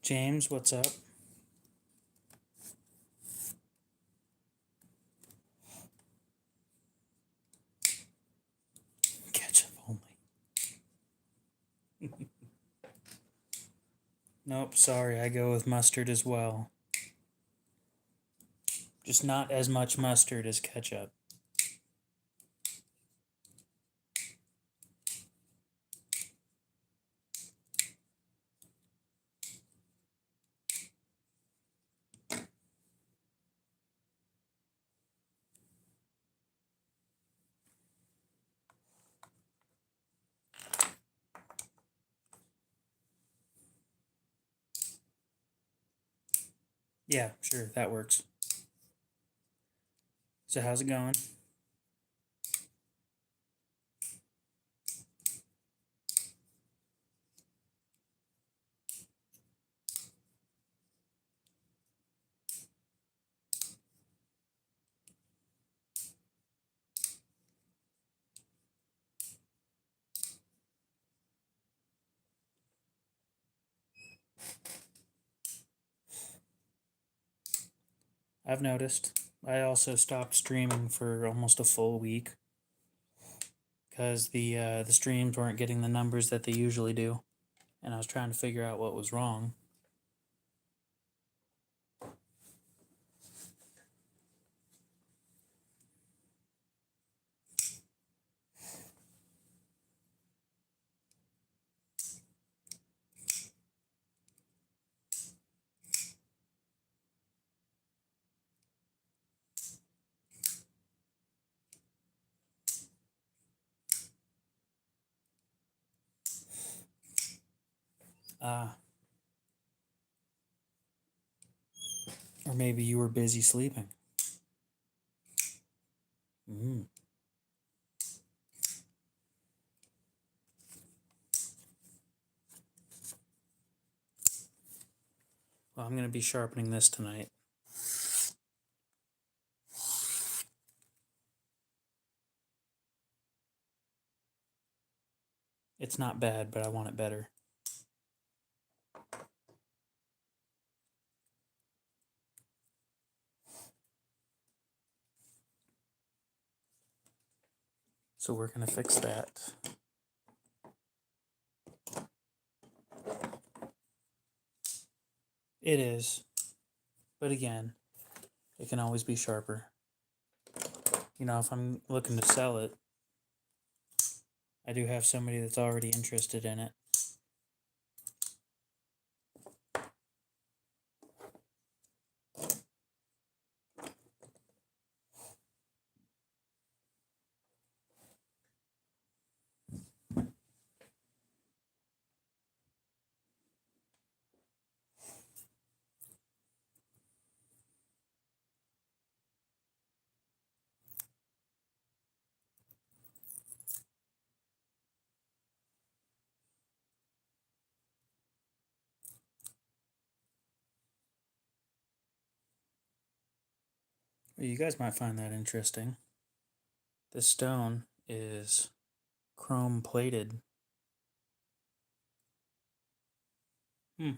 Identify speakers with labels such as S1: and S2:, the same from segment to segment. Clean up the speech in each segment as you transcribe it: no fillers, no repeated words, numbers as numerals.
S1: James, what's up? Ketchup only. Nope, sorry, I go with mustard as well. Just not as much mustard as ketchup. Yeah, sure, that works. So how's it going? I've noticed. I also stopped streaming for almost a full week because the streams weren't getting the numbers that they usually do, and I was trying to figure out what was wrong. Or maybe you were busy sleeping. Mm. Well, I'm going to be sharpening this tonight. It's not bad, but I want it better. So we're going to fix that. It is. But again, it can always be sharper. You know, if I'm looking to sell it, I do have somebody that's already interested in it. Well, you guys might find that interesting. This stone is chrome plated. Hmm.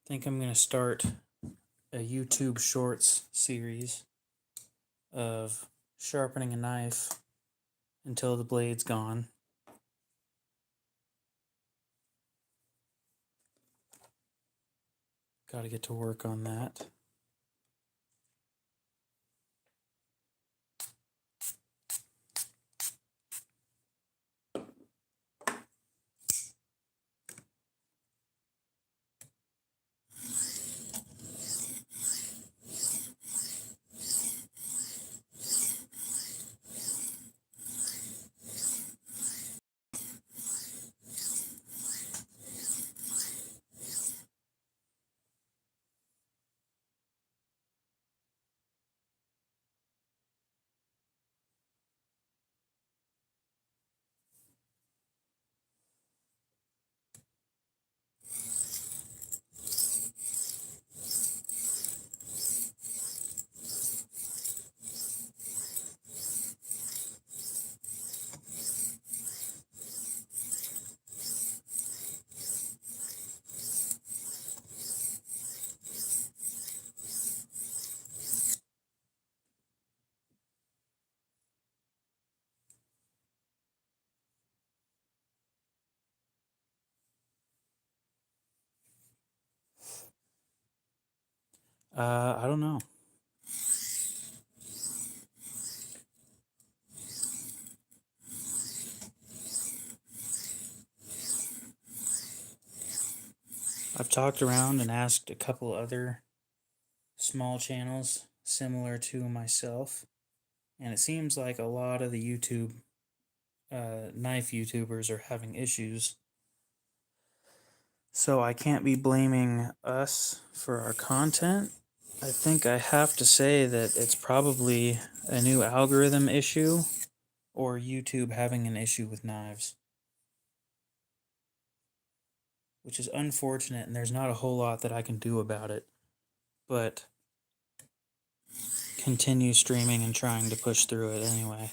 S1: I think I'm going to start a YouTube Shorts series of sharpening a knife until the blade's gone. Got to get to work on that. I don't know. I've talked around and asked a couple other small channels similar to myself, and it seems like a lot of the knife YouTubers are having issues. So I can't be blaming us for our content. I think I have to say that it's probably a new algorithm issue or YouTube having an issue with knives, which is unfortunate, and there's not a whole lot that I can do about it. But continue streaming and trying to push through it anyway.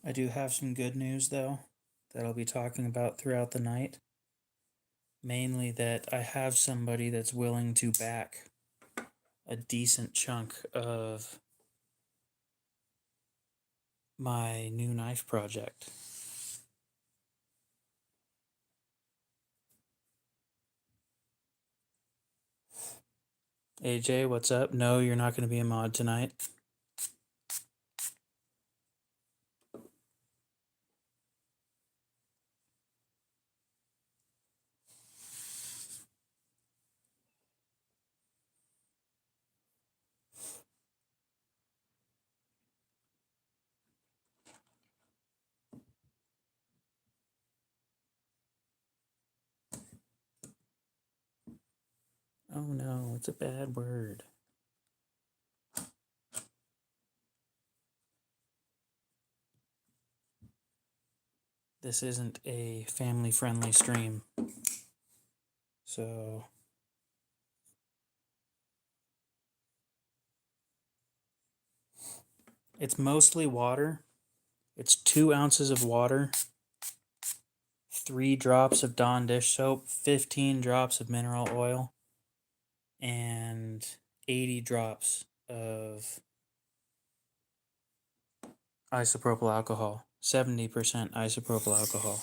S1: I do have some good news, though, that I'll be talking about throughout the night. Mainly that I have somebody that's willing to back a decent chunk of my new knife project. AJ, what's up? No, you're not going to be a mod tonight. Oh no, it's a bad word. This isn't a family-friendly stream. So it's mostly water. It's 2 ounces of water, 3 drops of Dawn dish soap, 15 drops of mineral oil, and 80 drops of isopropyl alcohol, 70% isopropyl alcohol.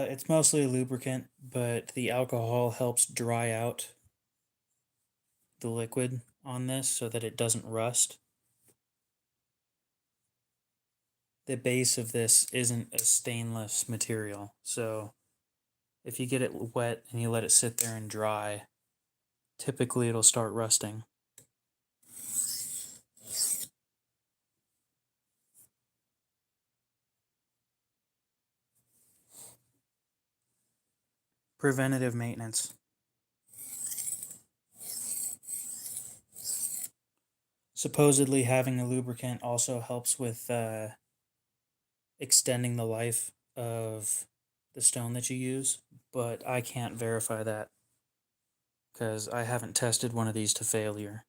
S1: It's mostly a lubricant, but the alcohol helps dry out the liquid on this so that it doesn't rust. The base of this isn't a stainless material, so if you get it wet and you let it sit there and dry, typically it'll start rusting. Preventative maintenance. Supposedly having a lubricant also helps with extending the life of the stone that you use, but I can't verify that because I haven't tested one of these to failure.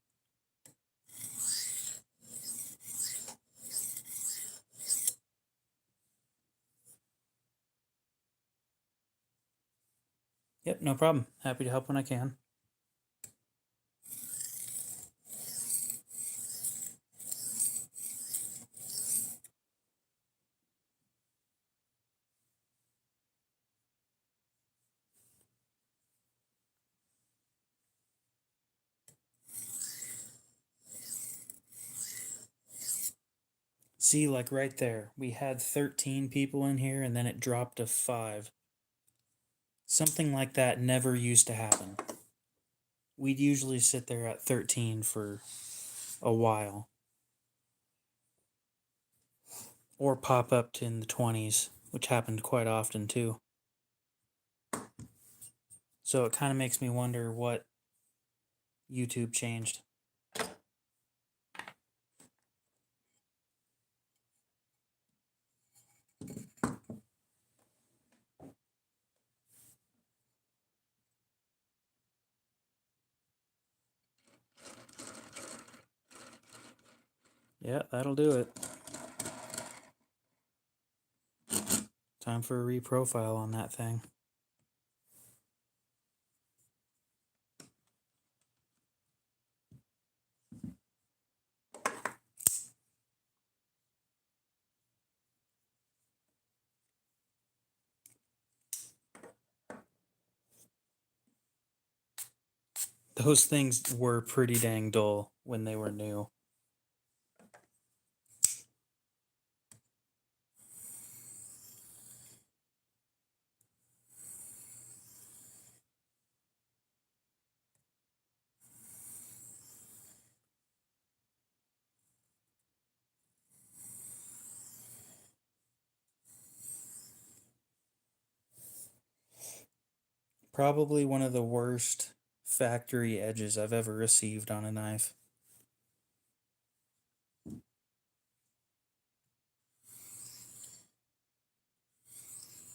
S1: Yep, no problem. Happy to help when I can. See, like right there, we had 13 people in here and then it dropped to 5. Something like that never used to happen. We'd usually sit there at 13 for a while. Or pop up to in the 20s, which happened quite often too. So it kind of makes me wonder what YouTube changed. Yeah, that'll do it. Time for a reprofile on that thing. Those things were pretty dang dull when they were new. Probably one of the worst factory edges I've ever received on a knife.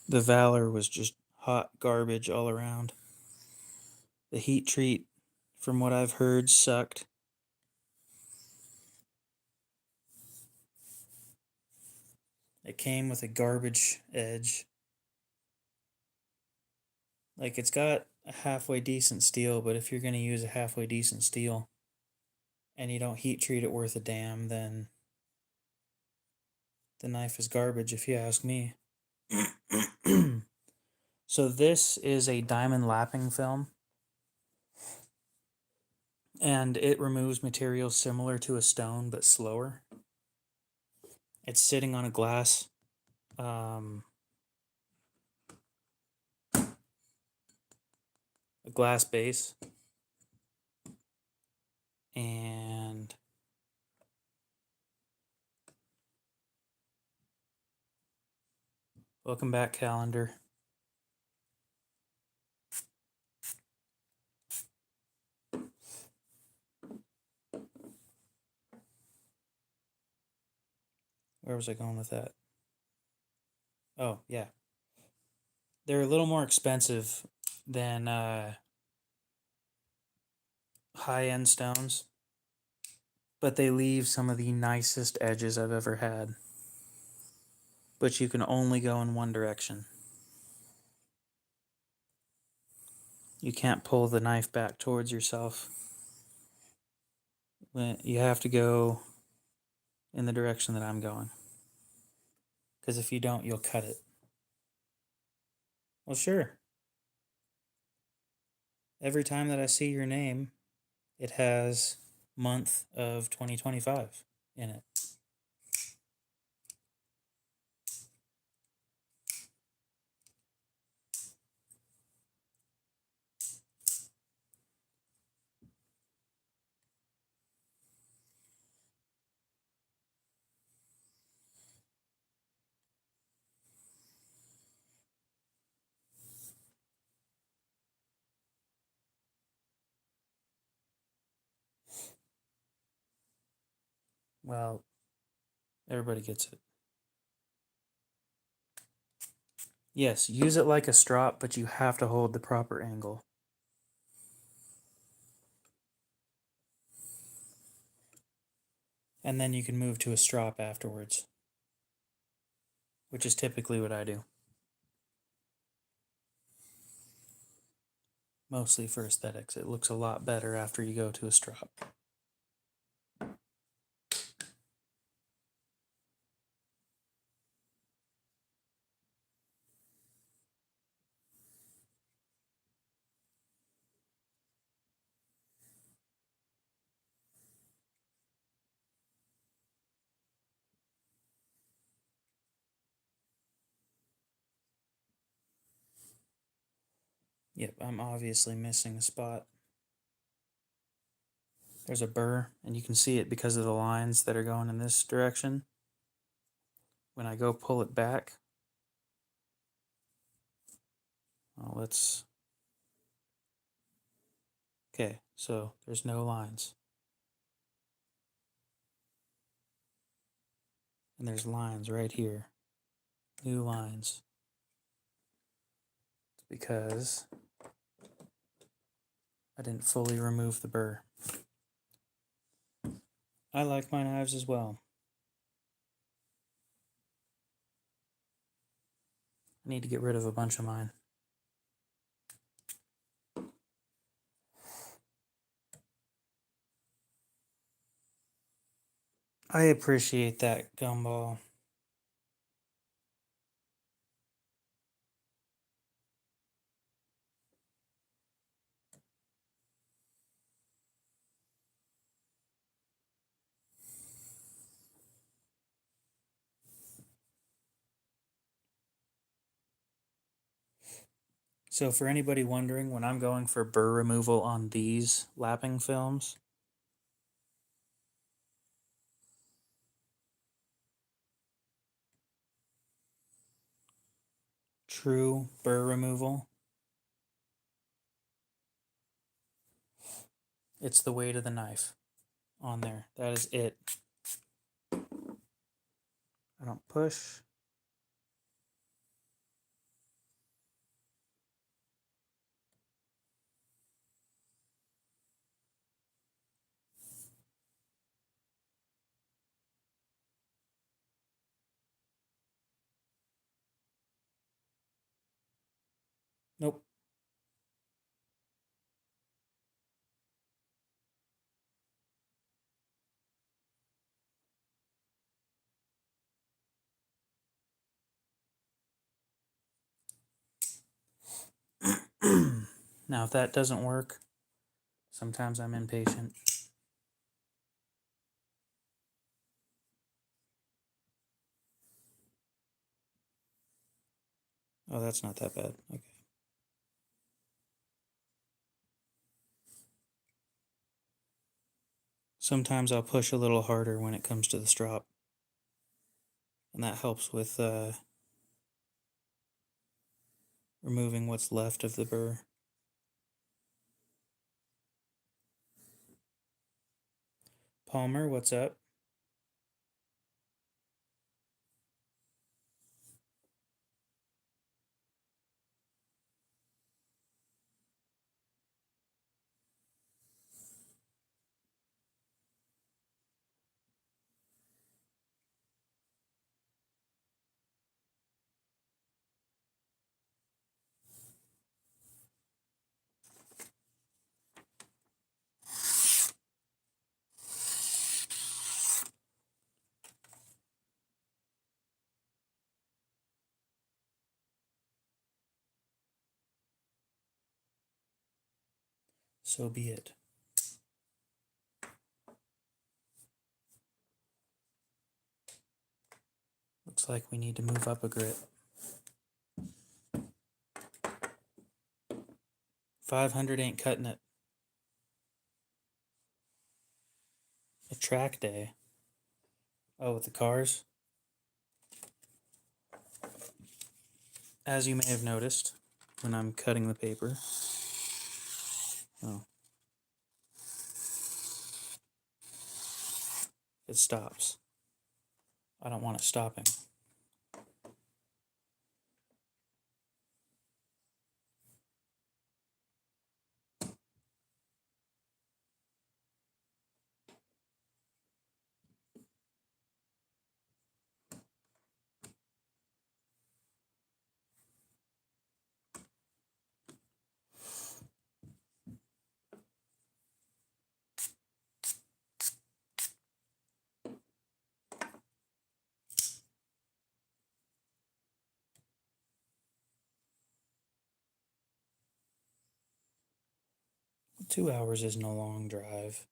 S1: The Valor was just hot garbage all around. The heat treat, from what I've heard, sucked. It came with a garbage edge. Like, it's got a halfway decent steel, but if you're going to use a halfway decent steel and you don't heat treat it worth a damn, then the knife is garbage, if you ask me. So this is a diamond lapping film, and it removes material similar to a stone but slower. It's sitting on a glass a glass base, and welcome back, calendar. Where was I going with that? Oh, yeah. They're a little more expensive than high-end stones, but they leave some of the nicest edges I've ever had. But you can only go in one direction. You can't pull the knife back towards yourself. You have to go in the direction that I'm going. Because if you don't, you'll cut it. Well, sure. Every time that I see your name, it has month of 2025 in it. Well, everybody gets it. Yes, use it like a strop, but you have to hold the proper angle. And then you can move to a strop afterwards, which is typically what I do. Mostly for aesthetics. It looks a lot better after you go to a strop. Yep, I'm obviously missing a spot. There's a burr, and you can see it because of the lines that are going in this direction. When I go pull it back, well, let's... Okay, so there's no lines. And there's lines right here. New lines. It's because I didn't fully remove the burr. I like my knives as well. I need to get rid of a bunch of mine. I appreciate that, Gumball. So for anybody wondering, when I'm going for burr removal on these lapping films, true burr removal, it's the weight of the knife on there. That is it. I don't push. Nope. Now, if that doesn't work, sometimes I'm impatient. Oh, that's not that bad. Okay. Sometimes I'll push a little harder when it comes to the strop. And that helps with removing what's left of the burr. Palmer, what's up? So be it. Looks like we need to move up a grit. 500 ain't cutting it. A track day. Oh, with the cars? As you may have noticed when I'm cutting the paper. Oh. It stops. I don't want it stopping. Two hours isn't a long drive.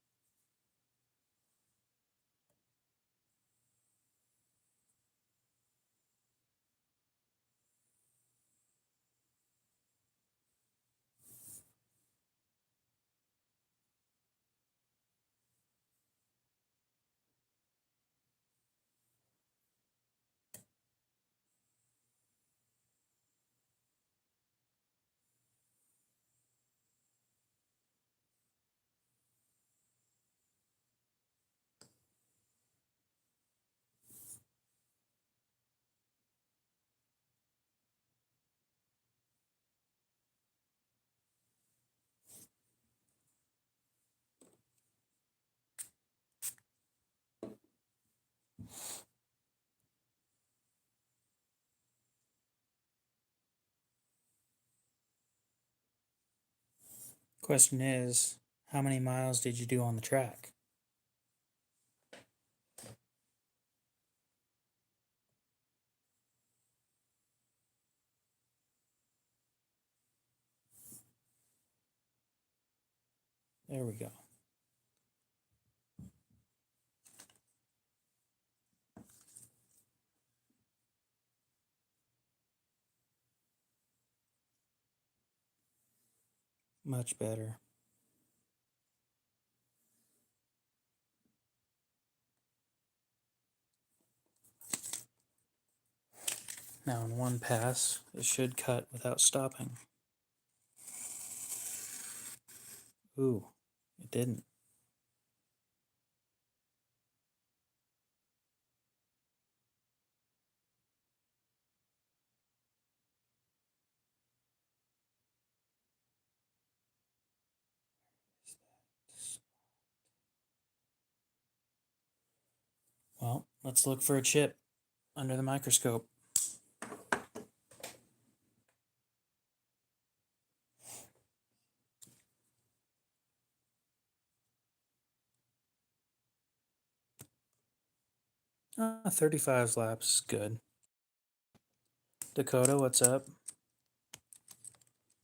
S1: Question is, how many miles did you do on the track? There we go. Much better. Now in one pass, it should cut without stopping. Ooh, it didn't. Well, let's look for a chip under the microscope. Ah, 35 laps, good. Dakota, what's up?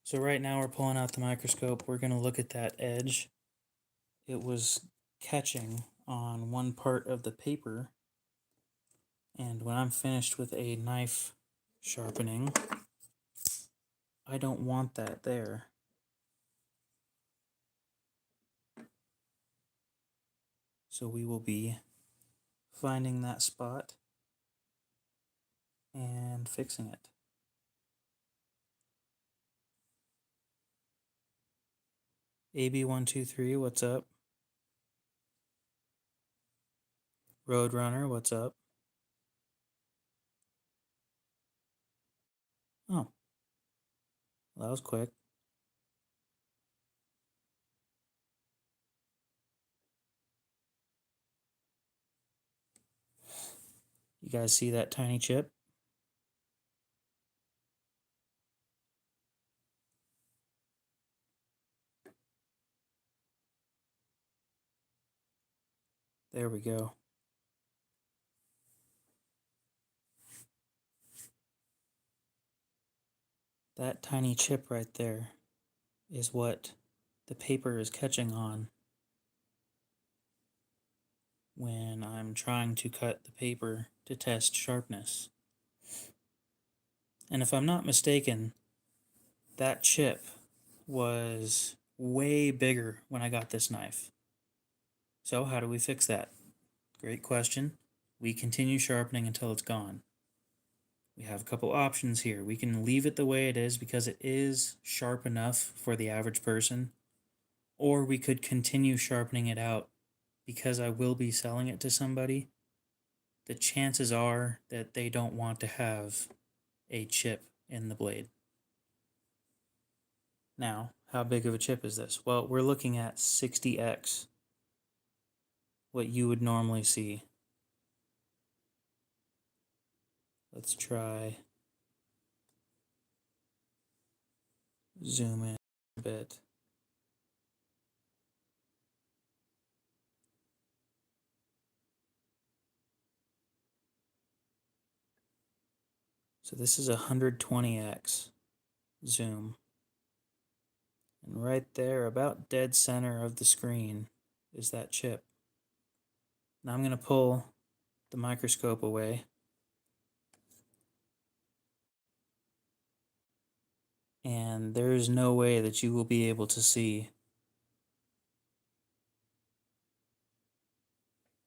S1: So right now we're pulling out the microscope. We're going to look at that edge. It was catching on one part of the paper. And when I'm finished with a knife sharpening, I don't want that there. So we will be finding that spot and fixing it. AB123, what's up? Roadrunner, what's up? Oh, well, that was quick. You guys see that tiny chip? There we go. That tiny chip right there is what the paper is catching on when I'm trying to cut the paper to test sharpness. And if I'm not mistaken, that chip was way bigger when I got this knife. So how do we fix that? Great question. We continue sharpening until it's gone. We have a couple options here. We can leave it the way it is because it is sharp enough for the average person, or we could continue sharpening it out because I will be selling it to somebody. The chances are that they don't want to have a chip in the blade. Now, how big of a chip is this? Well, we're looking at 60x, what you would normally see. Let's try zoom in a bit. So this is 120x zoom. And right there, about dead center of the screen, is that chip. Now I'm going to pull the microscope away. And there is no way that you will be able to see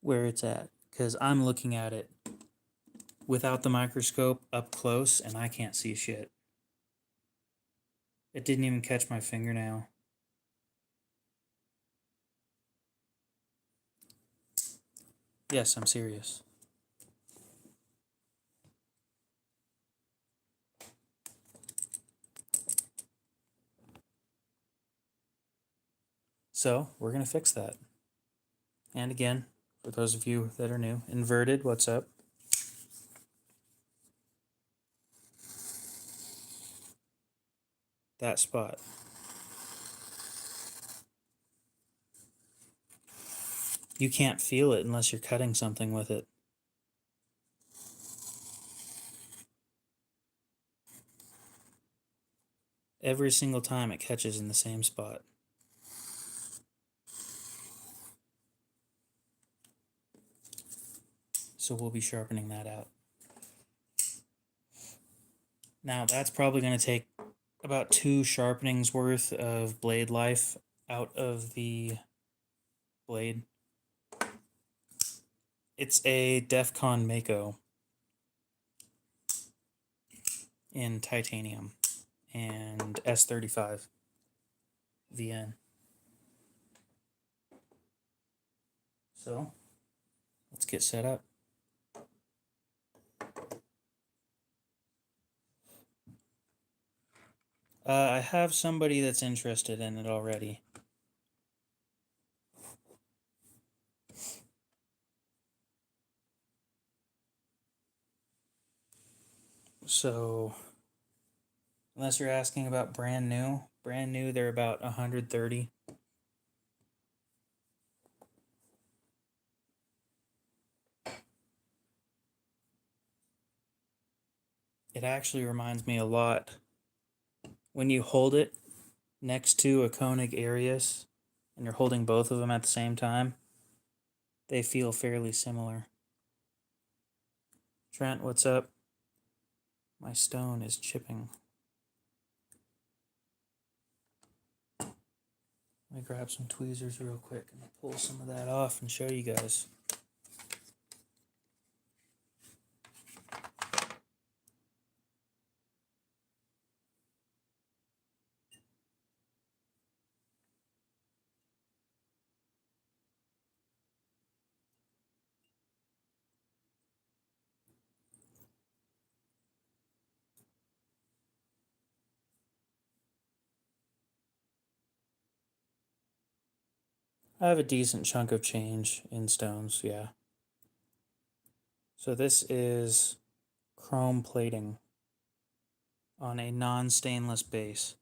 S1: where it's at, because I'm looking at it without the microscope up close and I can't see shit. It didn't even catch my fingernail. Yes, I'm serious. So we're going to fix that. And again, for those of you that are new, inverted, what's up? That spot. You can't feel it unless you're cutting something with it. Every single time it catches in the same spot. So we'll be sharpening that out. Now that's probably going to take about 2 sharpenings worth of blade life out of the blade. It's a Defcon Mako in titanium and S35 VN. So let's get set up. I have somebody that's interested in it already. So, unless you're asking about brand new, they're about 130. It actually reminds me a lot when you hold it next to a Koenig Arius and you're holding both of them at the same time. They feel fairly similar. Trent, what's up? My stone is chipping. Let me grab some tweezers real quick and pull some of that off and show you guys. I have a decent chunk of change in stones, yeah. So this is chrome plating on a non-stainless base.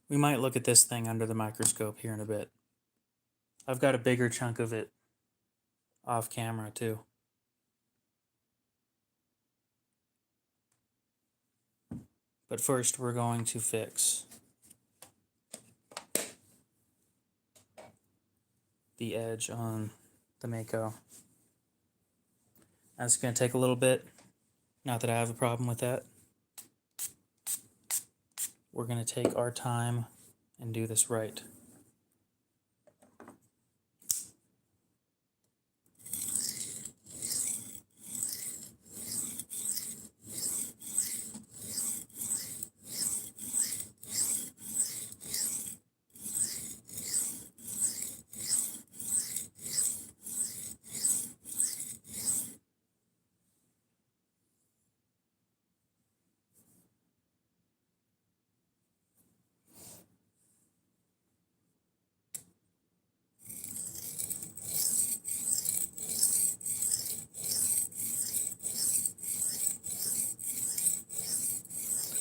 S1: We might look at this thing under the microscope here in a bit. I've got a bigger chunk of it off camera too. But first we're going to fix the edge on the Mako. That's going to take a little bit. Not that I have a problem with that. We're going to take our time and do this right.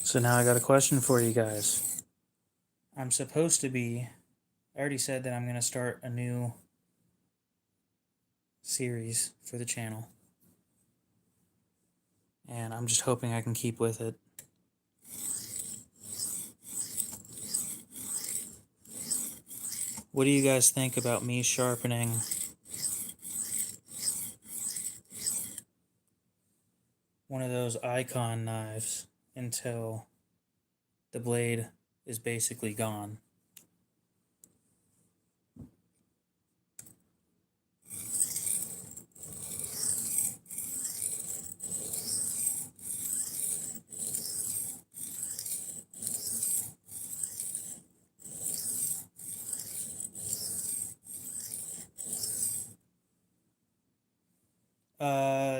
S1: So now I got a question for you guys. I'm supposed to be, I already said that I'm going to start a new series for the channel. And I'm just hoping I can keep with it. What do you guys think about me sharpening one of those icon knives until the blade is basically gone?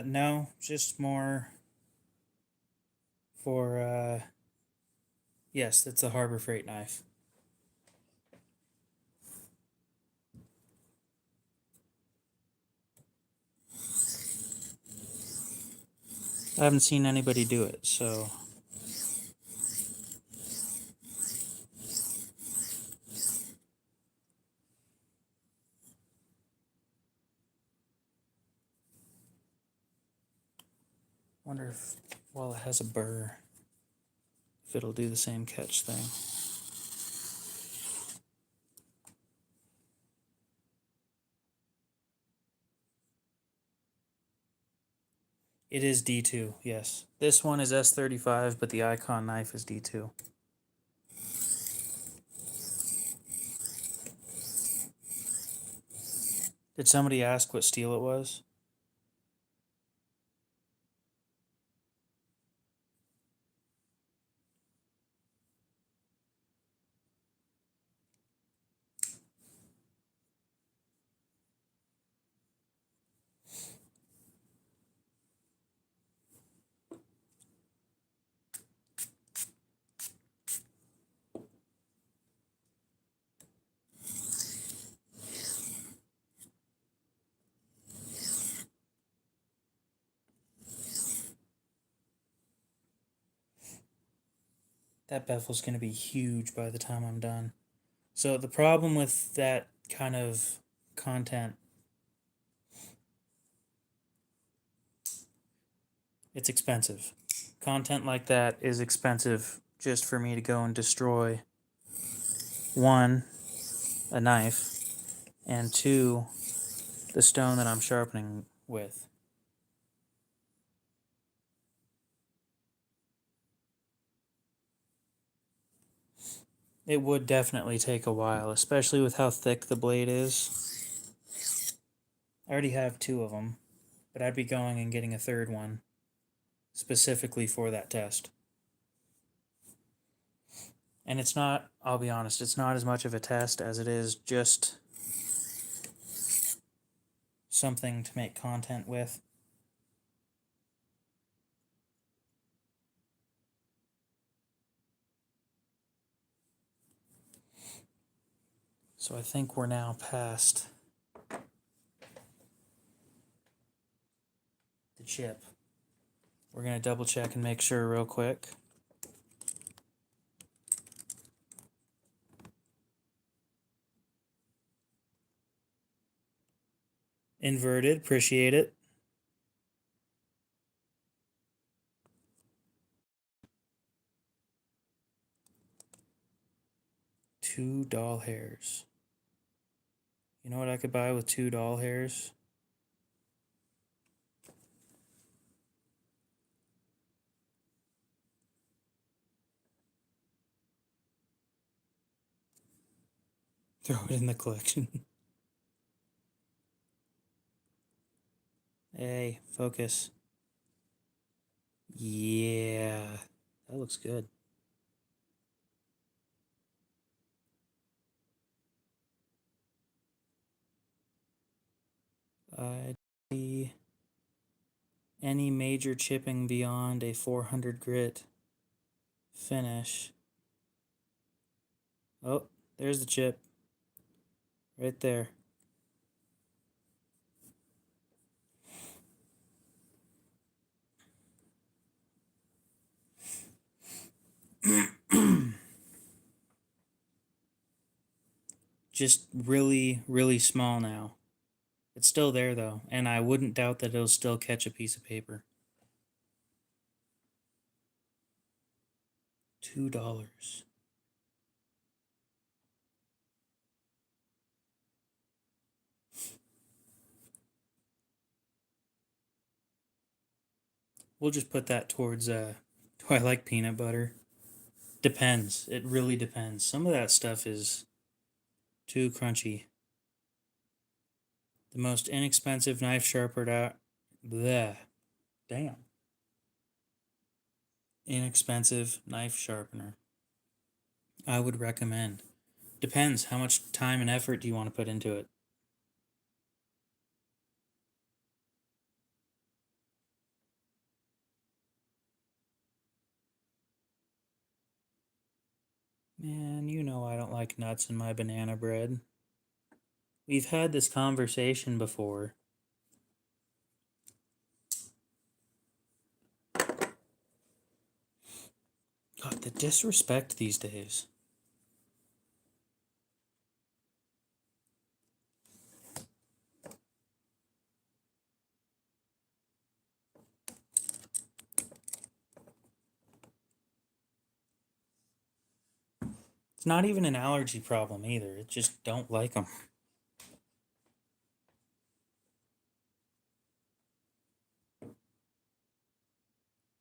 S1: No, just more for, yes, that's a Harbor Freight knife. I haven't seen anybody do it, so... Wonder if, while it has a burr, if it'll do the same catch thing. It is D2, yes. This one is S35, but the Icon knife is D2. Did somebody ask what steel it was? That bevel's going to be huge by the time I'm done. So the problem with that kind of content, it's expensive. Content like that is expensive just for me to go and destroy, one, a knife, and two, the stone that I'm sharpening with. It would definitely take a while, especially with how thick the blade is. I already have two of them, but I'd be going and getting a third one specifically for that test. And it's not, I'll be honest, it's not as much of a test as it is just something to make content with. So I think we're now past the chip. We're going to double check and make sure real quick. Inverted, appreciate it. Two doll hairs. You know what I could buy with two doll hairs? Throw it in the collection. Hey, focus. Yeah, that looks good. I see any major chipping beyond a 400 grit finish. Oh, there's the chip. Right there. Just really, really small now. It's still there though, and I wouldn't doubt that it'll still catch a piece of paper. $2. We'll just put that towards, do I like peanut butter? Depends. It really depends. Some of that stuff is too crunchy. The most inexpensive knife sharpener out. Bleh. Damn. Inexpensive knife sharpener. I would recommend. Depends. How much time and effort do you want to put into it? Man, you know I don't like nuts in my banana bread. We've had this conversation before. God, the disrespect these days. It's not even an allergy problem either. It just don't like them.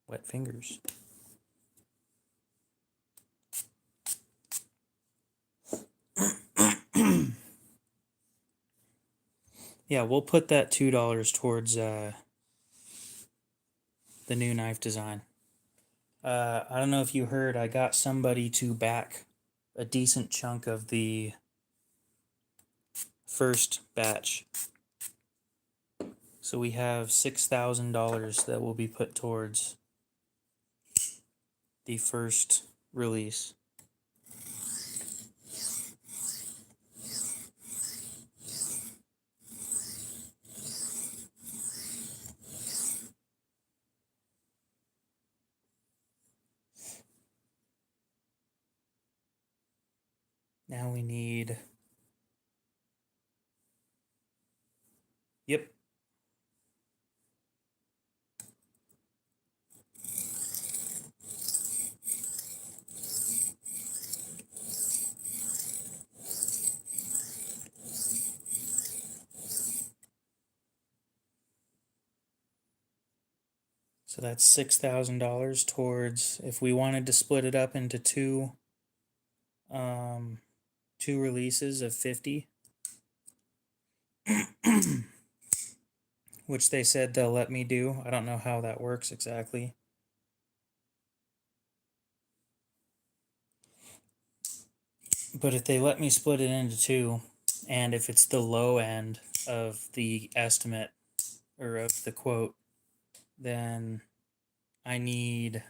S1: Wet fingers. Yeah, we'll put that $2 towards the new knife design. I don't know if you heard, I got somebody to back a decent chunk of the first batch. So we have $6,000 that will be put towards the first release. Now we need... Yep. So that's $6,000 towards, if we wanted to split it up into two releases of 50, which they said they'll let me do. I don't know how that works exactly. But if they let me split it into two, and if it's the low end of the estimate or of the quote, then I need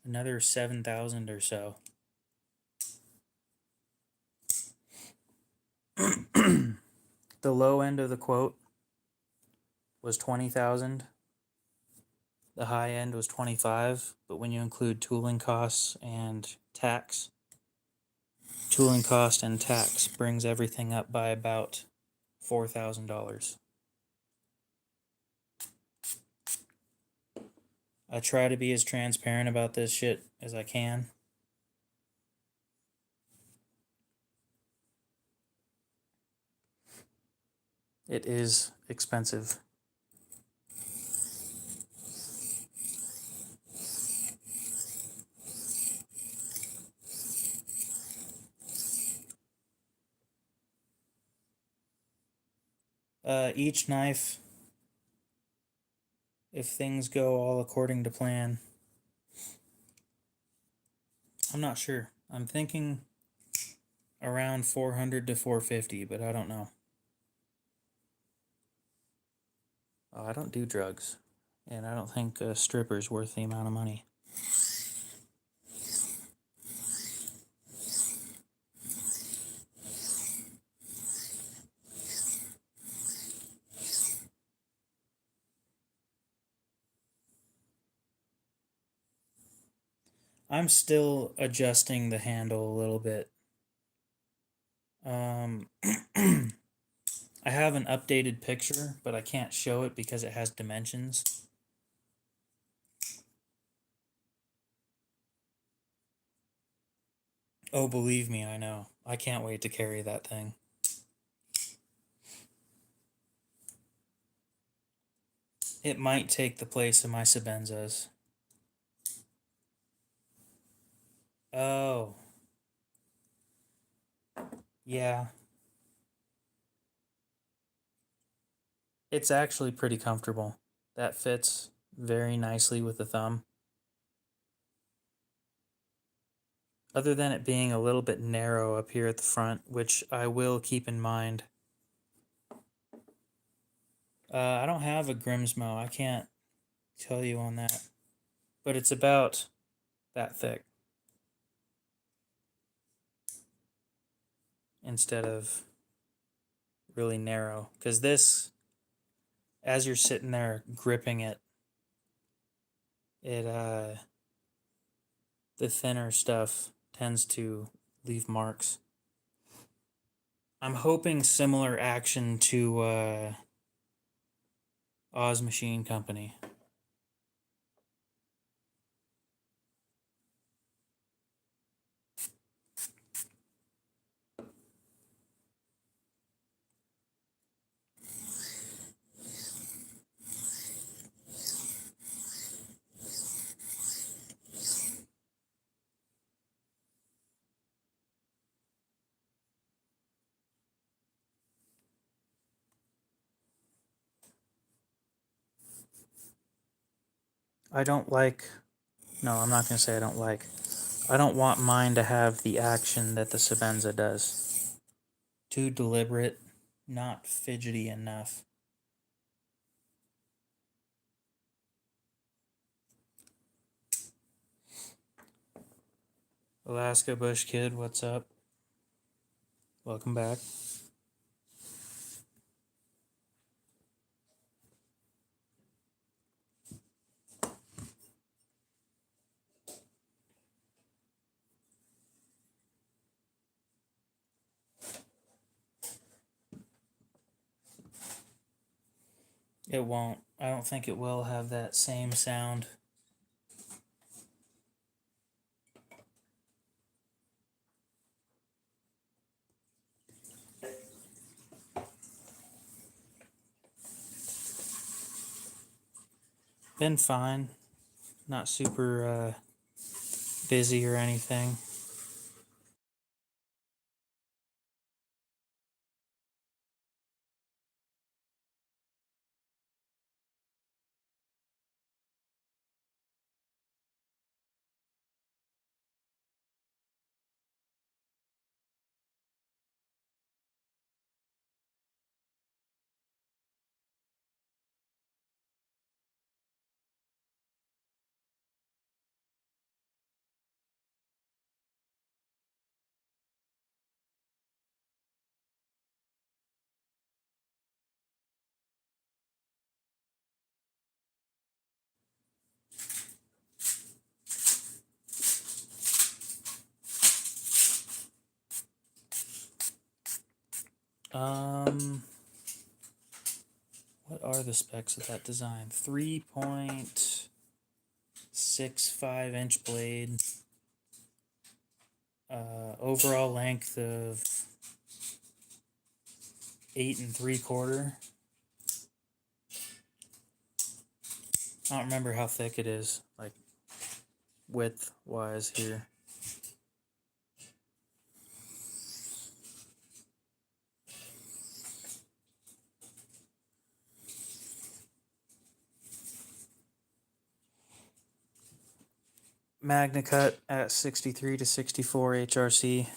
S1: another 7,000 or so. The low end of the quote was 20,000. The high end was 25, but when you include tooling costs and tax, tooling cost and tax brings everything up by about $4,000. I try to be as transparent about this shit as I can. It is expensive. Each knife, if things go all according to plan, I'm not sure. I'm thinking around 400 to 450, but I don't know. Oh, I don't do drugs, and I don't think a stripper's worth the amount of money. I'm still adjusting the handle a little bit. I have an updated picture, but I can't show it because it has dimensions. Oh, believe me, I know. I can't wait to carry that thing. It might take the place of my Sabenzas. Oh. Yeah. It's actually pretty comfortable. That fits very nicely with the thumb. Other than it being a little bit narrow up here at the front, which I will keep in mind. I don't have a Grimsmo. I can't tell you on that. But it's about that thick. Instead of really narrow. Because this, as you're sitting there gripping it, the thinner stuff tends to leave marks. I'm hoping similar action to Oz Machine Company. I don't like. No, I'm not going to say I don't like. I don't want mine to have the action that the Sabenza does. Too deliberate, not fidgety enough. Alaska Bush Kid, what's up? Welcome back. It won't. I don't think it will have that same sound. Been fine. Not super busy or anything. What are the specs of that design? 3.65 inch blade. Overall length of 8 3/4. I don't remember how thick it is, like width wise here. Magna cut at 63 to 64 HRC.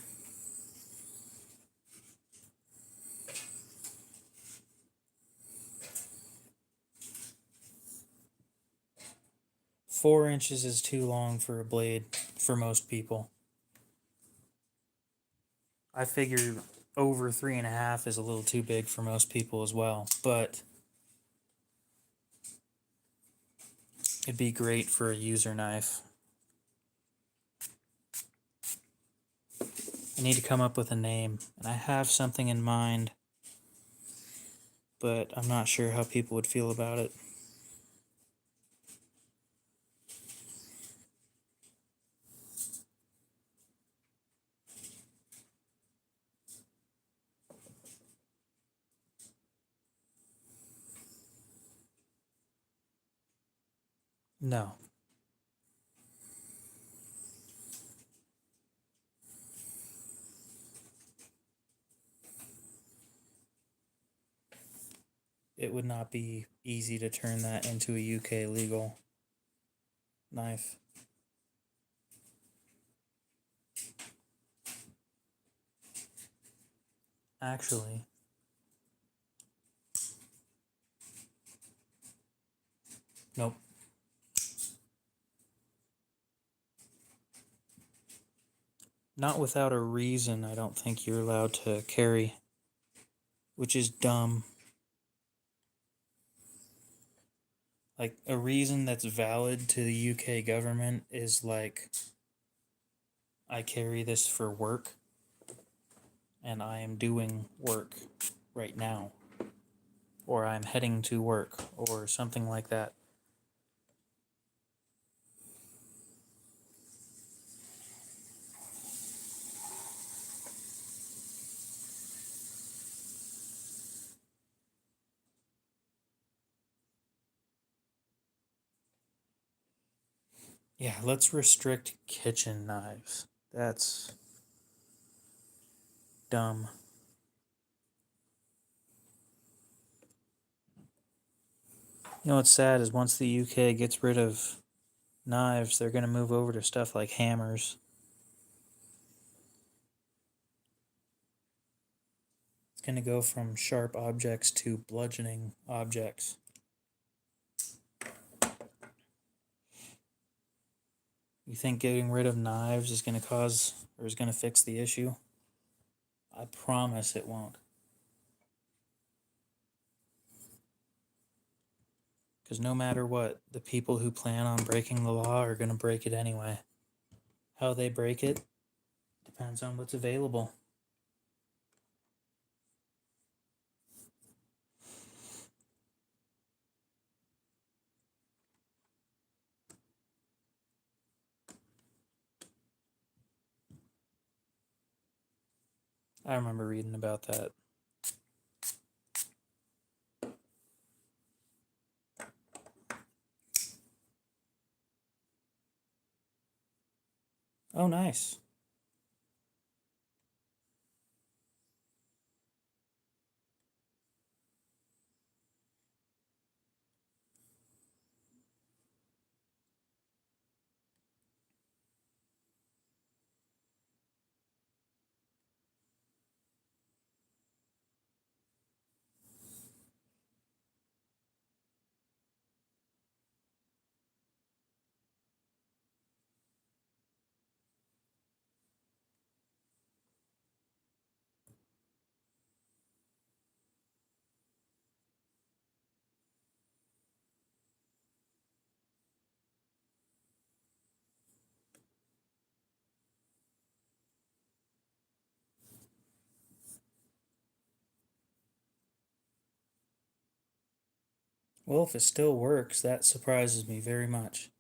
S1: Four inches is too long for a blade for most people. I figure over 3.5 is a little too big for most people as well, but it'd be great for a user knife. I need to come up with a name, and I have something in mind, but I'm not sure how people would feel about it. No. It would not be easy to turn that into a UK legal knife. Actually, nope. Not without a reason, I don't think you're allowed to carry, which is dumb. Like, a reason that's valid to the UK government is like I carry this for work, and I am doing work right now, or I'm heading to work, or something like that. Yeah, let's restrict kitchen knives. That's dumb. You know what's sad is once the UK gets rid of knives, they're going to move over to stuff like hammers. It's going to go from sharp objects to bludgeoning objects. You think getting rid of knives is going to cause or is going to fix the issue? I promise it won't. Because no matter what, the people who plan on breaking the law are going to break it anyway. How they break it depends on what's available. I remember reading about that. Oh, nice. Well, if it still works, that surprises me very much.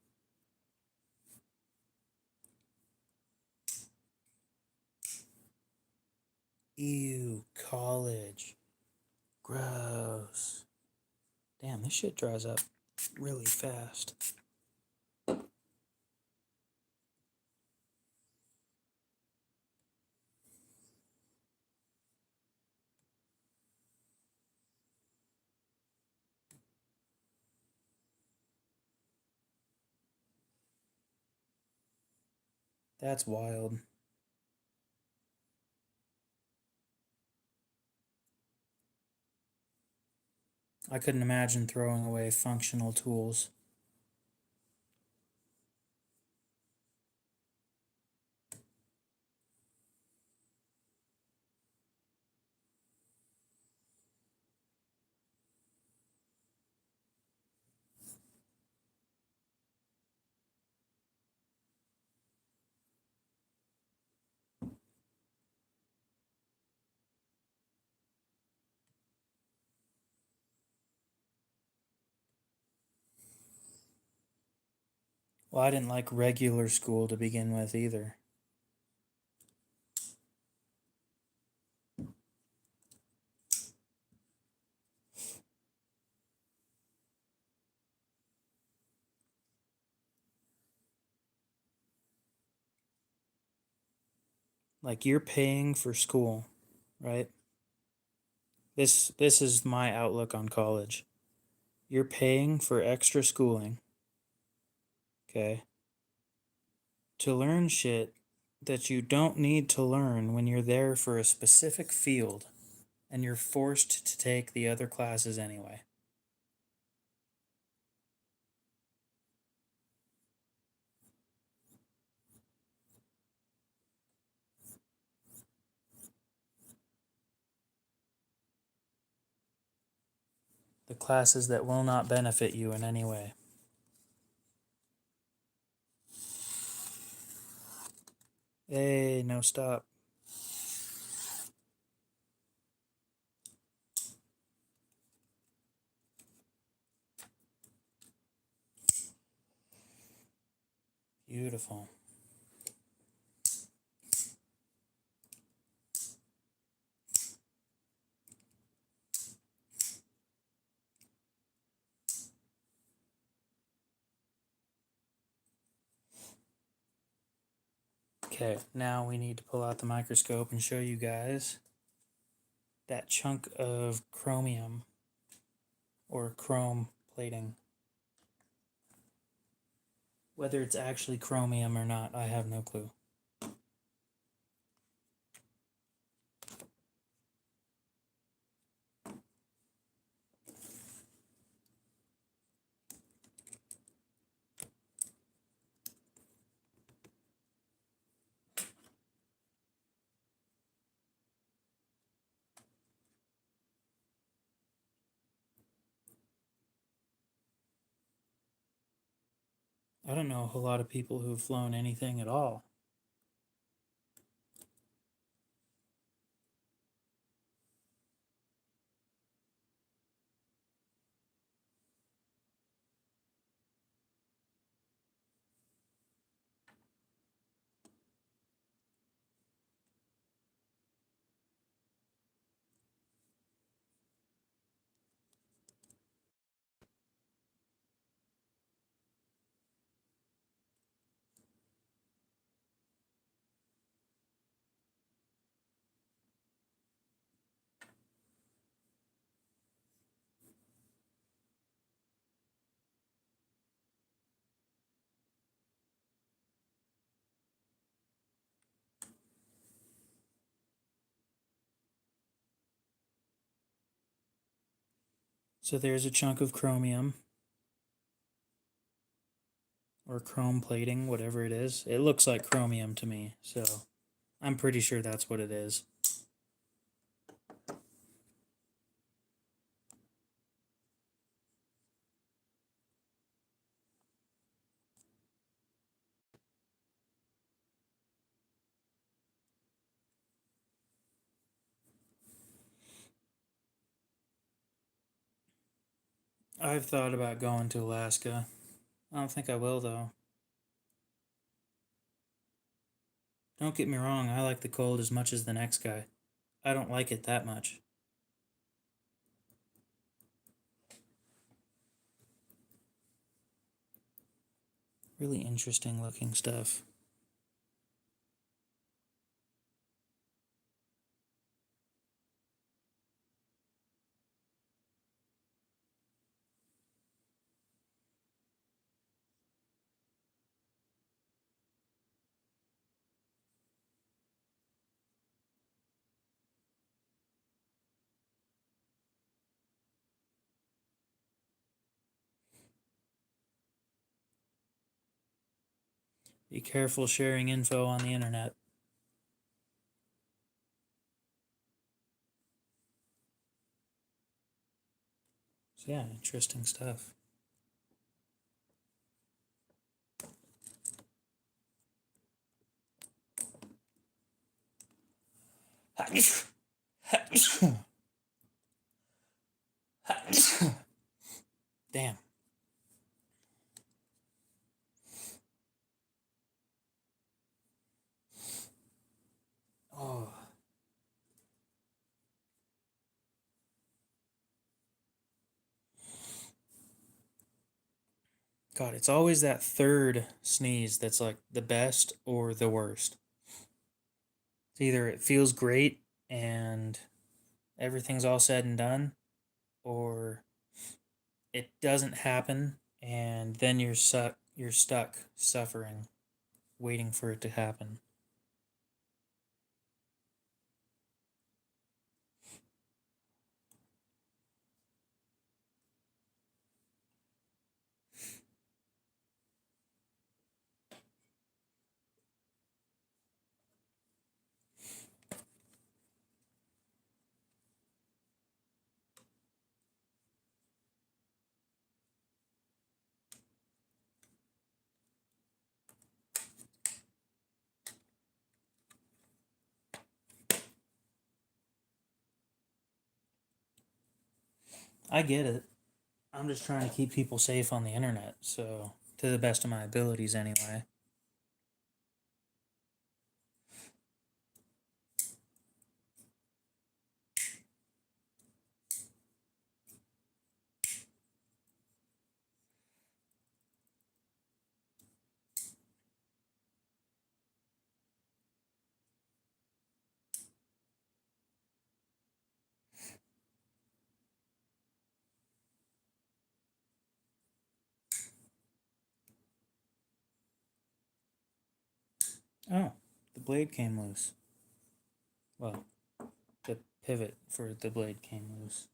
S1: Ew, college. Gross. Damn, this shit dries up really fast. That's wild. I couldn't imagine throwing away functional tools. Well, I didn't like regular school to begin with either. Like you're paying for school, right? This is my outlook on college. You're paying for extra schooling, okay? To learn shit that you don't need to learn when you're there for a specific field and you're forced to take the other classes anyway. The classes that will not benefit you in any way. Hey, no stop. Beautiful. Okay, now we need to pull out the microscope and show you guys that chunk of chromium or chrome plating. Whether it's actually chromium or not, I have no clue. I don't know a whole lot of people who've flown anything at all. So there's a chunk of chromium or chrome plating, whatever it is. It looks like chromium to me, so I'm pretty sure that's what it is. I've thought about going to Alaska. I don't think I will, though. Don't get me wrong, I like the cold as much as the next guy. I don't like it that much. Really interesting looking stuff. Be careful sharing info on the internet. So yeah, interesting stuff. Damn. Oh. God, it's always that third sneeze that's like the best or the worst. It's either it feels great and everything's all said and done, or it doesn't happen and then you're stuck suffering, waiting for it to happen. I get it. I'm just trying to keep people safe on the internet, so to the best of my abilities, anyway. Oh, the blade came loose. Well, the pivot for the blade came loose.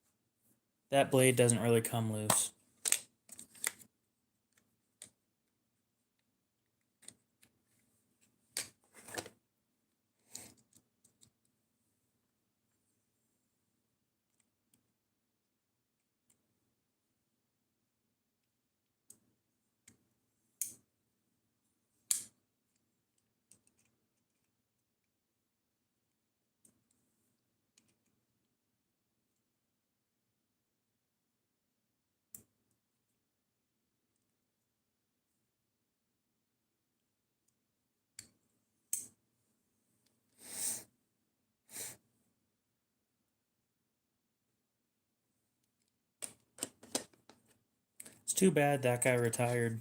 S1: That blade doesn't really come loose. It's too bad that guy retired.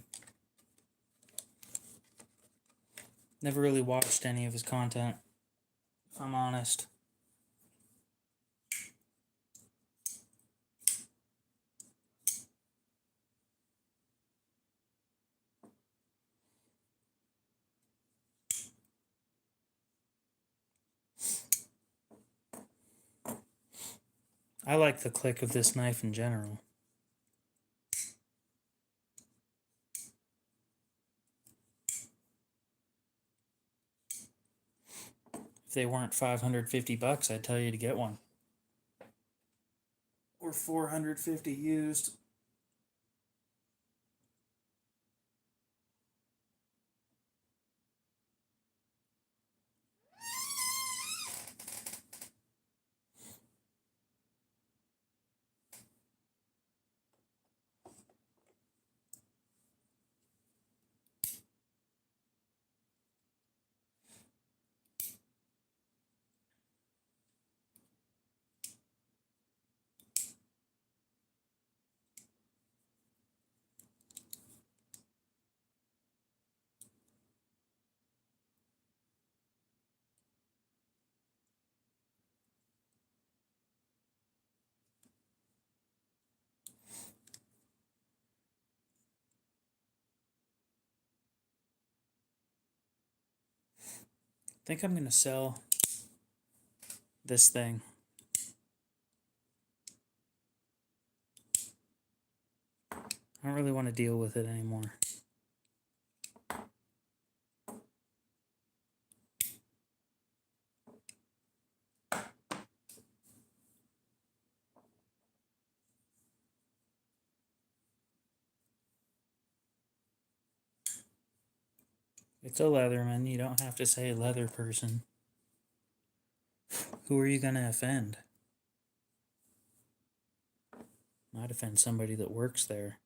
S1: Never really watched any of his content, if I'm honest. I like the click of this knife in general. If they weren't $550, I'd tell you to get one. Or $450 used. I think I'm going to sell this thing. I don't really want to deal with it anymore. It's a Leatherman. You don't have to say leather person. Who are you going to offend? Might offend somebody that works there.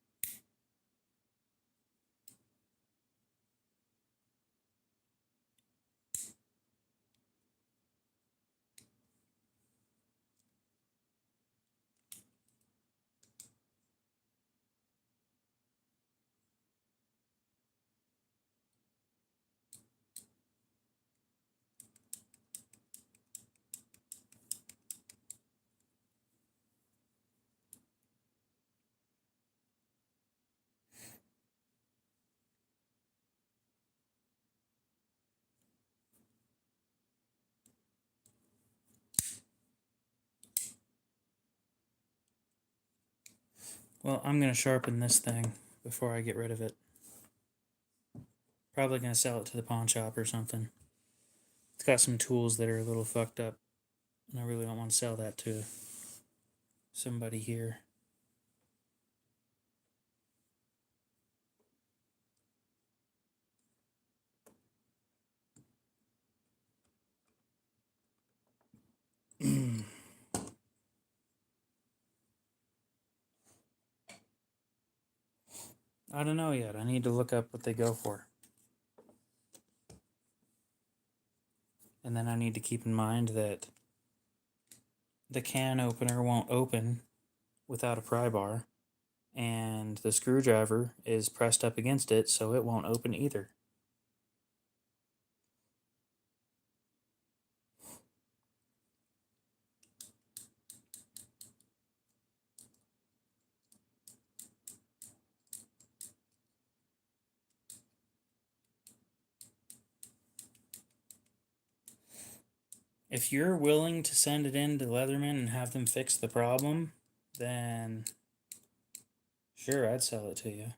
S1: Well, I'm going to sharpen this thing before I get rid of it. Probably going to sell it to the pawn shop or something. It's got some tools that are a little fucked up, and I really don't want to sell that to somebody here. I don't know yet. I need to look up what they go for. And then I need to keep in mind that the can opener won't open without a pry bar, and the screwdriver is pressed up against it, so it won't open either. If you're willing to send it in to Leatherman and have them fix the problem, then sure, I'd sell it to you.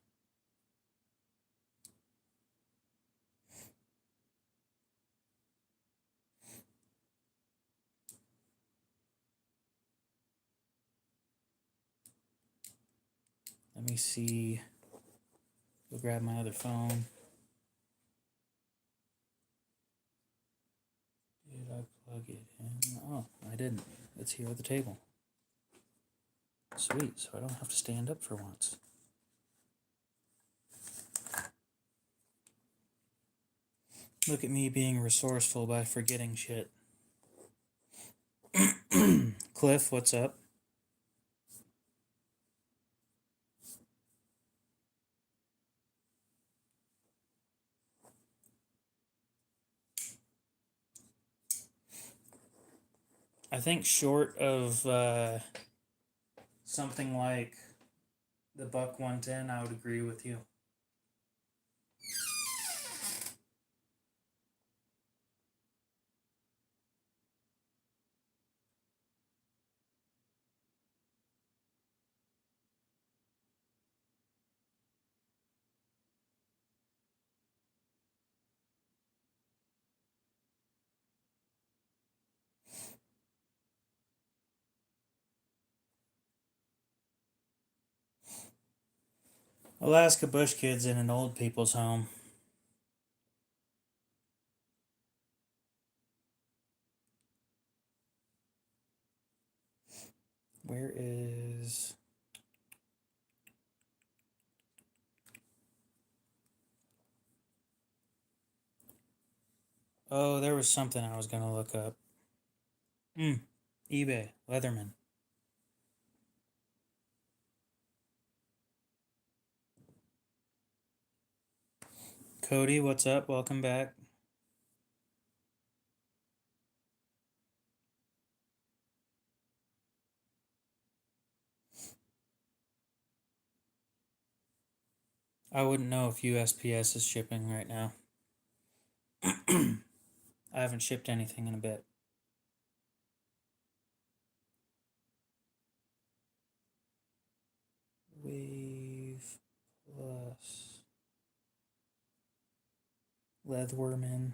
S1: Let me see. Go grab my other phone. Did I plug it in? Oh, I didn't. It's here at the table. Sweet, so I don't have to stand up for once. Look at me being resourceful by forgetting shit. Cliff, what's up? I think short of something like the Buck 110, I would agree with you. Alaska Bush Kids in an old people's home. Where is... Oh, there was something I was going to look up. eBay, Leatherman. Cody, what's up? Welcome back. I wouldn't know if USPS is shipping right now. I haven't shipped anything in a bit. Wave plus Leatherman.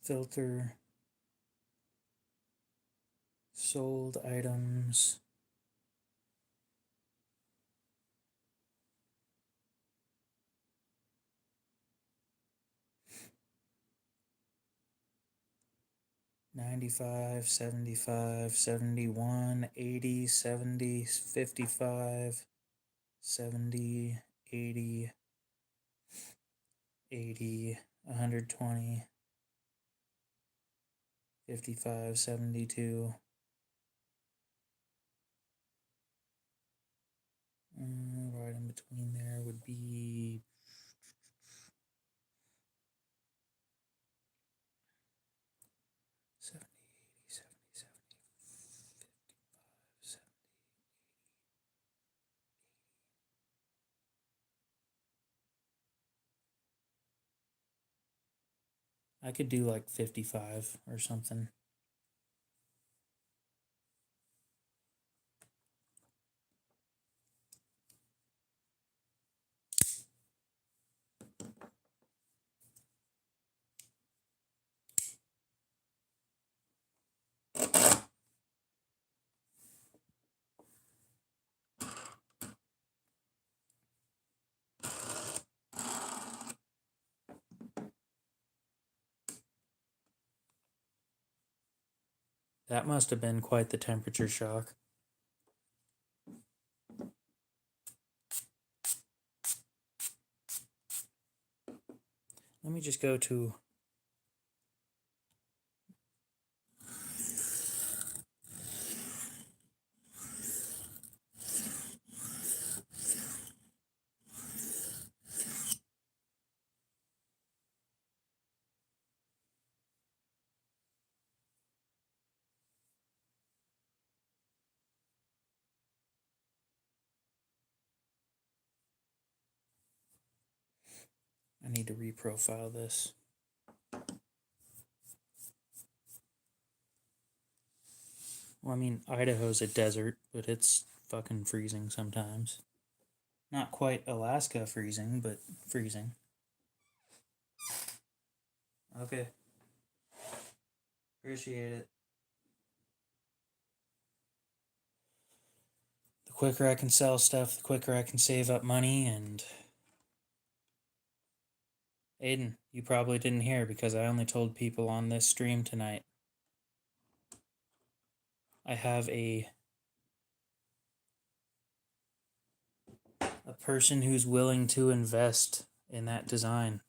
S1: Filter. Sold items. $95, $75, $71, $80, $70, $55, $70, $80, $80, $120, $55, $72. Right in between there would be $70, $80, $70, $70, $55, $70. I could do like 55 or something. That must have been quite the temperature shock. Let me just go to... I need to reprofile this. Well, I mean, Idaho's a desert, but it's fucking freezing sometimes. Not quite Alaska freezing, but freezing. Okay. Appreciate it. The quicker I can sell stuff, the quicker I can save up money, and... Aiden, you probably didn't hear because I only told people on this stream tonight. I have a person who's willing to invest in that design.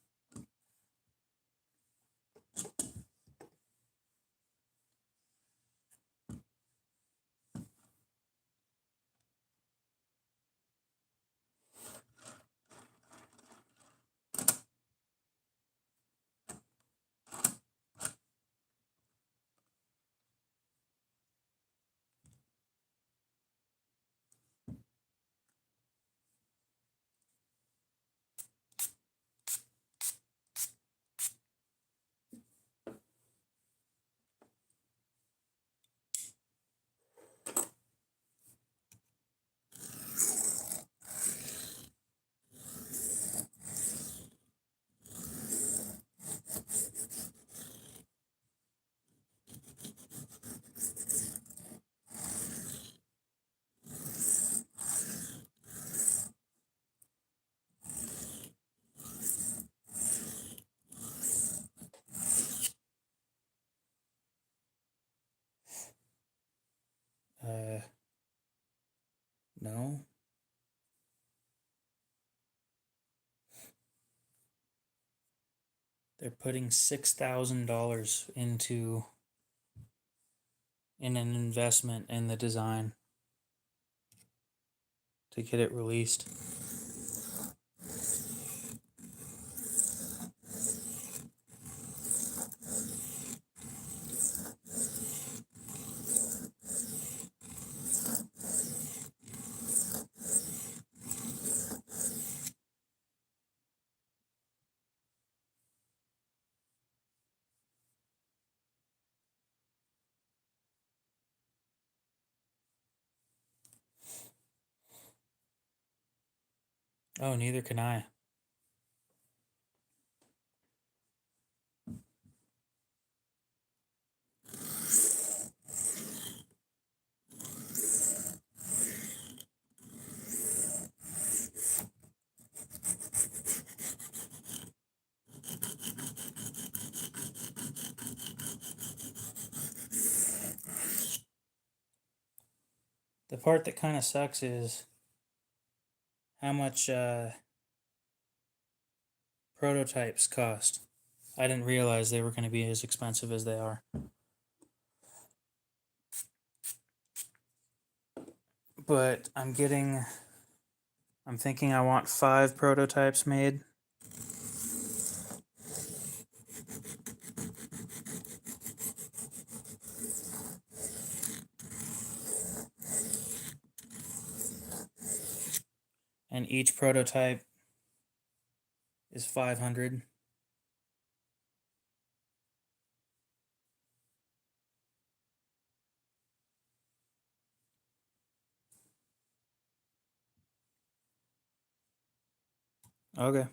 S1: No. They're putting $6,000 in an investment in the design to get it released. Oh, neither can I. The part that kind of sucks is how much prototypes cost. I didn't realize they were going to be as expensive as they are. But I'm thinking I want 5 prototypes made. And each prototype is 500. Okay.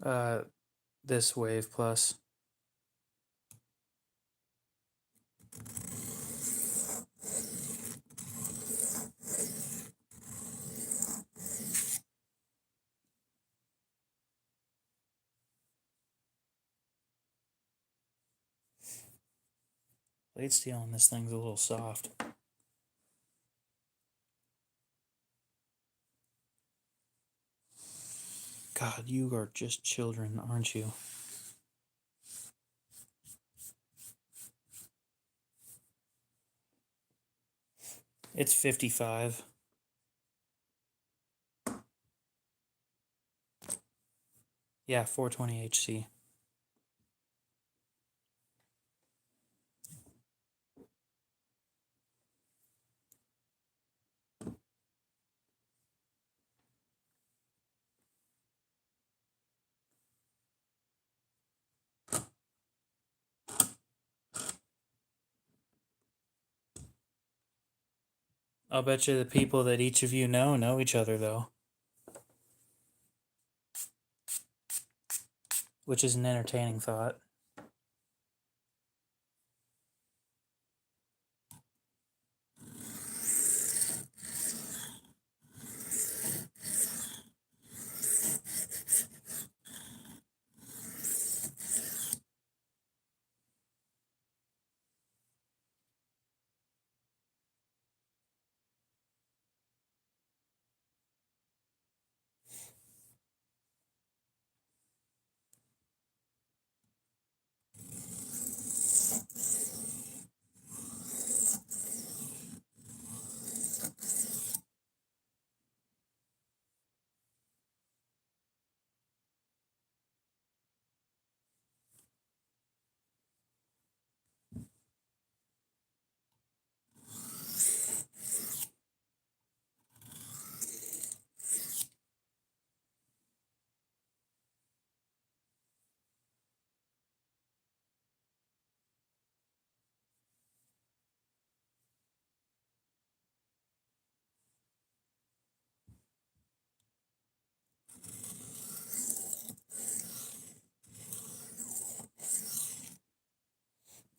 S1: This wave plus. Blade steel on this thing's a little soft. God, you are just children, aren't you? It's 55. Yeah, 420 HC. I'll bet you the people that each of you know each other, though. Which is an entertaining thought.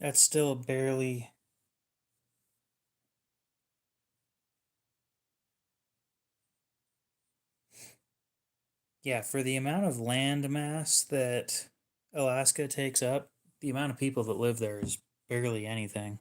S1: That's still barely. Yeah, for the amount of land mass that Alaska takes up, the amount of people that live there is barely anything.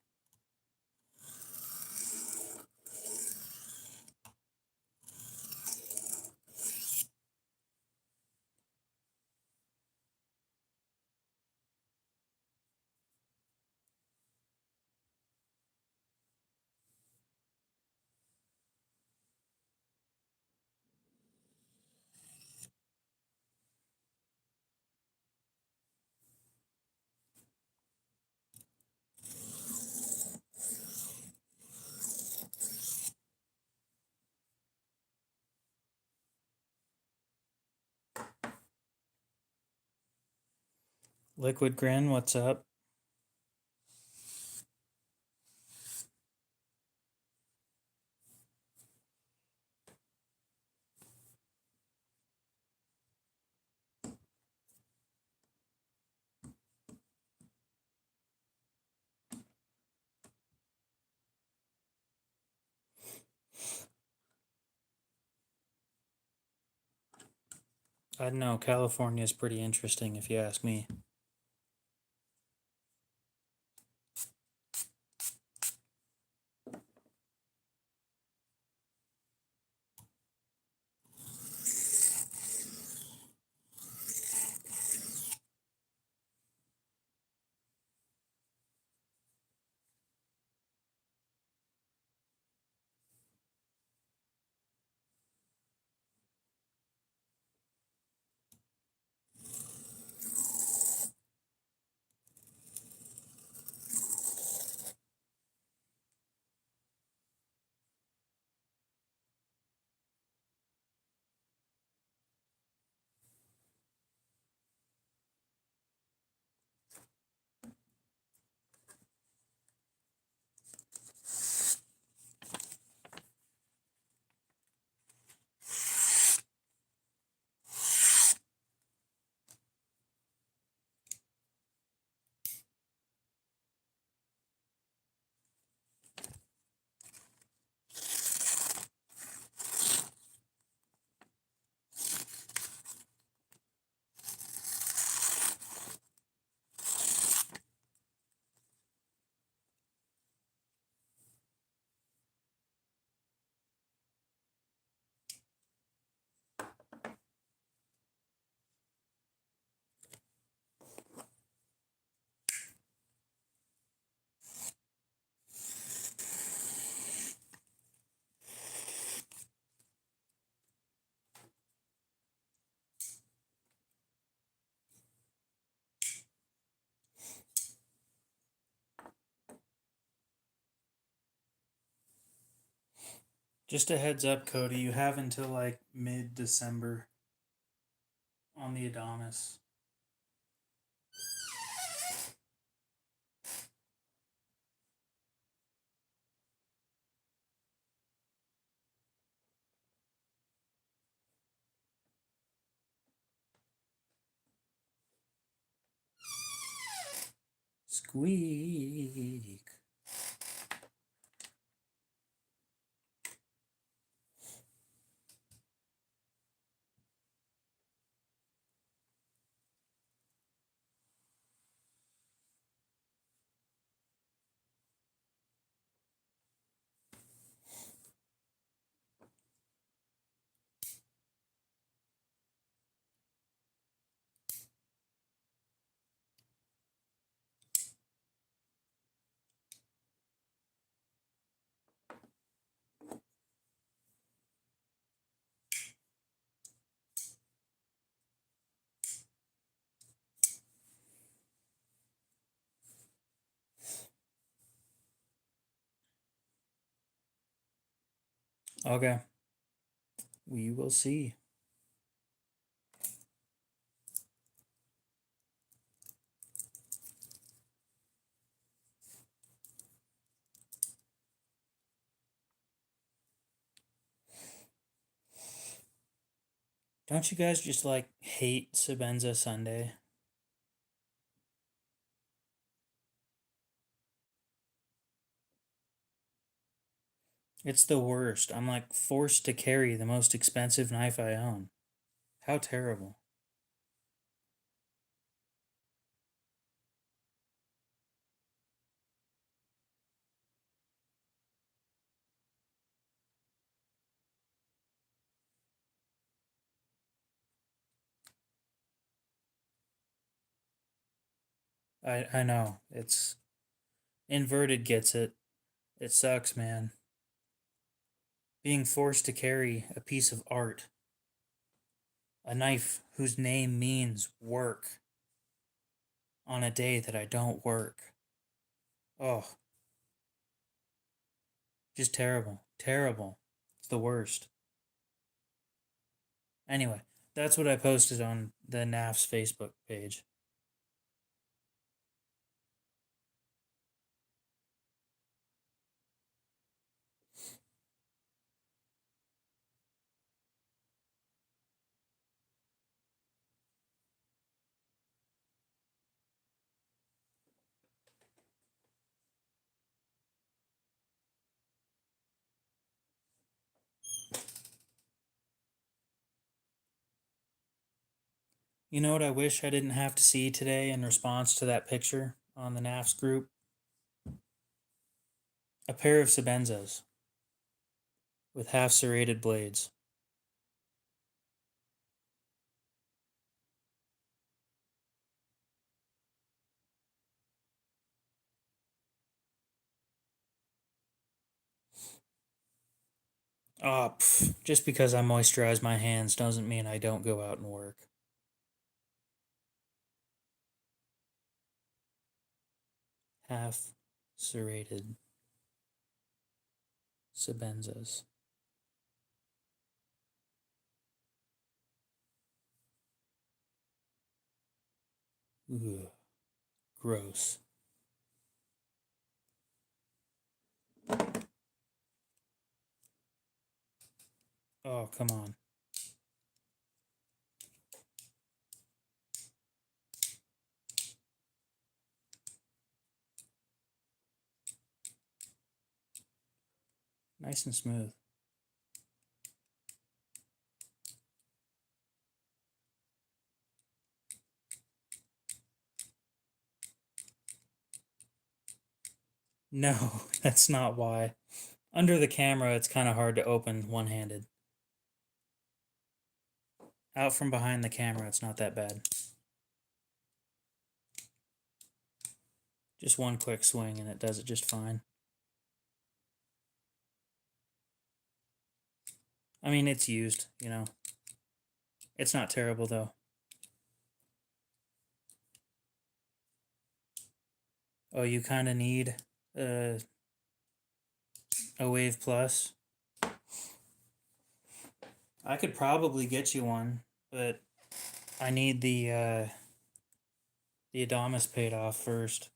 S1: Liquid Grin, what's up? I don't know, California is pretty interesting if you ask me. Just a heads up, Cody, you have until like mid-December on the Adonis. Squeak. Okay. We will see. Don't you guys just like hate Sabenza Sunday? It's the worst. I'm like forced to carry the most expensive knife I own. How terrible. I know. It's inverted gets it. It sucks, man. Being forced to carry a piece of art, a knife whose name means work, on a day that I don't work. Oh, just terrible. Terrible. It's the worst. Anyway, that's what I posted on the NAF's Facebook page. You know what I wish I didn't have to see today in response to that picture on the NAF's group? A pair of Sabenzas with half serrated blades. Oh, just because I moisturize my hands doesn't mean I don't go out and work. Half serrated Sabenzas. Ugh, gross. Oh, come on. Nice and smooth. No, that's not why. Under the camera, it's kind of hard to open one-handed. Out from behind the camera, it's not that bad. Just one quick swing and it does it just fine. I mean, it's used, you know. It's not terrible, though. Oh, you kind of need a Wave Plus? I could probably get you one, but I need the Adamas paid off first.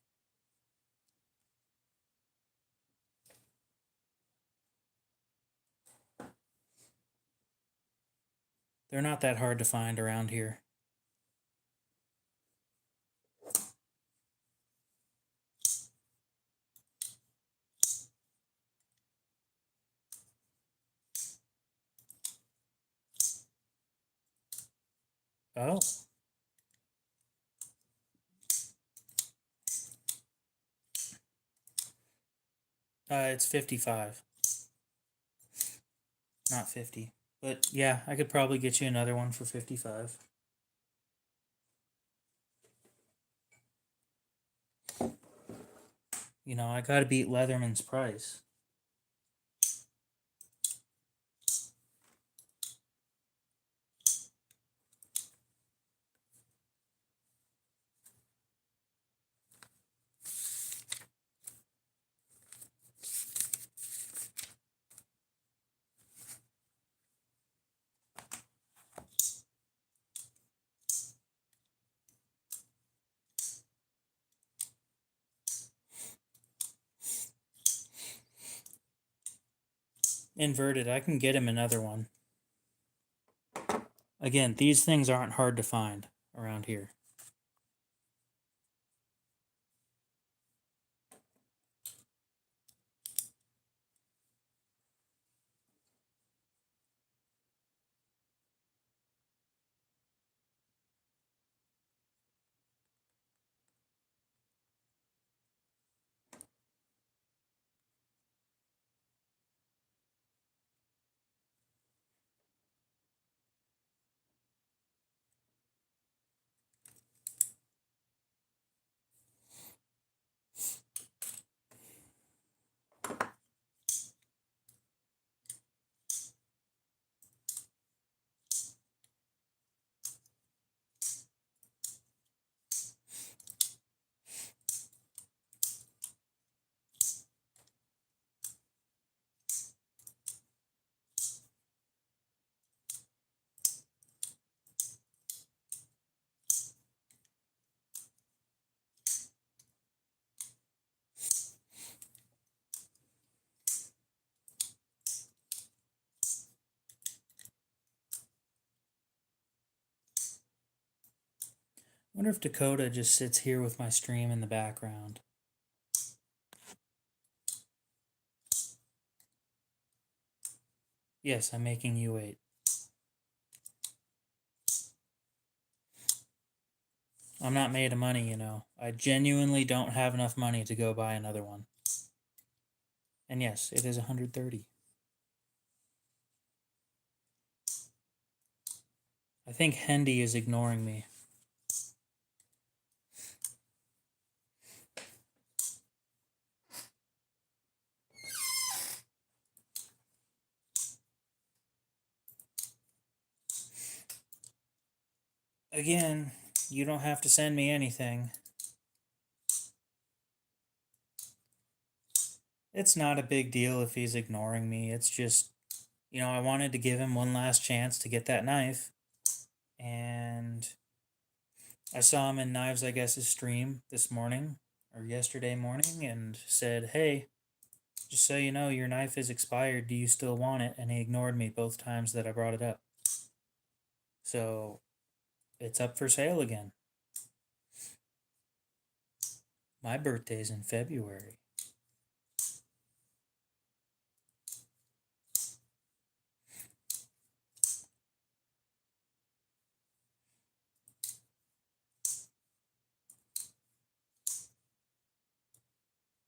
S1: They're not that hard to find around here. Oh. It's 55, not 50. But yeah, I could probably get you another one for 55. You know, I gotta beat Leatherman's price. Inverted, I can get him another one. Again, these things aren't hard to find around here. I wonder if Dakota just sits here with my stream in the background. Yes, I'm making you wait. I'm not made of money, you know. I genuinely don't have enough money to go buy another one. And yes, it is 130. I think Hendy is ignoring me. Again, you don't have to send me anything. It's not a big deal if he's ignoring me. It's just, you know, I wanted to give him one last chance to get that knife. And I saw him in Knives I Guess's stream this morning or yesterday morning and said, "Hey, just so you know, your knife is expired. Do you still want it?" And he ignored me both times that I brought it up. So it's up for sale again. My birthday's in February.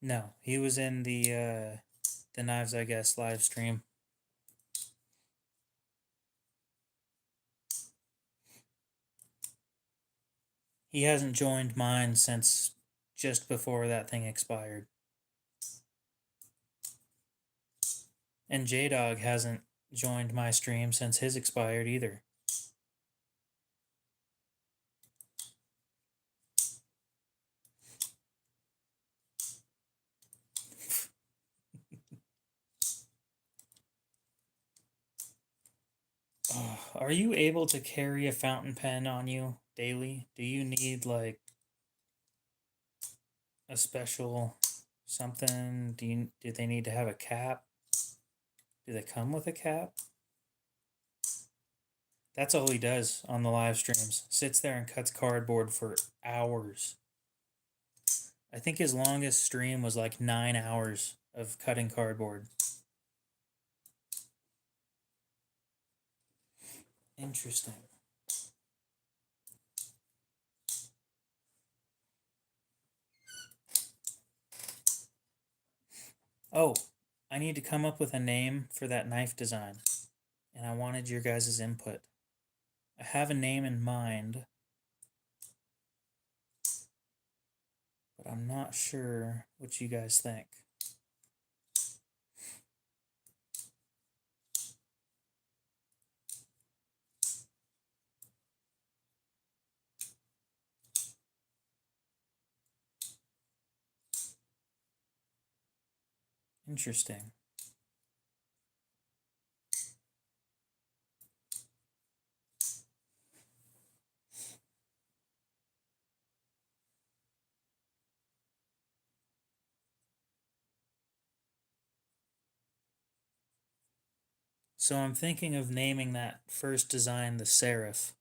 S1: No, he was in the Knives I Guess live stream. He hasn't joined mine since just before that thing expired. And J-Dog hasn't joined my stream since his expired either. Are you able to carry a fountain pen on you daily? Do you need like a special something? Do they need to have a cap? Do they come with a cap? That's all he does on the live streams. Sits there and cuts cardboard for hours. I think his longest stream was like 9 hours of cutting cardboard. Interesting. Oh, I need to come up with a name for that knife design. And I wanted your guys' input. I have a name in mind, but I'm not sure what you guys think. Interesting. So I'm thinking of naming that first design the Serif.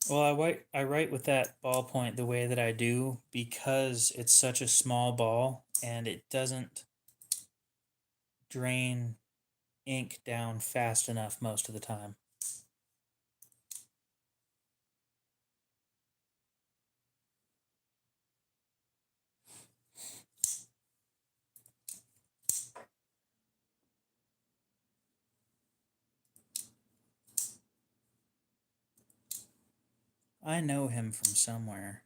S1: Well, I write with that ballpoint the way that I do because it's such a small ball and it doesn't drain ink down fast enough most of the time. I know him from somewhere.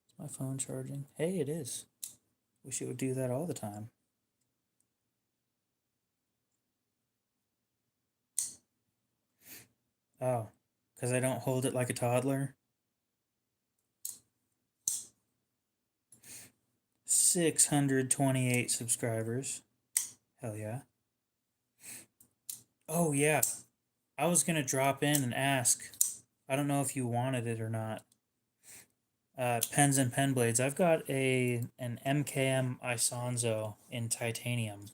S1: Is my phone charging? Hey, it is. Wish it would do that all the time. Oh, because I don't hold it like a toddler? 628 subscribers. Hell yeah. Oh, yeah. I was going to drop in and ask. I don't know if you wanted it or not. Pens and pen blades. I've got an MKM Isonzo in titanium.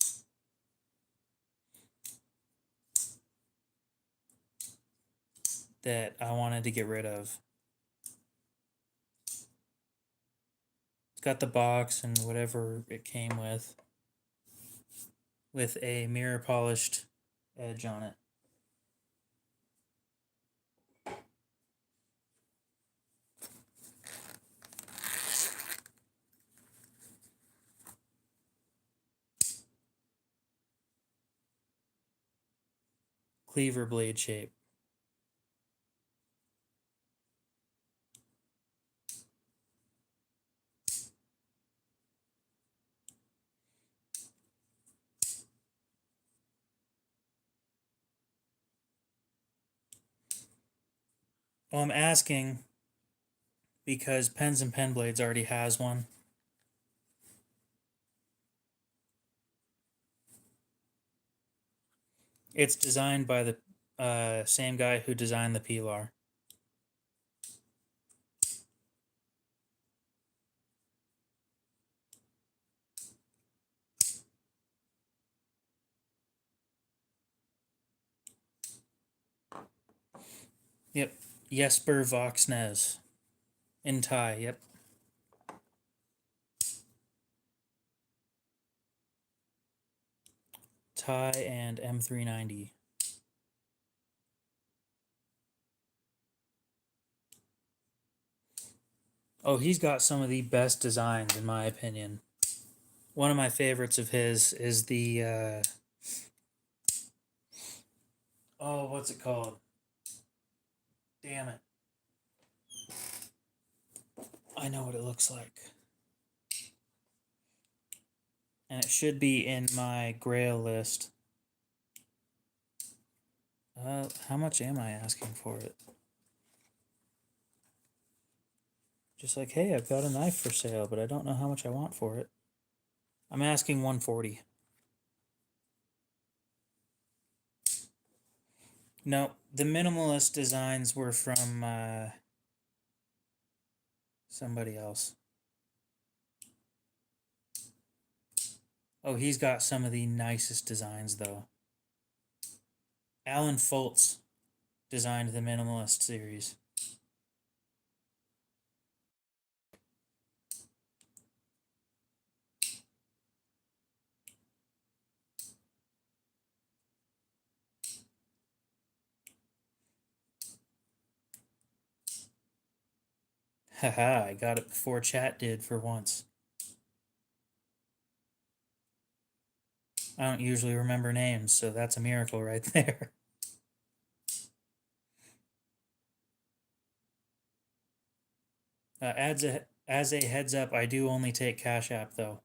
S1: That I wanted to get rid of. It's got the box and whatever it came with a mirror polished edge on it. Cleaver blade shape. Well, I'm asking because Pens and Pen Blades already has one. It's designed by the same guy who designed the Pilar. Yep. Jesper Voxnes. In Thai, yep. Thai and M390. Oh, he's got some of the best designs in my opinion. One of my favorites of his is the oh, what's it called? Damn it. I know what it looks like. And it should be in my grail list. How much am I asking for it? Just like, hey, I've got a knife for sale, but I don't know how much I want for it. I'm asking 140. No, the minimalist designs were from somebody else. Oh, he's got some of the nicest designs, though. Alan Foltz designed the minimalist series. Haha, I got it before chat did for once. I don't usually remember names, so that's a miracle right there. As a heads up, I do only take Cash App though.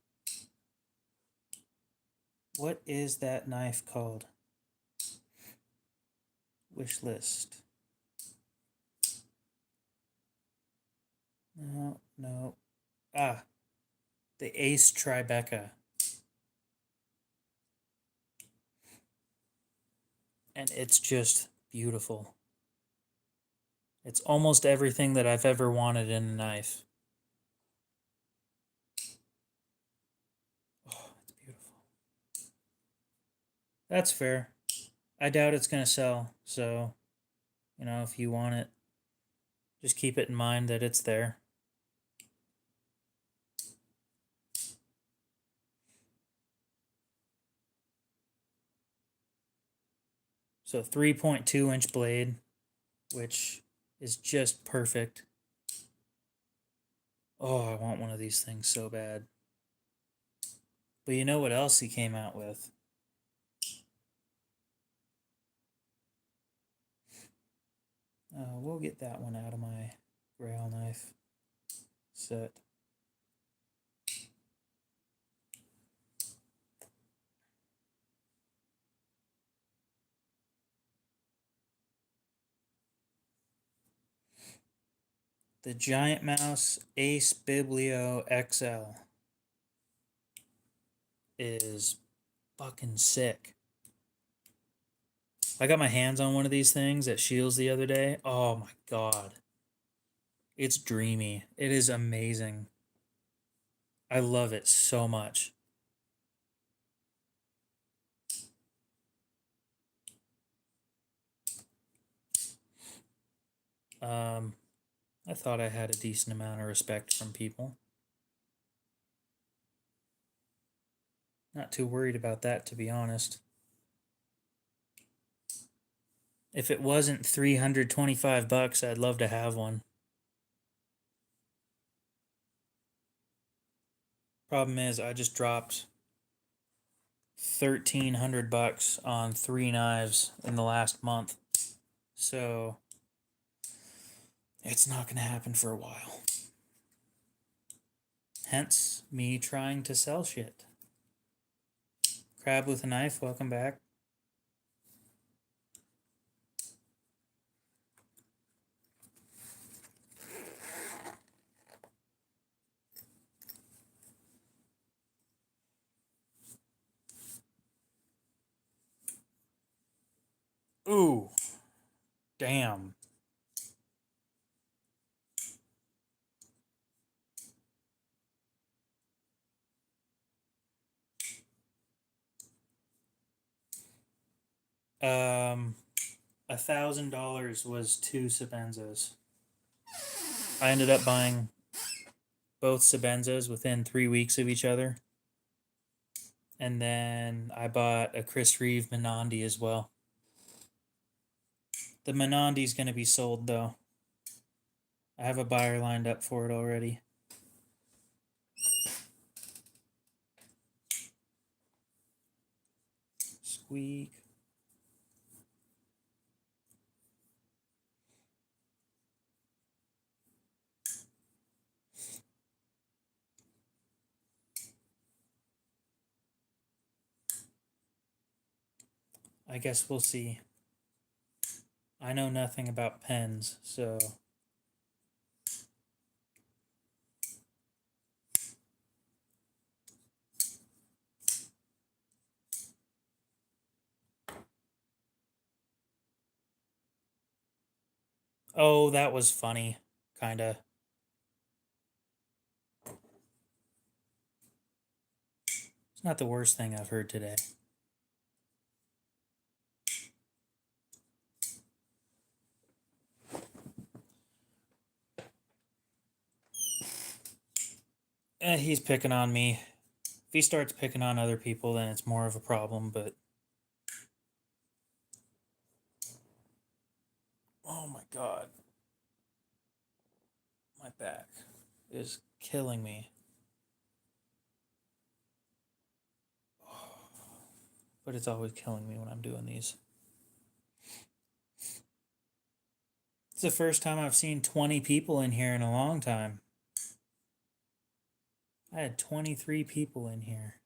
S1: What is that knife called? Wish list. No, no. Ah, the Ace Tribeca. And it's just beautiful. It's almost everything that I've ever wanted in a knife. Oh, it's beautiful. That's fair. I doubt it's going to sell, so, you know, if you want it, just keep it in mind that it's there. So 3.2-inch blade, which is just perfect. Oh, I want one of these things so bad. But you know what else he came out with? We'll get that one out of my grail knife set. The Giant Mouse Ace Biblio XL is fucking sick. I got my hands on one of these things at Shields the other day. Oh my god. It's dreamy. It is amazing. I love it so much. I thought I had a decent amount of respect from people. Not too worried about that, to be honest. If it wasn't 325 bucks, I'd love to have one. Problem is, I just dropped 1,300 bucks on 3 knives in the last month. So it's not going to happen for a while. Hence me trying to sell shit. Crab with a knife, welcome back. Ooh. Damn. $1,000 was 2 Sabenzas. I ended up buying both Sabenzas within 3 weeks of each other. And then I bought a Chris Reeve Menandi as well. The Menandi's going to be sold though. I have a buyer lined up for it already. Squeak. I guess we'll see. I know nothing about pens, so... Oh, that was funny. Kinda. It's not the worst thing I've heard today. He's picking on me. If he starts picking on other people, then it's more of a problem, but... Oh my god. My back is killing me. But it's always killing me when I'm doing these. It's the first time I've seen 20 people in here in a long time. I had 23 people in here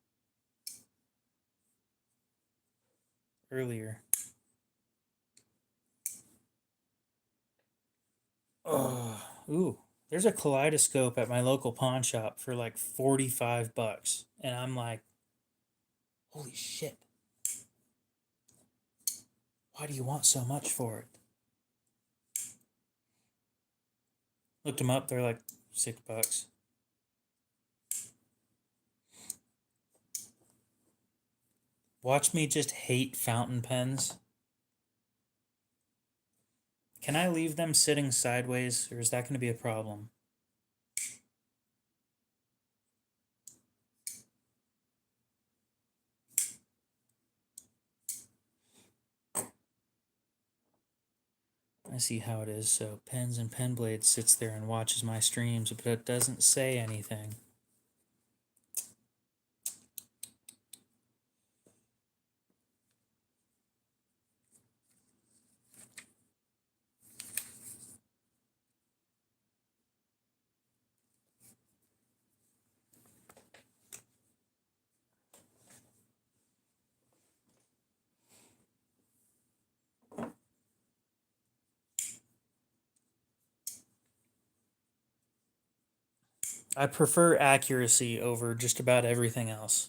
S1: earlier. Oh, ooh. There's a kaleidoscope at my local pawn shop for like 45 bucks. And I'm like, holy shit. Why do you want so much for it? Looked them up, they're like $6. Watch me just hate fountain pens. Can I leave them sitting sideways, or is that going to be a problem? I see how it is. So Pens and Pen Blades sits there and watches my streams, but it doesn't say anything. I prefer accuracy over just about everything else,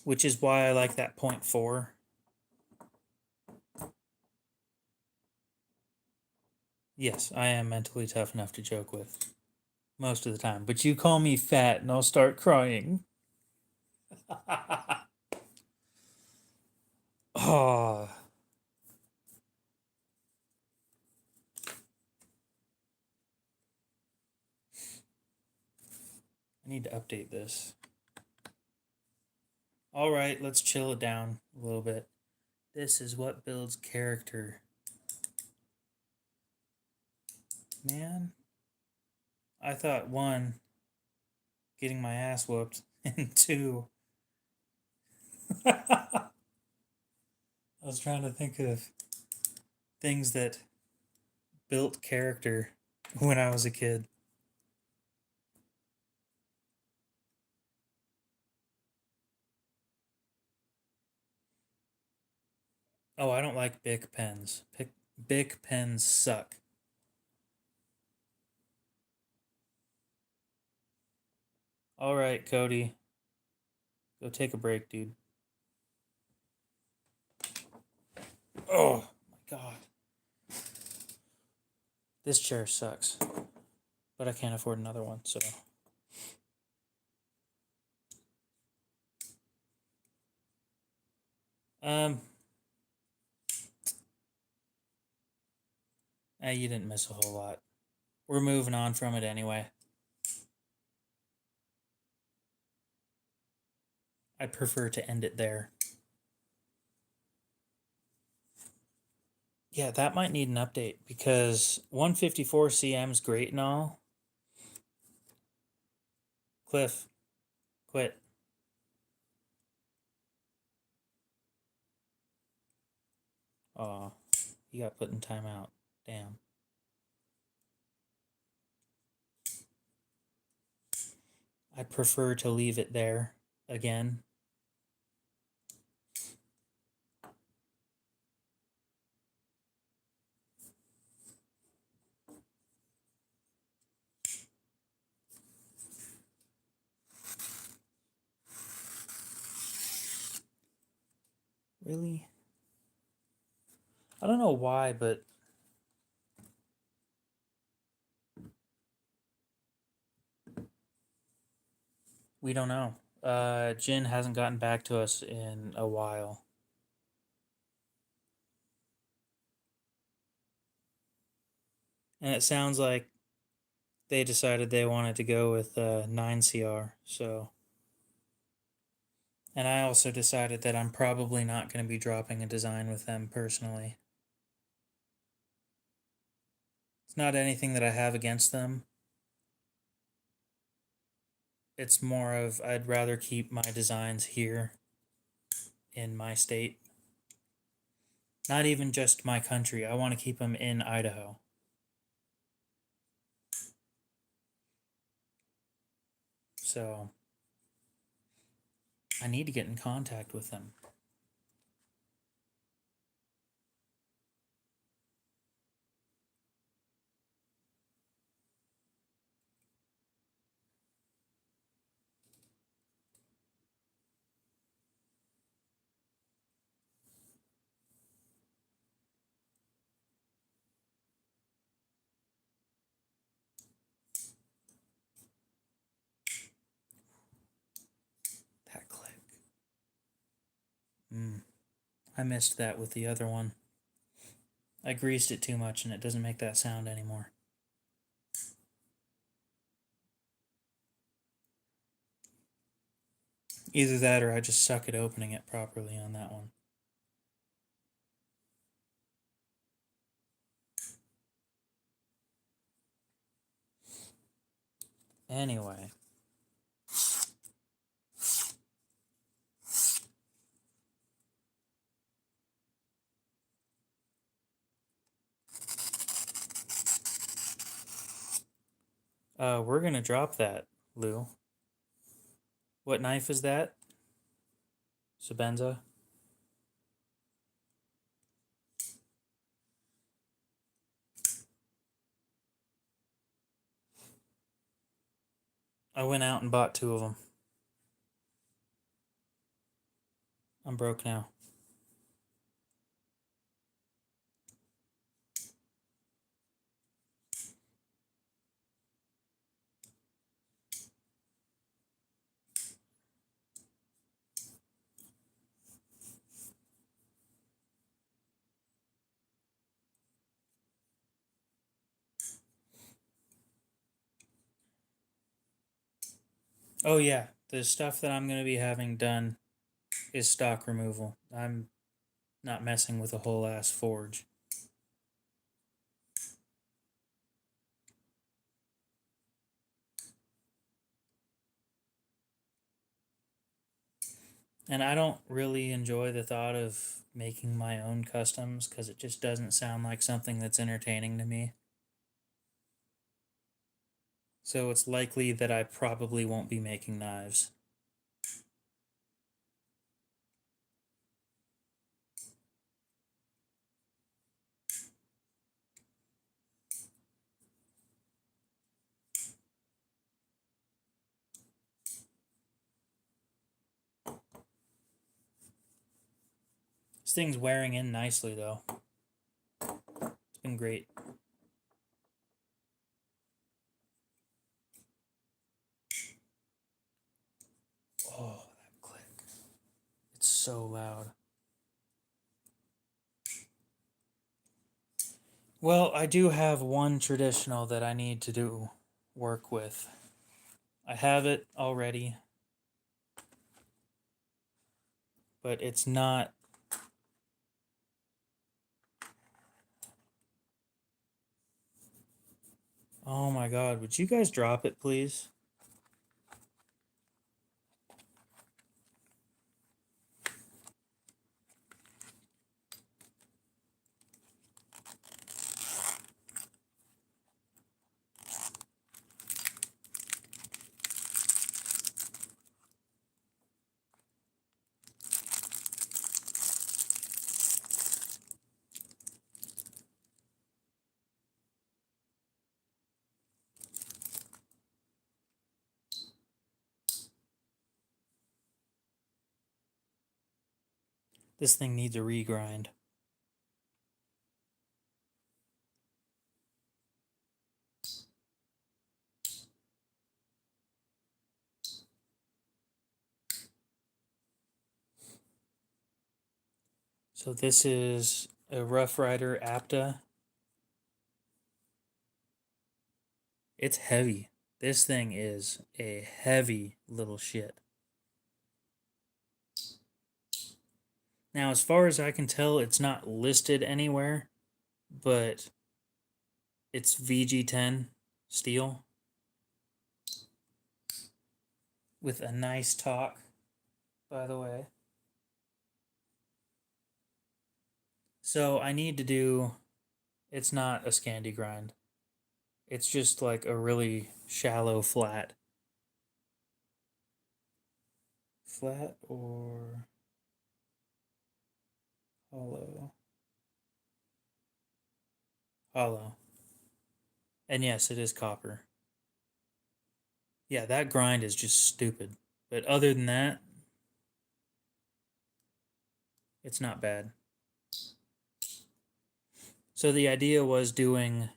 S1: which is why I like that 0.4. Yes, I am mentally tough enough to joke with most of the time, but you call me fat and I'll start crying. Oh. I need to update this. All right, let's chill it down a little bit. This is what builds character. Man, I thought one, getting my ass whooped, and two, I was trying to think of things that built character when I was a kid. Oh, I don't like Bic pens. Bic pens suck. All right, Cody. Go take a break, dude. Oh, my God. This chair sucks. But I can't afford another one, so... You didn't miss a whole lot. We're moving on from it anyway. I prefer to end it there. Yeah, that might need an update because 154 cm is great and all. Cliff, quit. Oh, he got put in timeout. Damn. I prefer to leave it there again. Really? I don't know why, but we don't know. Jin hasn't gotten back to us in a while. And it sounds like they decided they wanted to go with 9CR, so. And I also decided that I'm probably not going to be dropping a design with them personally. It's not anything that I have against them. It's more of I'd rather keep my designs here in my state. Not even just my country. I want to keep them in Idaho. So I need to get in contact with them. That click. I missed that with the other one. I greased it too much and it doesn't make that sound anymore. Either that or I just suck at opening it properly on that one. Anyway. We're gonna drop that, Lou. What knife is that? Sabenza? I went out and bought 2 of them. I'm broke now. Oh yeah, the stuff that I'm gonna be having done is stock removal. I'm not messing with a whole ass forge. And I don't really enjoy the thought of making my own customs because it just doesn't sound like something that's entertaining to me. So it's likely that I probably won't be making knives. This thing's wearing in nicely though. It's been great. Oh, that click. It's so loud. Well, I do have one traditional that I need to do work with. I have it already, but it's not Oh my god, would you guys drop it, please? This thing needs a regrind. So this is a Rough Rider Apta. It's heavy. This thing is a heavy little shit. Now, as far as I can tell, it's not listed anywhere, but it's VG10 steel with a nice talk, by the way. So I need to do, it's not a Scandi grind. It's just like a really shallow flat. Flat or hollow? Hollow. And yes, it is copper. Yeah, that grind is just stupid. But other than that, it's not bad. So the idea was doing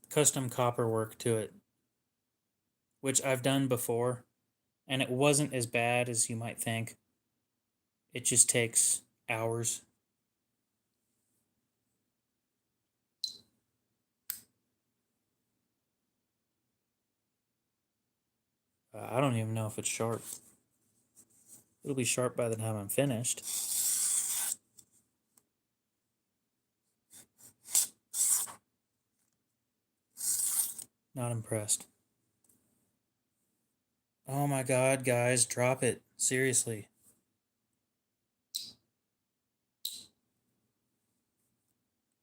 S1: custom copper work to it, which I've done before, and it wasn't as bad as you might think. It just takes hours. I don't even know if it's sharp. It'll be sharp by the time I'm finished. Not impressed. Oh my god, guys, drop it. Seriously.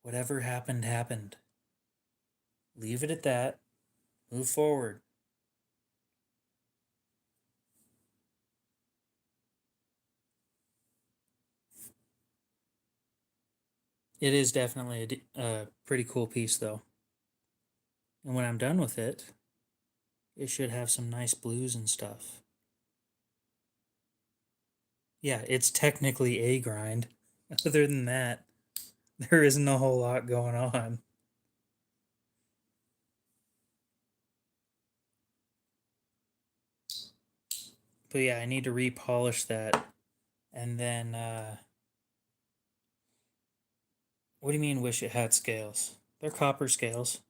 S1: Whatever happened, happened. Leave it at that. Move forward. It is definitely a pretty cool piece, though. And when I'm done with it, it should have some nice blues and stuff. Yeah, it's technically a grind. Other than that, there isn't a whole lot going on. But yeah, I need to repolish that. And then, what do you mean wish it had scales? They're copper scales.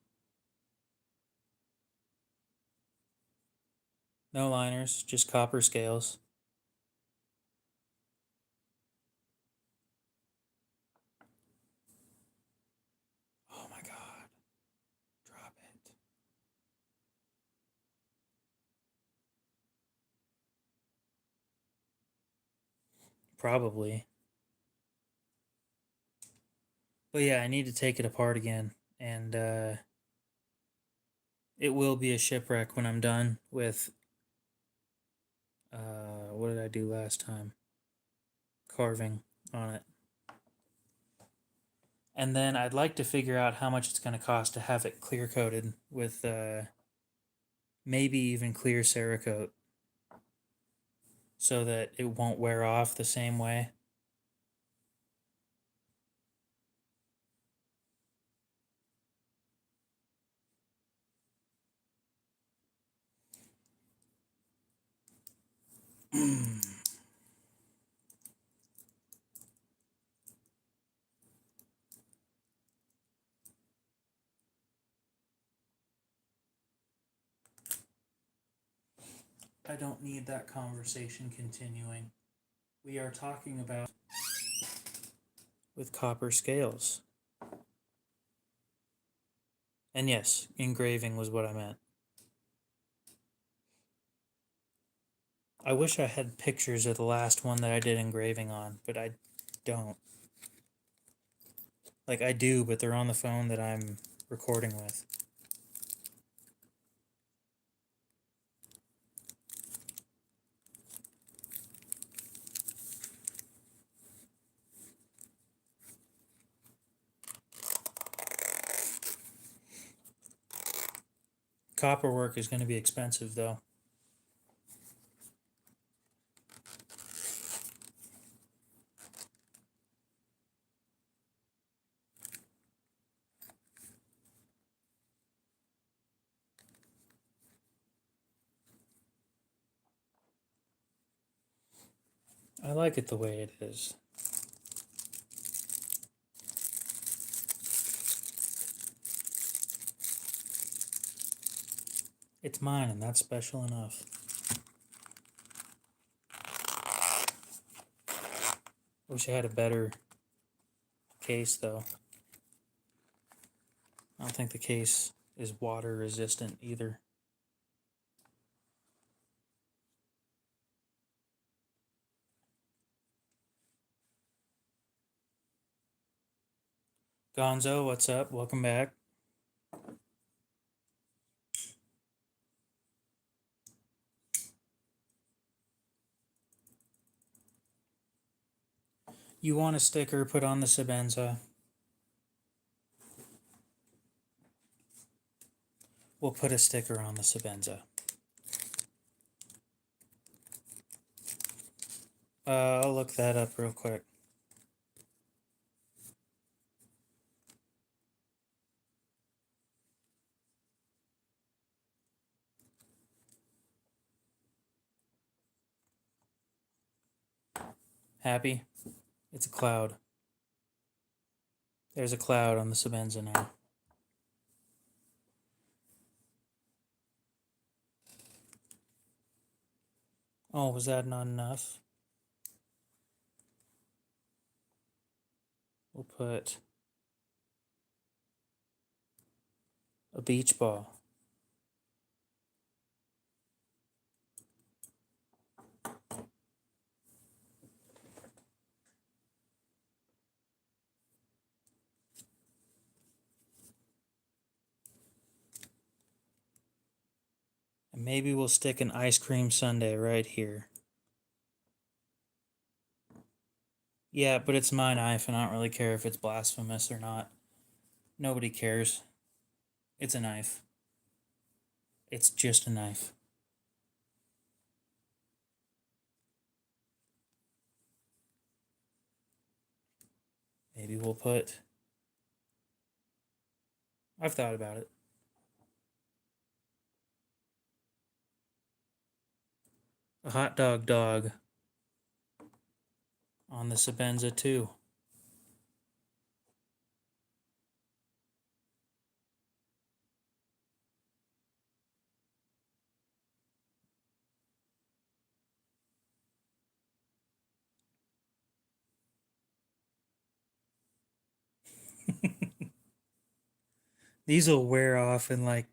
S1: No liners, just copper scales. Oh my god. Drop it. Probably. But yeah, I need to take it apart again. And it will be a shipwreck when I'm done with what did I do last time? Carving on it. And then I'd like to figure out how much it's going to cost to have it clear coated with maybe even clear Cerakote so that it won't wear off the same way. I don't need that conversation continuing. We are talking about with copper scales. And yes, engraving was what I meant. I wish I had pictures of the last one that I did engraving on, but I don't. Like, I do, but they're on the phone that I'm recording with. Copper work is going to be expensive, though. I like it the way it is. It's mine, and that's special enough. Wish I had a better case, though. I don't think the case is water resistant either. Gonzo, what's up? Welcome back. You want a sticker put on the Sabenza? We'll put a sticker on the Sabenza. I'll look that up real quick. Happy? It's a cloud. There's a cloud on the Sabenza now. Oh, was that not enough? We'll put a beach ball. And maybe we'll stick an ice cream sundae right here. Yeah, but it's my knife, and I don't really care if it's blasphemous or not. Nobody cares. It's a knife. It's just a knife. Maybe we'll put... I've thought about it. A hot dog on the Sabenza too. These will wear off in like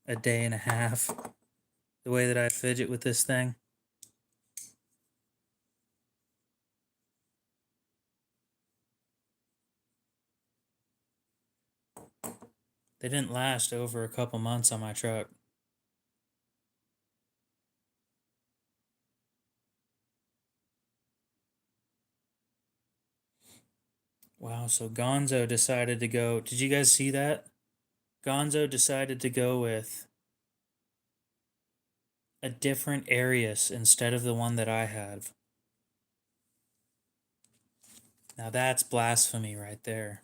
S1: a day and a half. The way that I fidget with this thing. They didn't last over a couple months on my truck. Wow, so Gonzo decided to go... Did you guys see that? Gonzo decided to go with a different Arius instead of the one that I have. Now that's blasphemy right there.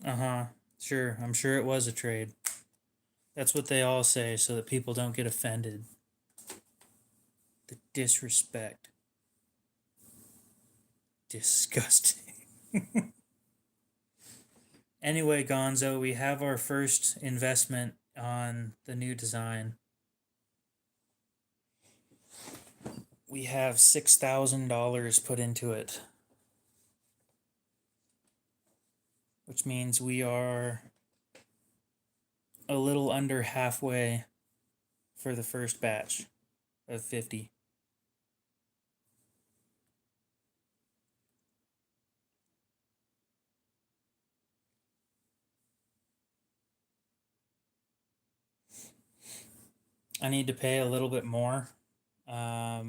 S1: Uh-huh. Sure, I'm sure it was a trade. That's what they all say so that people don't get offended. Disrespect. Disgusting. Anyway, Gonzo, we have our first investment on the new design. We have $6,000 put into it, which means we are a little under halfway for the first batch of 50. I need to pay a little bit more. I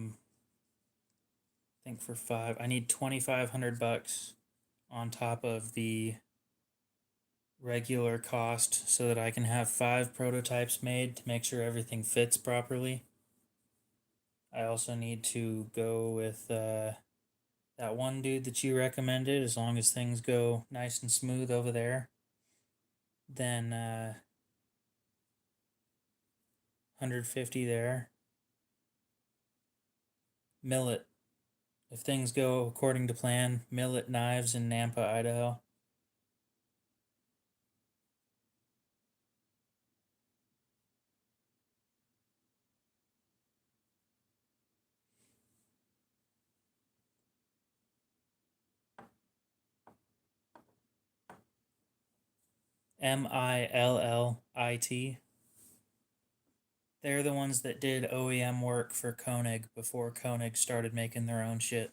S1: think for 5, I need $2,500 on top of the regular cost so that I can have 5 prototypes made to make sure everything fits properly. I also need to go with that one dude that you recommended. As long as things go nice and smooth over there, then 150 there. Millet. If things go according to plan, Millet Knives in Nampa, Idaho. Millit. They're the ones that did OEM work for Koenig before Koenig started making their own shit.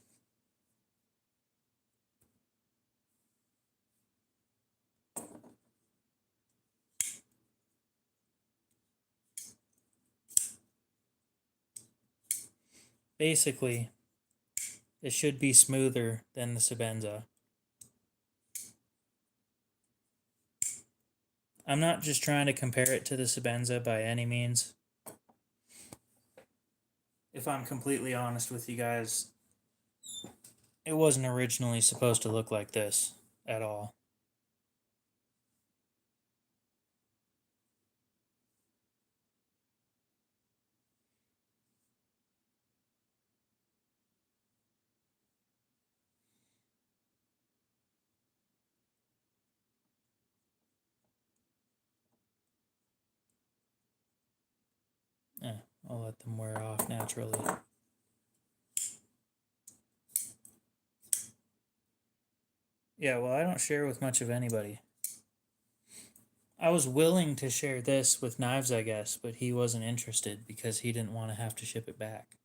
S1: Basically, it should be smoother than the Sebenza. I'm not just trying to compare it to the Sebenza by any means. If I'm completely honest with you guys, it wasn't originally supposed to look like this at all. I'll let them wear off naturally. Yeah, well, I don't share with much of anybody. I was willing to share this with Knives, I guess, but he wasn't interested because he didn't want to have to ship it back.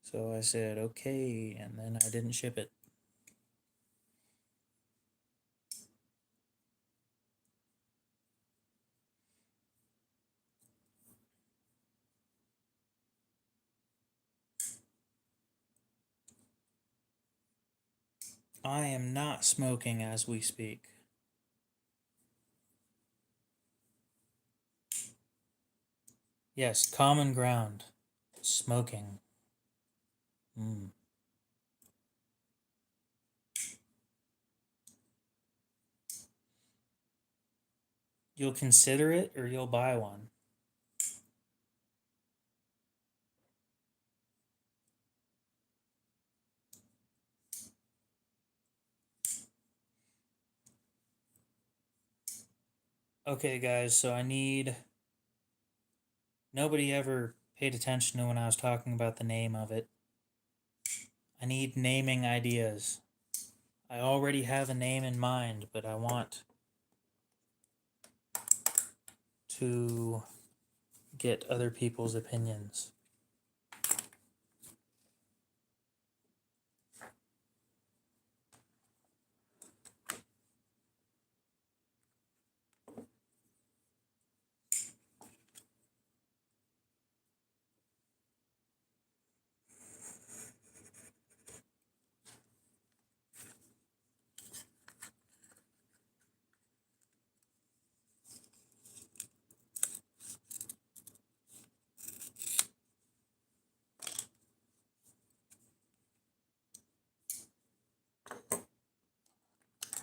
S1: So I said, okay, and then I didn't ship it. I am not smoking as we speak. Yes, common ground. Smoking. You'll consider it or you'll buy one. Okay, guys, so I need... Nobody ever paid attention to when I was talking about the name of it. I need naming ideas. I already have a name in mind, but I want to get other people's opinions.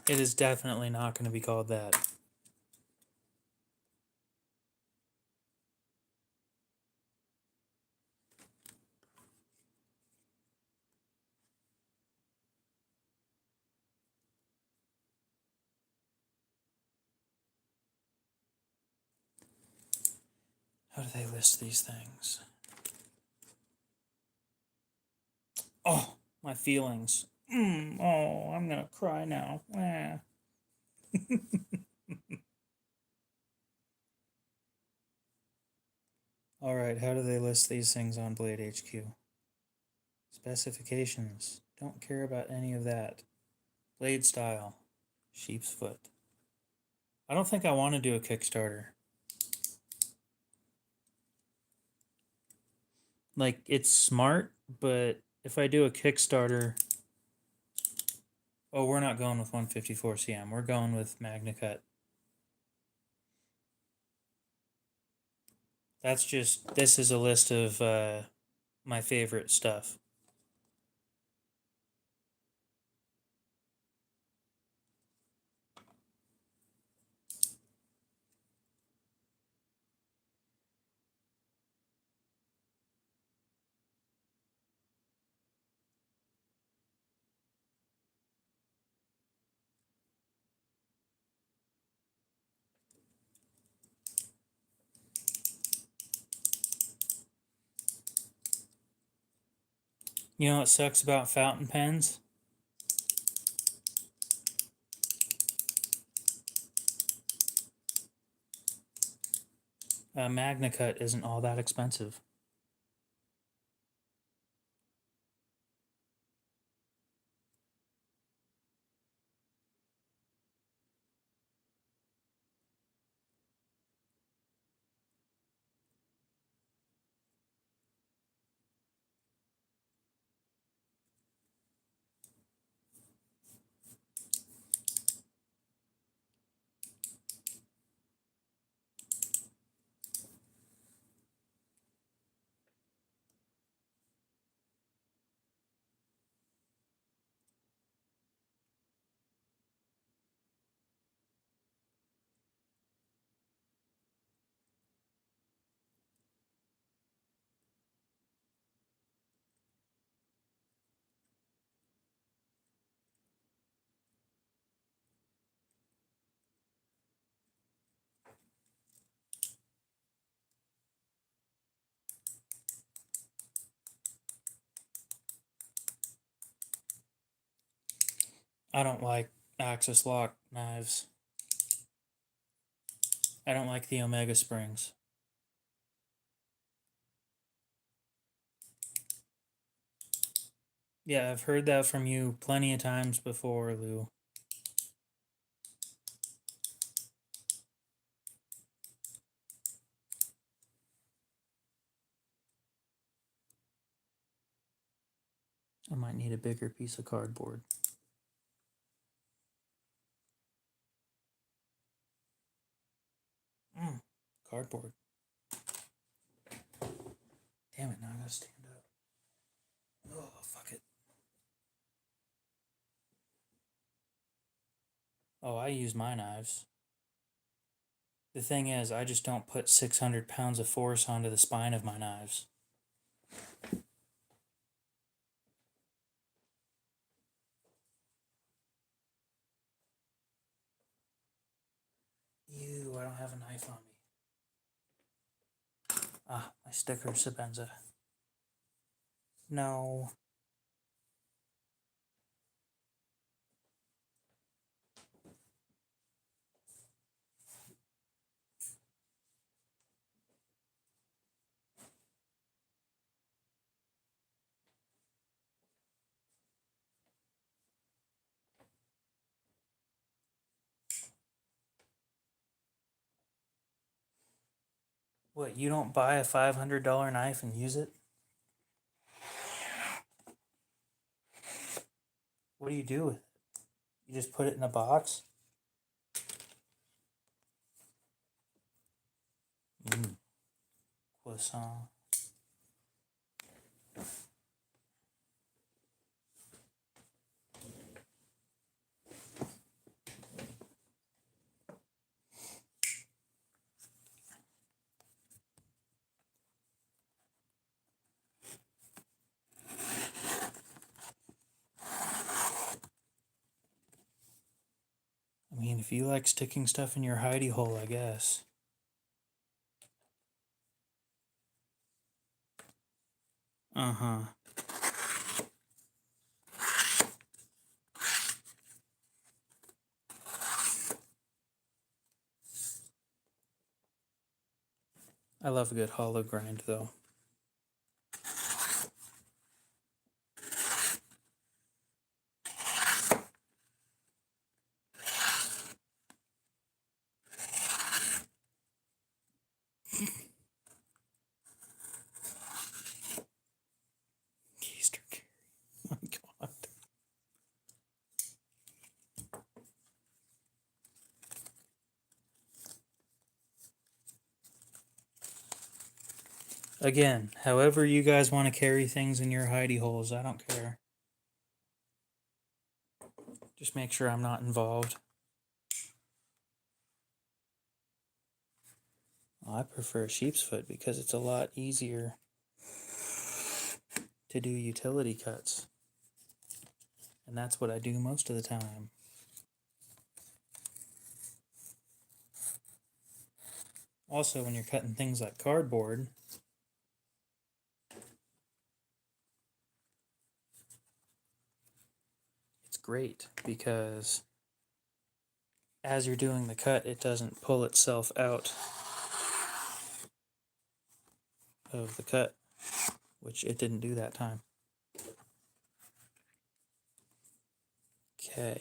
S1: It is definitely not going to be called that. do they list these things? Oh, my feelings. Oh, I'm gonna cry now. All right, how do they list these things on Blade HQ? Specifications. Don't care about any of that. Blade style. Sheep's foot. I don't think I want to do a Kickstarter. Like, it's smart, but if I do a Kickstarter... Oh, we're not going with 154 cm. We're going with MagnaCut. That's just... This is a list of my favorite stuff. You know what sucks about fountain pens? MagnaCut isn't all that expensive. I don't like axis lock knives. I don't like the Omega springs. Yeah, I've heard that from you plenty of times before, Lou. I might need a bigger piece of cardboard. Cardboard. Damn it, now I gotta stand up. Oh, fuck it. Oh, I use my knives. The thing is, I just don't put 600 pounds of force onto the spine of my knives. Ew, I don't have a knife on me. Ah, my sticker, Sabenza. No. What, you don't buy a $500 knife and use it? What do you do with it? You just put it in a box? Croissant. I mean, if you like sticking stuff in your hidey hole, I guess. Uh-huh. I love a good hollow grind, though. Keister carry. Oh my god. Again, however you guys want to carry things in your hidey holes, I don't care. Just make sure I'm not involved. Well, I prefer sheep's foot because it's a lot easier to do utility cuts. And that's what I do most of the time. Also, when you're cutting things like cardboard, it's great because as you're doing the cut, it doesn't pull itself out of the cut, which it didn't do that time. Okay.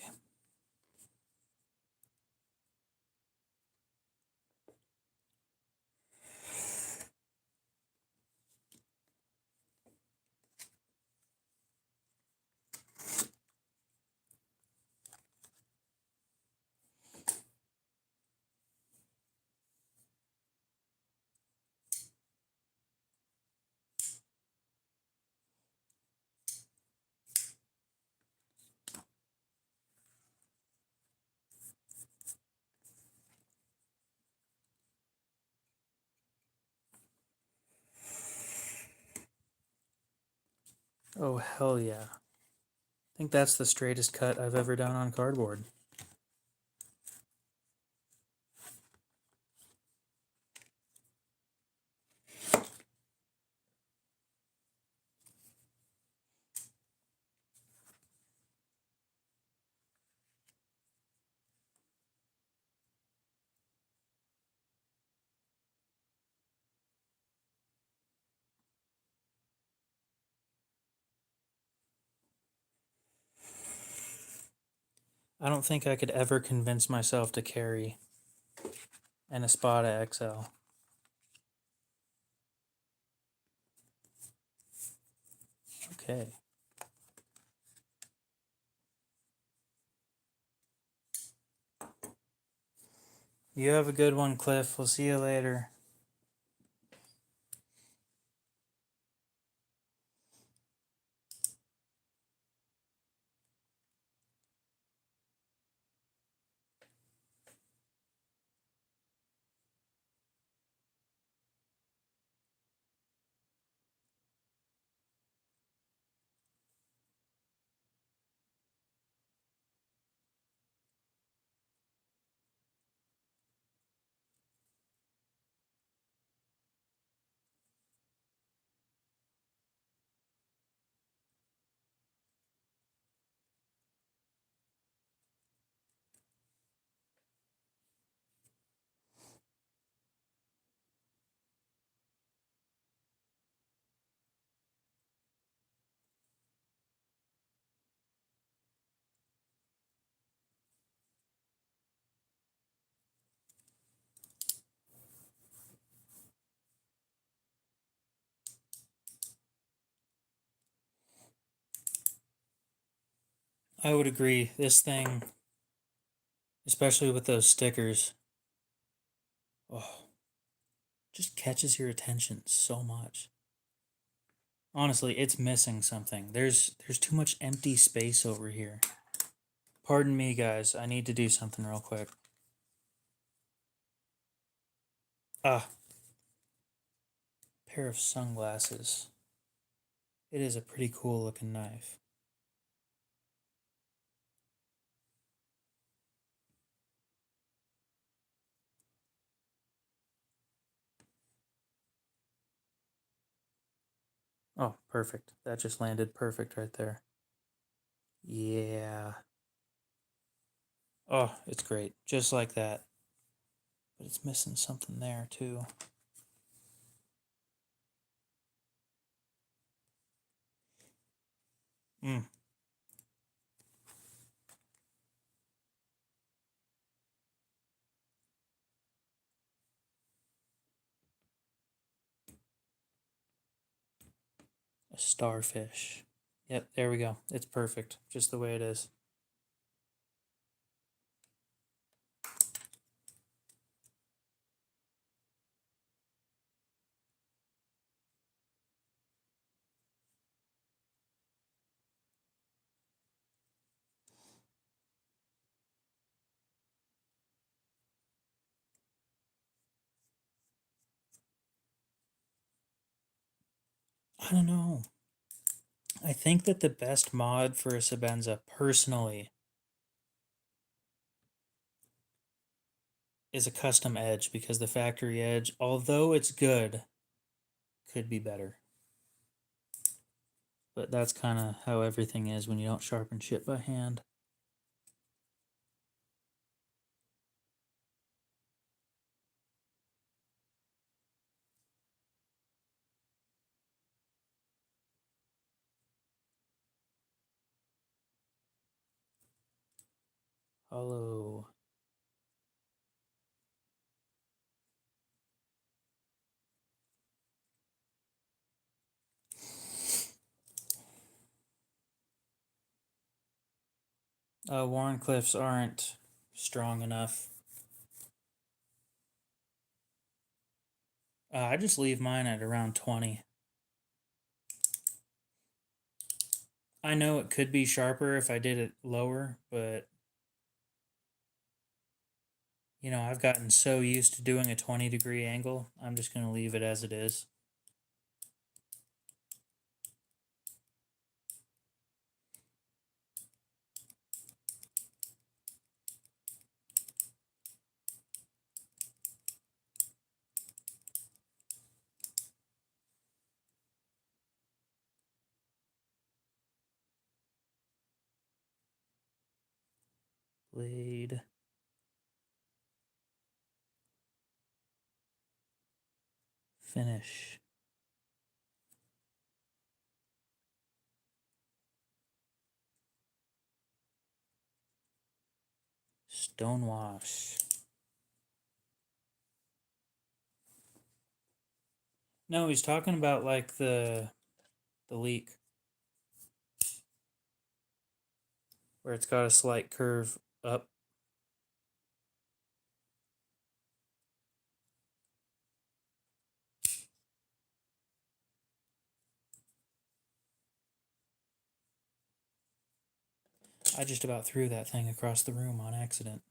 S1: Oh, hell yeah. I think that's the straightest cut I've ever done on cardboard. I don't think I could ever convince myself to carry an Espada XL. Okay. You have a good one, Cliff. We'll see you later. I would agree. This thing, especially with those stickers, oh, just catches your attention so much. Honestly, it's missing something. There's too much empty space over here. Pardon me, guys. I need to do something real quick. Ah, pair of sunglasses. It is a pretty cool looking knife. Oh, perfect. That just landed perfect right there. Yeah. Oh, it's great. Just like that. But it's missing something there, too. Mm. A starfish. Yep, there we go. It's perfect. Just the way it is. I don't know. I think that the best mod for a Sabenza, personally, is a custom edge because the factory edge, although it's good, could be better. But that's kind of how everything is when you don't sharpen shit by hand. Hollow. Warrencliffs aren't strong enough. I just leave mine at around 20. I know it could be sharper if I did it lower, but you know, I've gotten so used to doing a 20-degree angle, I'm just going to leave it as it is. Blade. Finish. Stonewash. No, he's talking about like the leak where it's got a slight curve up. I just about threw that thing across the room on accident.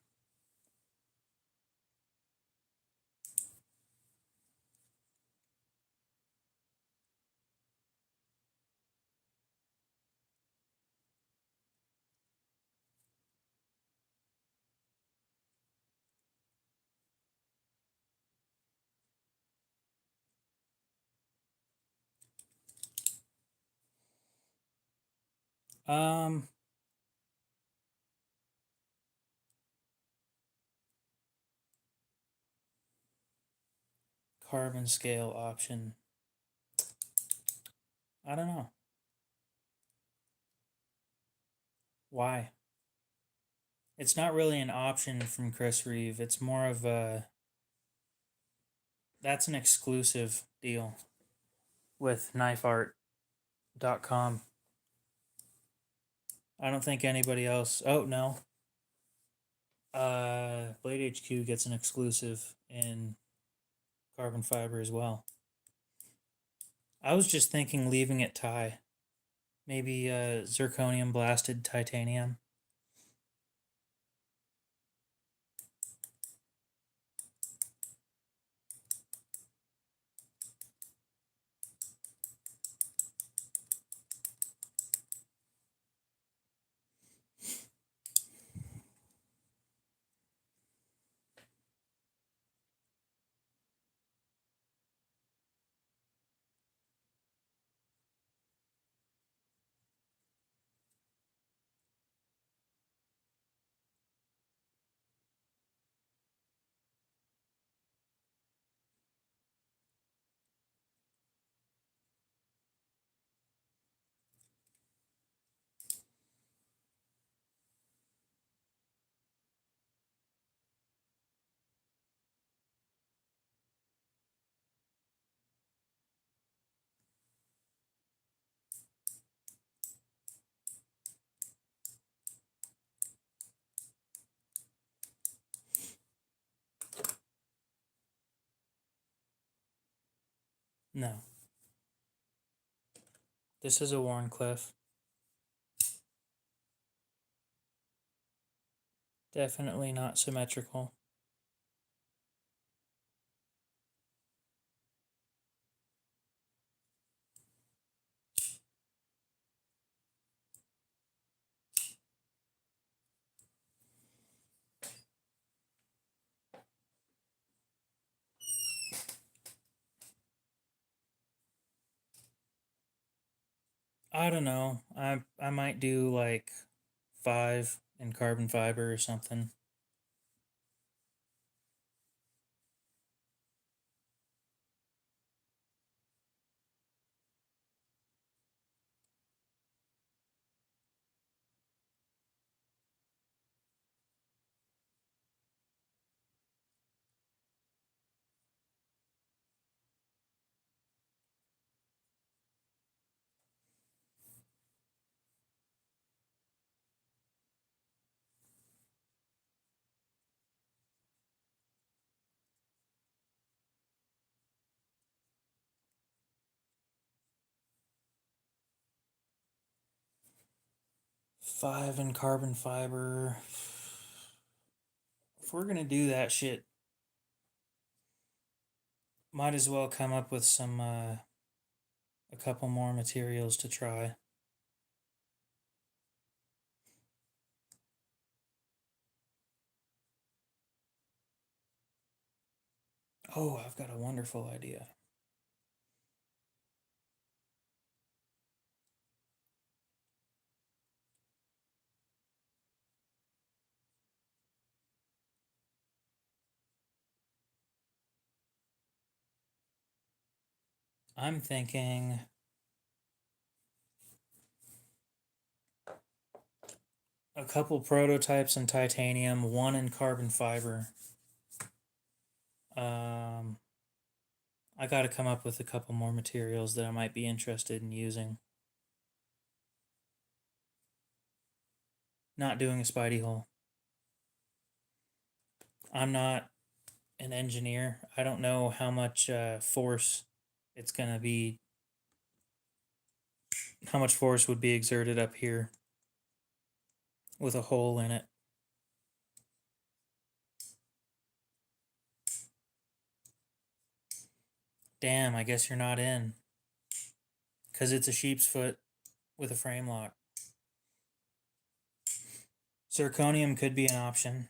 S1: Um, Carbon scale option. I don't know. Why? It's not really an option from Chris Reeve. It's more of a that's an exclusive deal with knifeart.com. I don't think anybody else. Oh no. Blade HQ gets an exclusive in carbon fiber as well. I was just thinking leaving it tie. Maybe zirconium blasted titanium. No. This is a Warncliffe. Definitely not symmetrical. I don't know. I might do like 5 in carbon fiber or something. Five in carbon fiber. If we're gonna do that shit, might as well come up with some a couple more materials to try. Oh, I've got a wonderful idea. I'm thinking a couple prototypes in titanium, one in carbon fiber. Um, I got to come up with a couple more materials that I might be interested in using. Not doing a spidey hole. I'm not an engineer. I don't know how much force it's going to be, how much force would be exerted up here with a hole in it. Damn, I guess you're not in. Because it's a sheep's foot with a frame lock. Zirconium could be an option.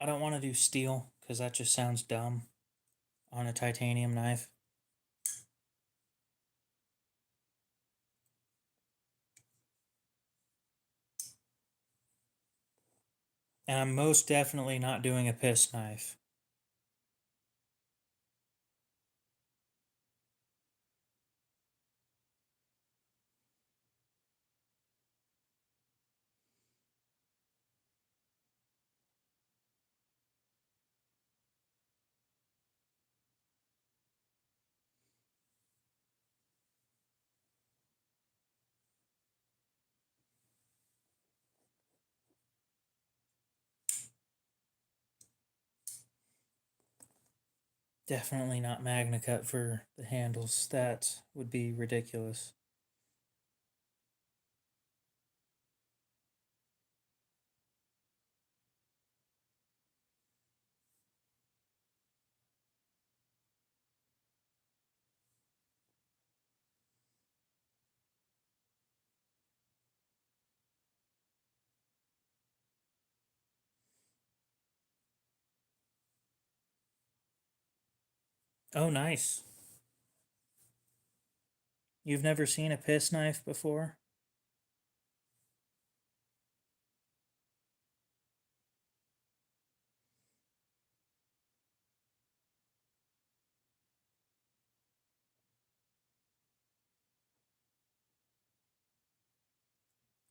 S1: I don't want to do steel because that just sounds dumb on a titanium knife. And I'm most definitely not doing a piss knife. Definitely not Magna Cut for the handles. That would be ridiculous. Oh, nice. You've never seen a piss knife before?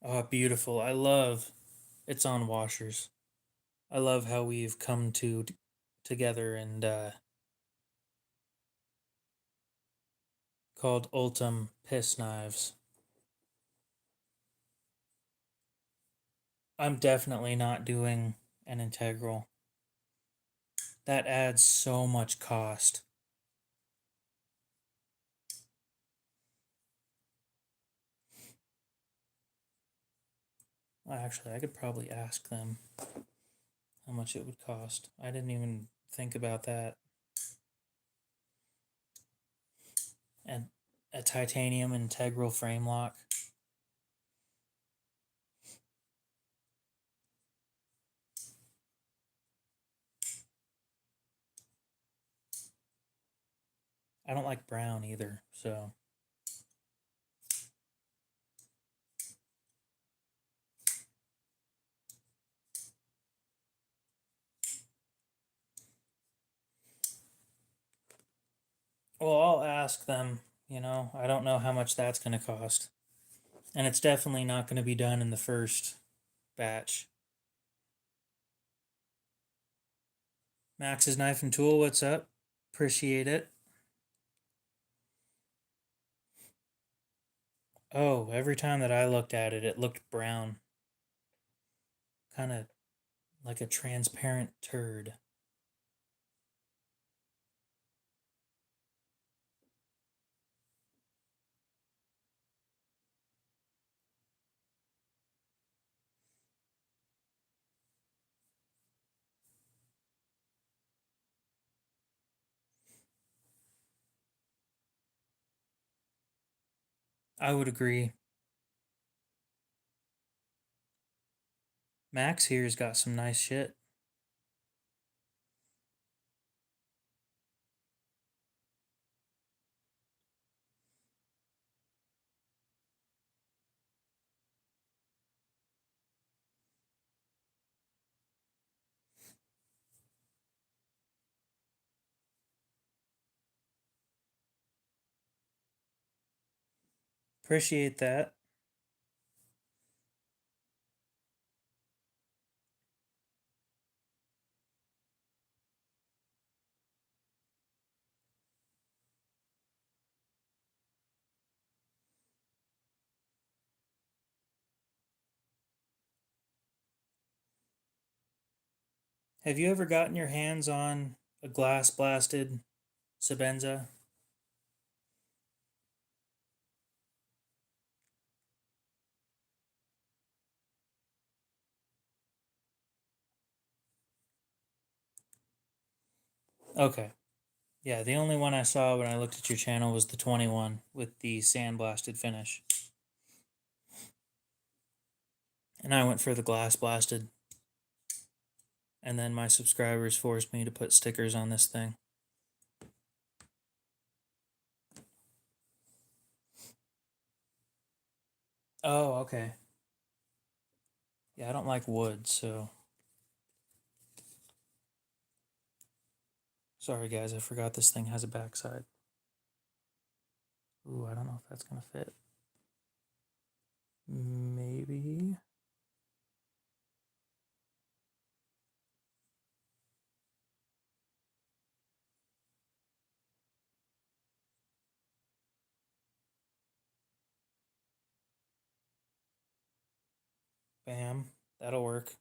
S1: Oh, beautiful. I love it's on washers. I love how we've come together and called Ultim Piss Knives. I'm definitely not doing an integral. That adds so much cost. Well, actually, I could probably ask them how much it would cost. I didn't even think about that. And a titanium integral frame lock. I don't like brown either, so. Well, I'll ask them, I don't know how much that's going to cost. And it's definitely not going to be done in the first batch. Max's Knife and Tool, what's up? Appreciate it. Oh, every time that I looked at it, it looked brown. Kind of like a transparent turd. I would agree. Max here's got some nice shit. Appreciate that. Have you ever gotten your hands on a glass blasted Sabenza? Okay. Yeah, the only one I saw when I looked at your channel was the 21 with the sandblasted finish. And I went for the glass blasted. And then my subscribers forced me to put stickers on this thing. Oh, okay. Yeah, I don't like wood, so. Sorry, guys, I forgot this thing has a backside. Ooh, I don't know if that's gonna fit. Maybe. Bam. That'll work.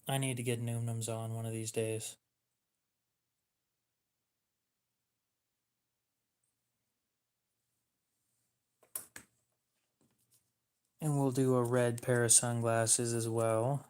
S1: I need to get Numnums on one of these days. And we'll do a red pair of sunglasses as well.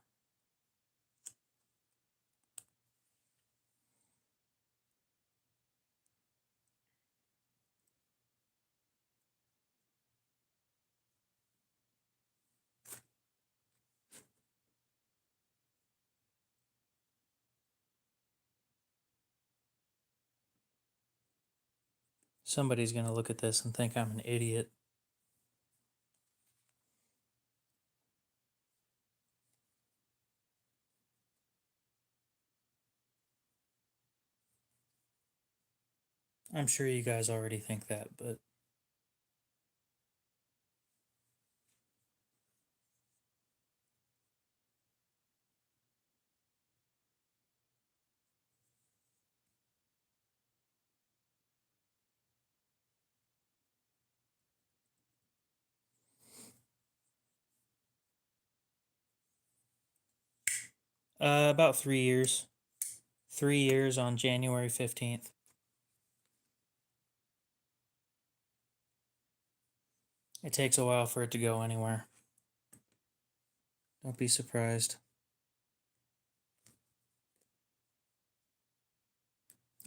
S1: Somebody's gonna look at this and think I'm an idiot. I'm sure you guys already think that, but about 3 years. 3 years on January 15th. It takes a while for it to go anywhere. Don't be surprised.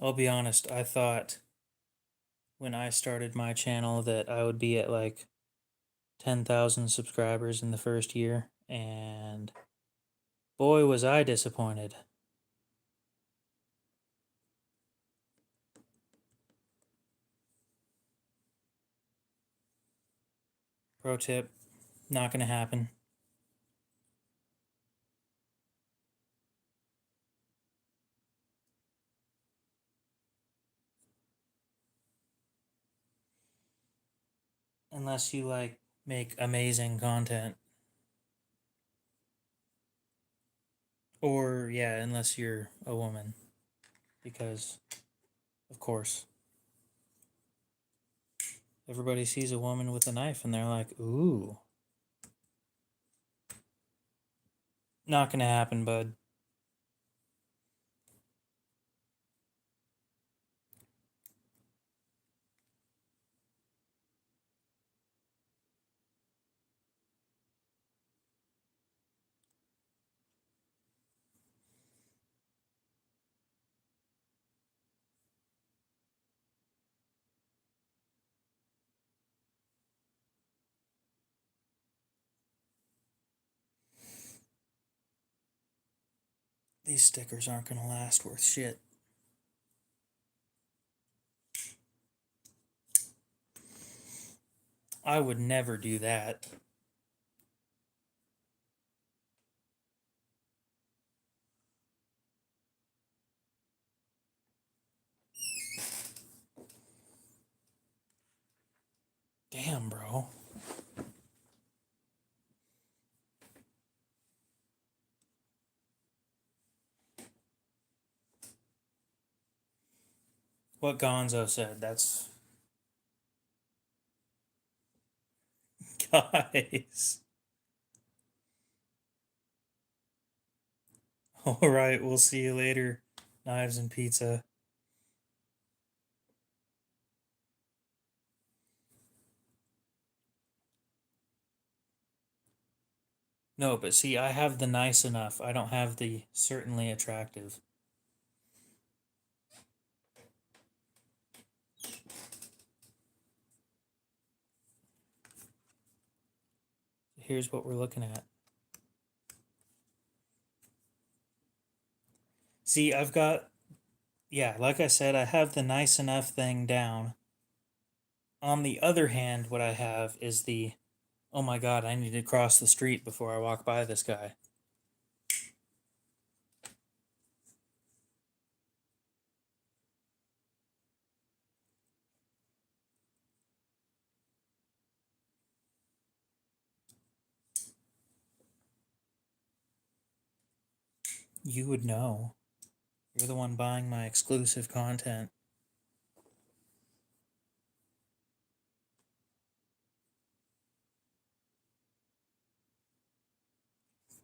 S1: I'll be honest, I thought when I started my channel that I would be at like 10,000 subscribers in the first year, and boy, was I disappointed. Pro tip, not going to happen. Unless you like make amazing content. Or, yeah, unless you're a woman. Because, of course, everybody sees a woman with a knife and they're like, ooh. Not going to happen, bud. These stickers aren't going to last worth shit. I would never do that. Damn, bro. What Gonzo said, that's... Guys. Alright, we'll see you later. Knives and pizza. No, but see, I have the nice enough. I don't have the certainly attractive. Here's what we're looking at. See, I've got... Yeah, like I said, I have the nice enough thing down. On the other hand, what I have is the... Oh my god, I need to cross the street before I walk by this guy. You would know. You're the one buying my exclusive content.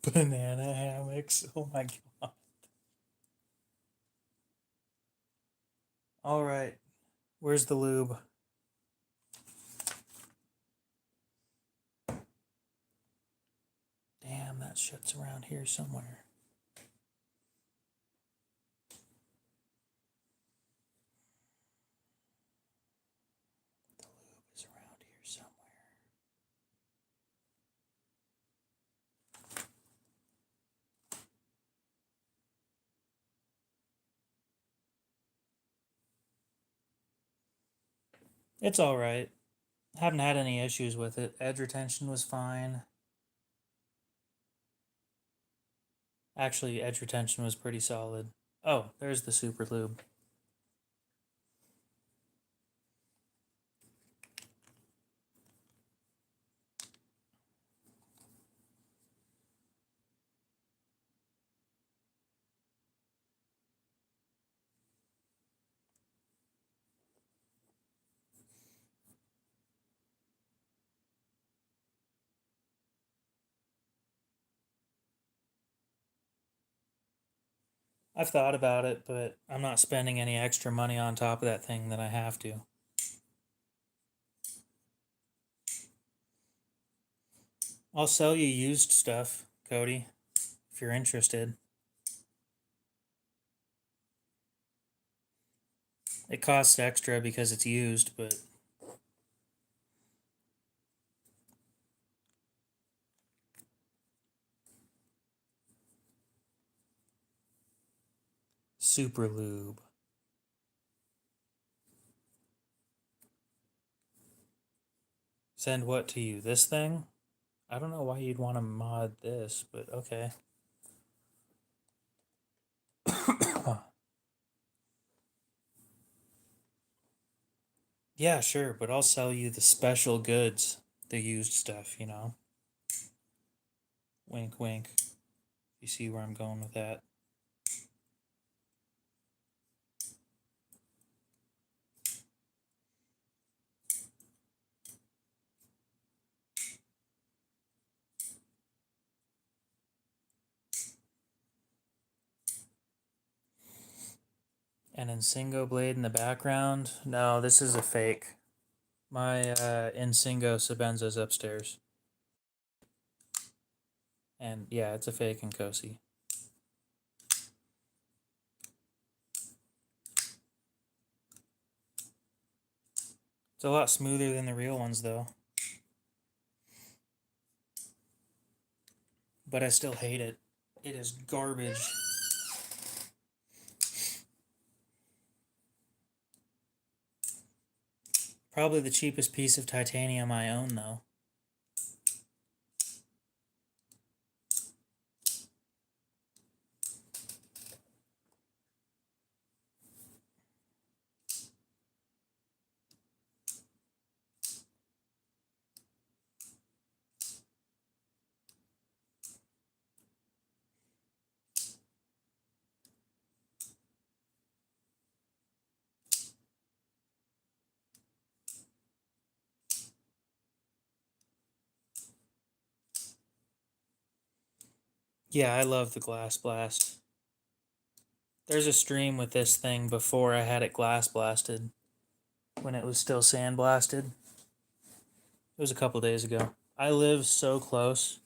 S1: Banana hammocks. Oh my god. Alright. Where's the lube? Damn, that shit's around here somewhere. The lube is around here somewhere. It's alright. Haven't had any issues with it. Edge retention was fine. Actually, edge retention was pretty solid. Oh, there's the super lube. I've thought about it, but I'm not spending any extra money on top of that thing than I have to. I'll sell you used stuff, Cody, if you're interested. It costs extra because it's used, but super lube. Send what to you? This thing? I don't know why you'd want to mod this, but okay. Yeah, sure, but I'll sell you the special goods, the used stuff, you know? Wink, wink. You see where I'm going with that? An Insingo blade in the background? No, this is a fake. My Insingo Sabenza's upstairs. And yeah, it's a fake Nkosi. It's a lot smoother than the real ones, though. But I still hate it. It is garbage. Probably the cheapest piece of titanium I own, though. Yeah, I love the glass blast. There's a stream with this thing before I had it glass blasted, when it was still sandblasted. It was a couple days ago. I live so close.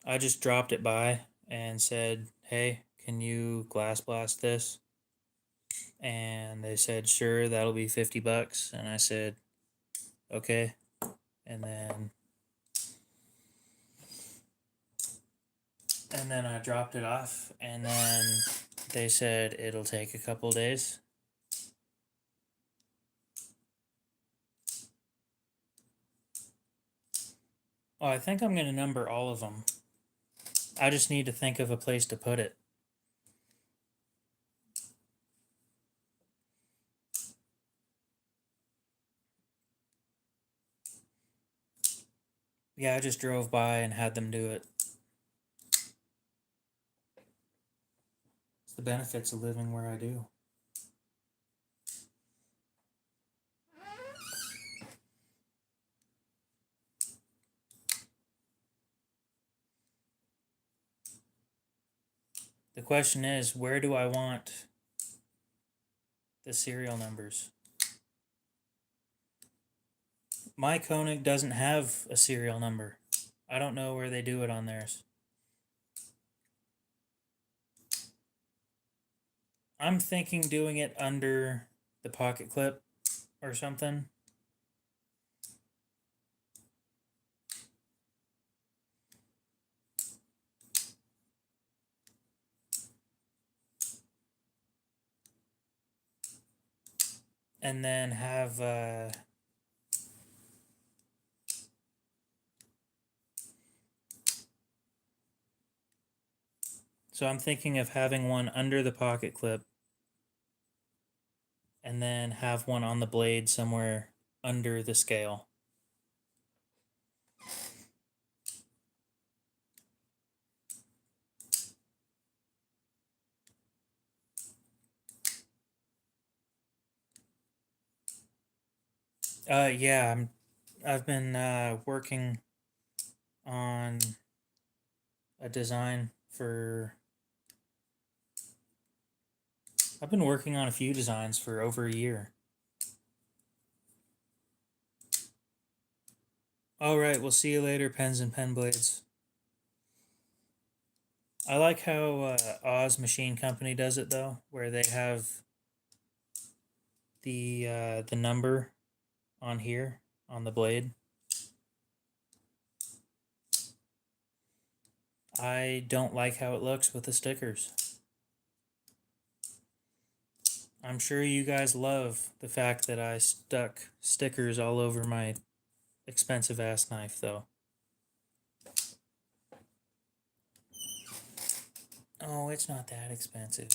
S1: I just dropped it by and said, "Hey, can you glass blast this?" And they said, "Sure, that'll be $50." And I said, "Okay." And then I dropped it off, and then they said it'll take a couple days. Oh, I think I'm going to number all of them. I just need to think of a place to put it. Yeah, I just drove by and had them do it. It's the benefits of living where I do. The question is, where do I want the serial numbers? My Koenig doesn't have a serial number. I don't know where they do it on theirs. I'm thinking doing it under the pocket clip or something. And then have so I'm thinking of having one under the pocket clip and then have one on the blade somewhere under the scale. Yeah, I've been working on a design for I've been working on a few designs for over a year. Alright, we'll see you later, pens and pen blades. I like how Oz Machine Company does it though, where they have the number on here on the blade. I don't like how it looks with the stickers. I'm sure you guys love the fact that I stuck stickers all over my expensive ass knife though. Oh, it's not that expensive.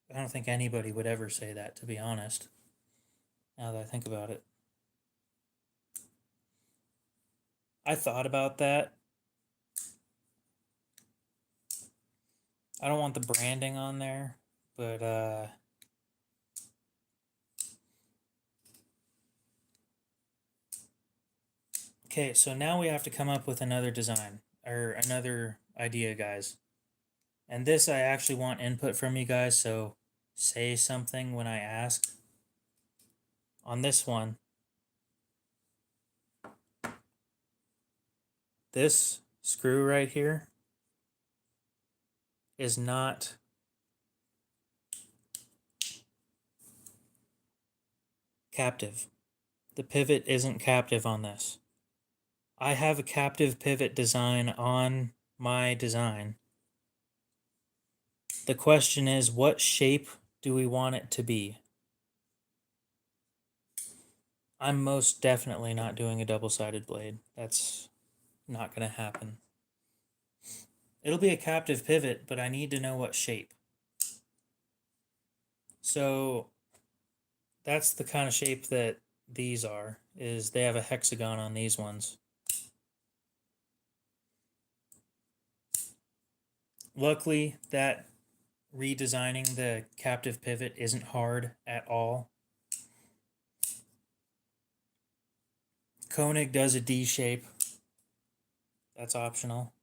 S1: I don't think anybody would ever say that, to be honest, now that I think about it. I thought about that. I don't want the branding on there, but okay, so now we have to come up with another design, or another idea, guys. And this I actually want input from you guys, so say something when I ask. On this one, this screw right here is not captive. The pivot isn't captive on this. I have a captive pivot design on my design. The question is, what shape do we want it to be? I'm most definitely not doing a double-sided blade. That's not going to happen. It'll be a captive pivot, but I need to know what shape. So that's the kind of shape that these are, is they have a hexagon on these ones. Luckily, that redesigning the captive pivot isn't hard at all. Koenig does a D shape. That's optional.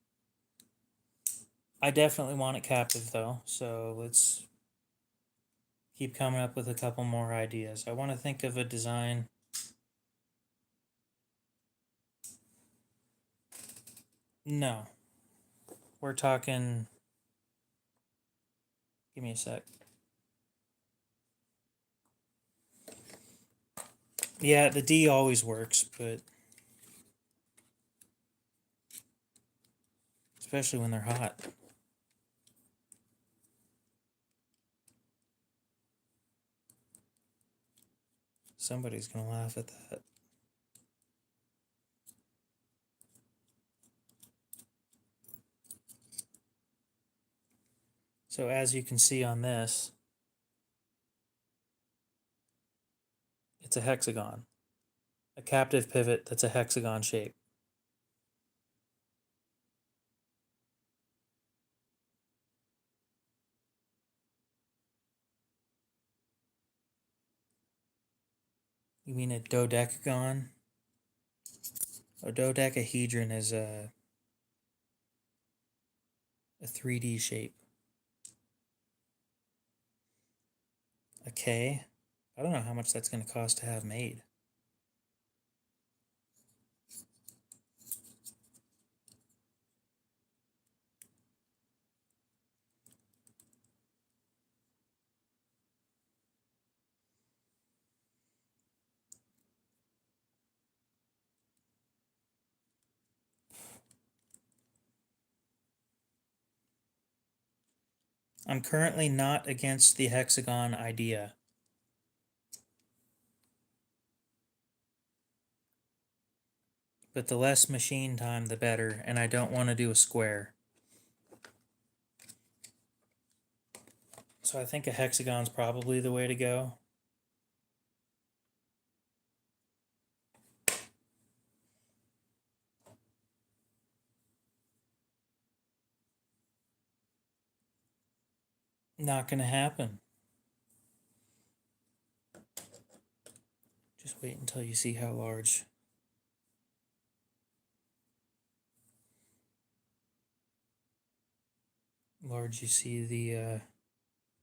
S1: I definitely want it captive though, so let's keep coming up with a couple more ideas. I want to think of a design. No. We're talking... Give me a sec. Yeah, the D always works, but... especially when they're hot. Somebody's gonna laugh at that. So as you can see on this, it's a hexagon. A captive pivot that's a hexagon shape. You mean a dodecagon? A dodecahedron is a 3D shape. A K? I don't know how much that's going to cost to have made. I'm currently not against the hexagon idea. But the less machine time, the better, and I don't want to do a square. So I think a hexagon's probably the way to go. Not gonna happen. Just wait until you see how large you see the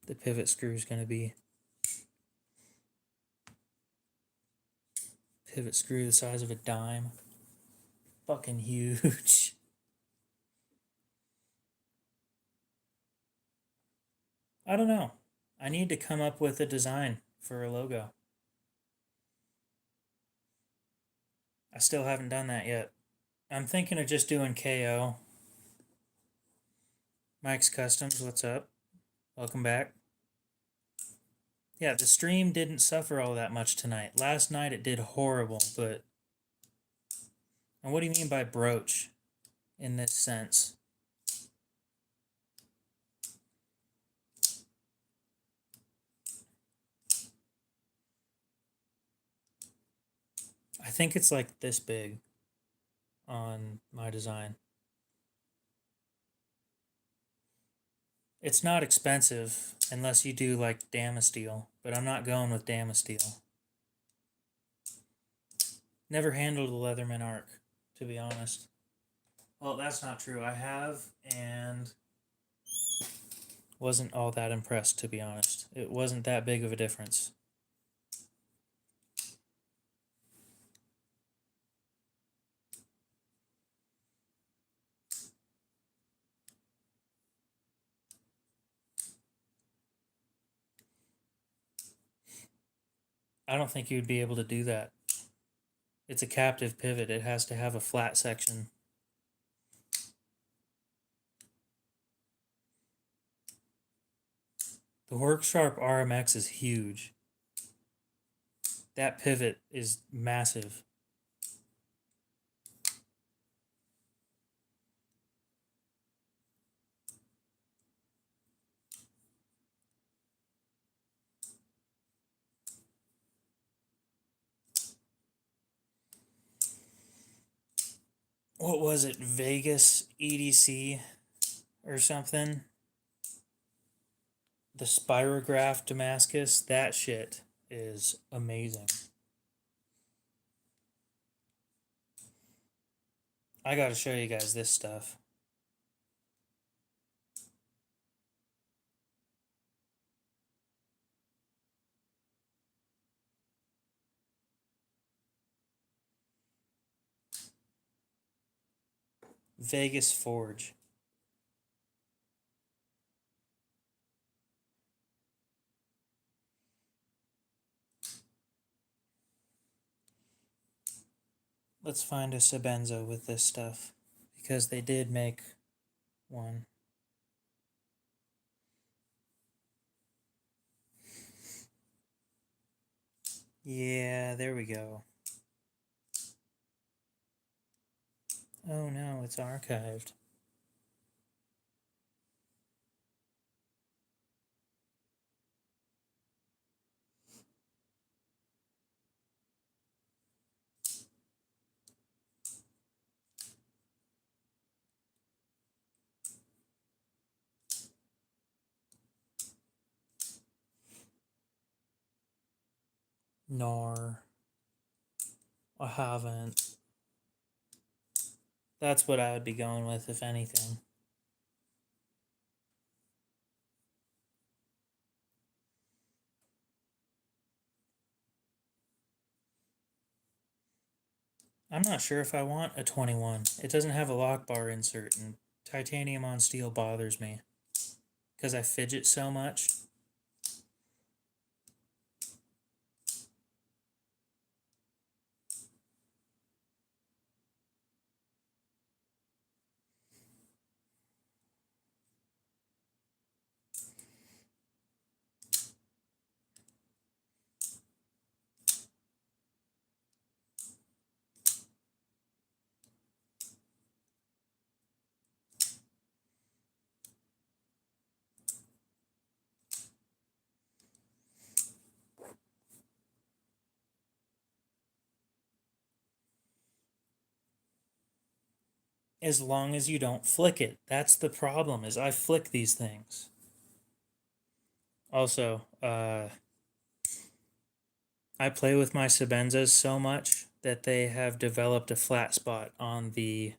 S1: the pivot screw is going to be. Pivot screw the size of a dime. Fucking huge. I don't know. I need to come up with a design for a logo. I still haven't done that yet. I'm thinking of just doing KO. Mike's Customs, what's up? Welcome back. Yeah, the stream didn't suffer all that much tonight. Last night it did horrible, but... And what do you mean by broach in this sense? I think it's like this big on my design. It's not expensive unless you do like Damasteel, but I'm not going with Damasteel. Never handled a Leatherman arc, to be honest. Well, that's not true. I have, and wasn't all that impressed, to be honest. It wasn't that big of a difference. I don't think you'd be able to do that. It's a captive pivot. It has to have a flat section. The Worksharp RMX is huge. That pivot is massive. What was it? Vegas EDC or something? The Spirograph Damascus, that shit is amazing. I gotta show you guys this stuff. Vegas Forge. Let's find a Sebenza with this stuff, because they did make one. Yeah, there we go. Oh no, it's archived. Nor. I haven't. That's what I would be going with, if anything. I'm not sure if I want a 21. It doesn't have a lock bar insert, and titanium on steel bothers me because I fidget so much. As long as you don't flick it. That's the problem, is I flick these things. Also, I play with my Sebenzas so much that they have developed a flat spot on the...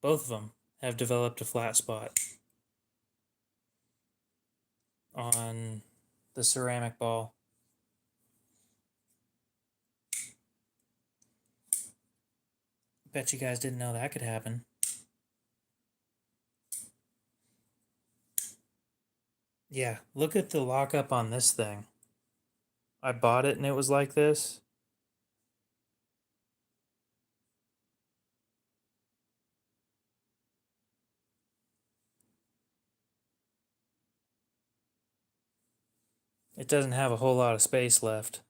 S1: Both of them have developed a flat spot on the ceramic ball. Bet you guys didn't know that could happen. Yeah, look at the lockup on this thing. I bought it and it was like this. It doesn't have a whole lot of space left.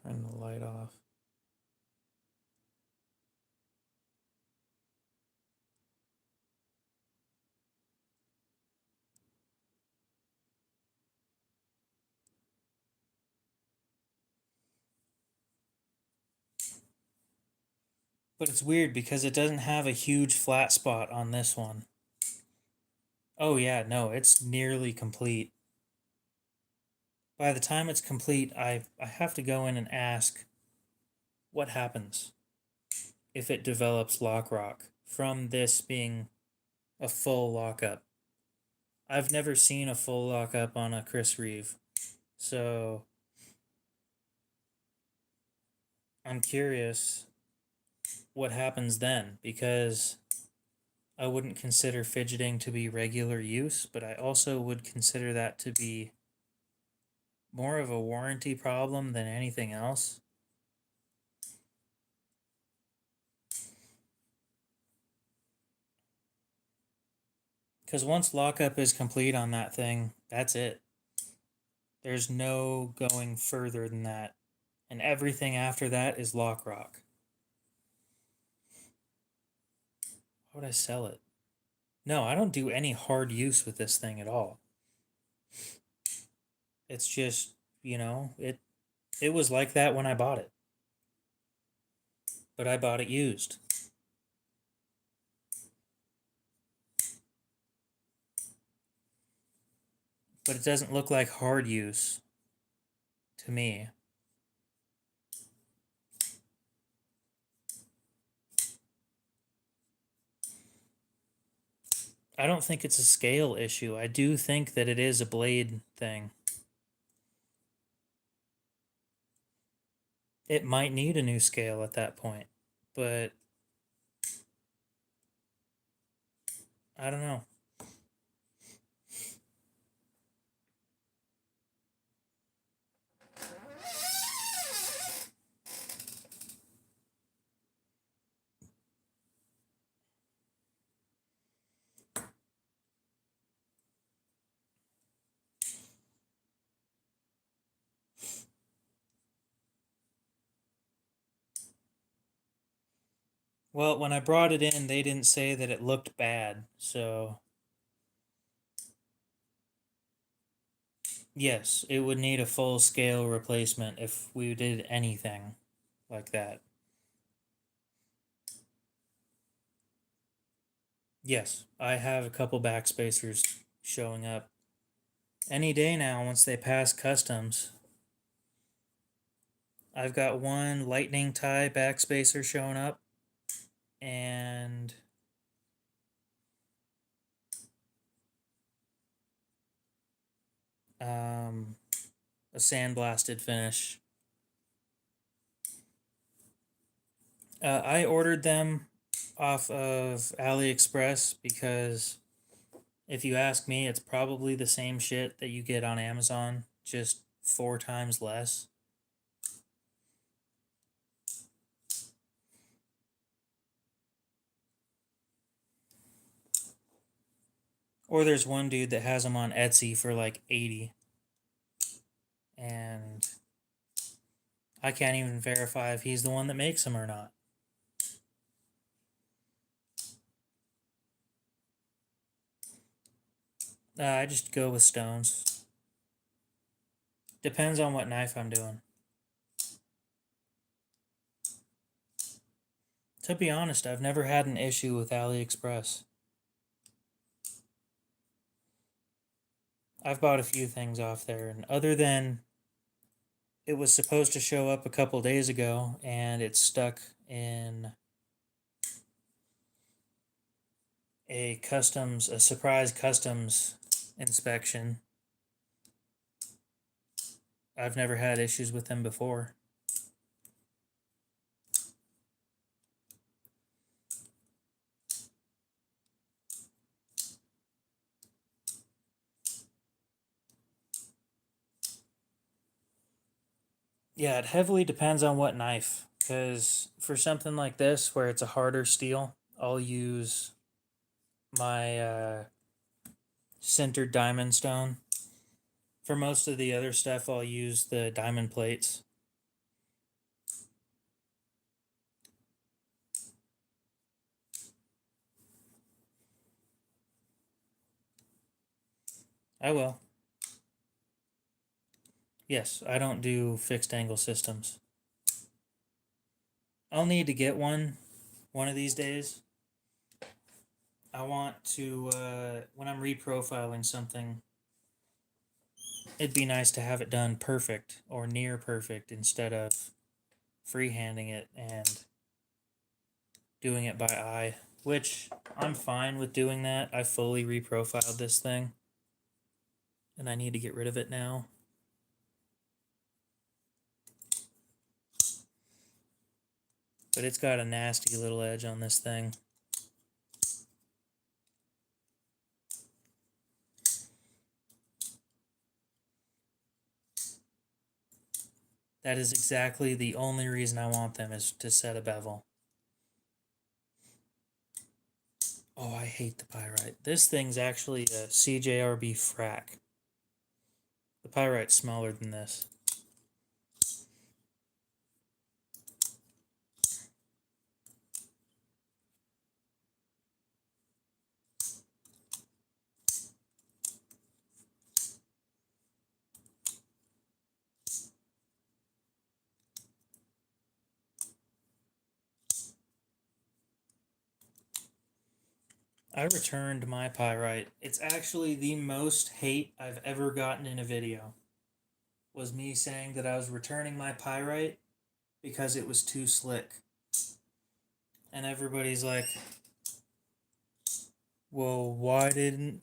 S1: Turn the light off. But it's weird because it doesn't have a huge flat spot on this one. Oh yeah, no, it's nearly complete. By the time it's complete, I have to go in and ask what happens if it develops lock rock from this being a full lockup. I've never seen a full lockup on a Chris Reeve, so I'm curious what happens then, because I wouldn't consider fidgeting to be regular use, but I also would consider that to be more of a warranty problem than anything else. Because once lockup is complete on that thing, that's it. There's no going further than that. And everything after that is lock rock. Why would I sell it? No, I don't do any hard use with this thing at all. It's just, it was like that when I bought it. But I bought it used. But it doesn't look like hard use to me. I don't think it's a scale issue. I do think that it is a blade thing. It might need a new scale at that point, but I don't know. Well, when I brought it in, they didn't say that it looked bad, so yes, it would need a full scale replacement if we did anything like that. Yes, I have a couple backspacers showing up any day now once they pass customs. I've got one lightning tie backspacer showing up and a sandblasted finish. I ordered them off of AliExpress because if you ask me, it's probably the same shit that you get on Amazon, just 4 times less. Or there's one dude that has them on Etsy for like 80. And I can't even verify if he's the one that makes them or not. I just go with stones. Depends on what knife I'm doing. To be honest, I've never had an issue with AliExpress. I've bought a few things off there, and other than it was supposed to show up a couple days ago, and it's stuck in a surprise customs inspection. I've never had issues with them before. Yeah, it heavily depends on what knife. Because for something like this, where it's a harder steel, I'll use my centered diamond stone. For most of the other stuff, I'll use the diamond plates. I will. Yes, I don't do fixed angle systems. I'll need to get one of these days. I want to, when I'm reprofiling something, it'd be nice to have it done perfect or near perfect instead of freehanding it and doing it by eye, which I'm fine with doing that. I fully reprofiled this thing and I need to get rid of it now. But it's got a nasty little edge on this thing. That is exactly the only reason I want them, is to set a bevel. Oh, I hate the pyrite. This thing's actually a CJRB frac. The pyrite's smaller than this. I returned my pyrite. It's actually the most hate I've ever gotten in a video. Was me saying that I was returning my pyrite because it was too slick. And everybody's like, well, why didn't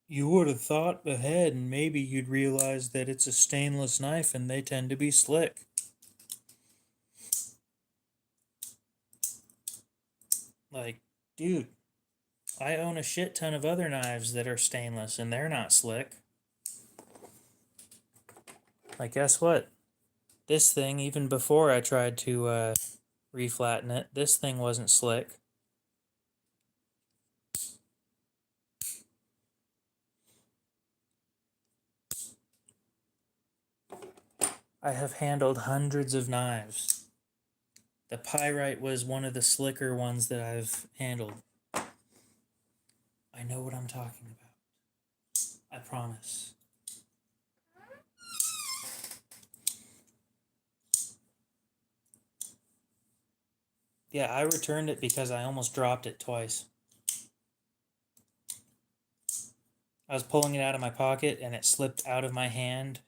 S1: you would have thought ahead and maybe you'd realize that it's a stainless knife and they tend to be slick. Like, dude, I own a shit ton of other knives that are stainless and they're not slick. Like, guess what? This thing, even before I tried to reflatten it, this thing wasn't slick. I have handled hundreds of knives. The pyrite was one of the slicker ones that I've handled. I know what I'm talking about. I promise. Yeah, I returned it because I almost dropped it twice. I was pulling it out of my pocket and it slipped out of my hand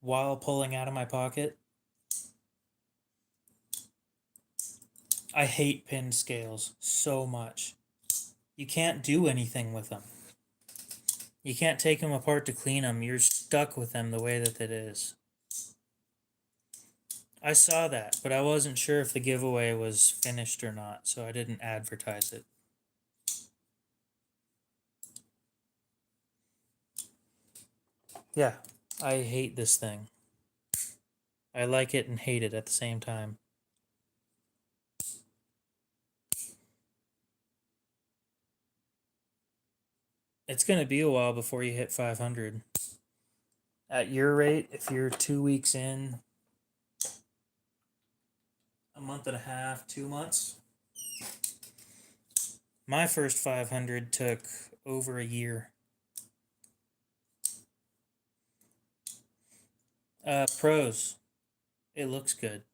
S1: while pulling out of my pocket. I hate pinned scales so much. You can't do anything with them. You can't take them apart to clean them. You're stuck with them the way that it is. I saw that, but I wasn't sure if the giveaway was finished or not, so I didn't advertise it. Yeah, I hate this thing. I like it and hate it at the same time. It's going to be a while before you hit 500. At your rate, if you're 2 weeks in, a month and a half, 2 months. My first 500 took over a year. Pros. It looks good.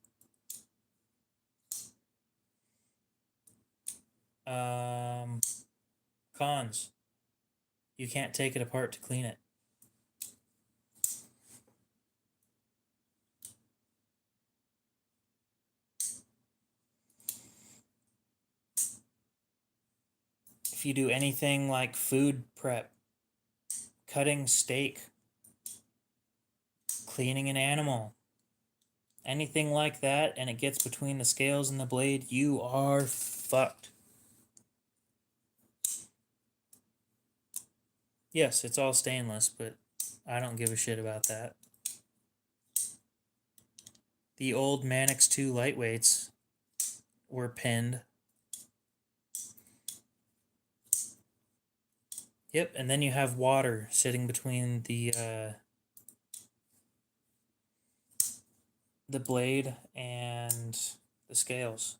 S1: Cons. You can't take it apart to clean it. If you do anything like food prep, cutting steak, cleaning an animal, anything like that, and it gets between the scales and the blade, you are fucked. Yes, it's all stainless, but I don't give a shit about that. The old Manix 2 lightweights were pinned. Yep, and then you have water sitting between the blade and the scales,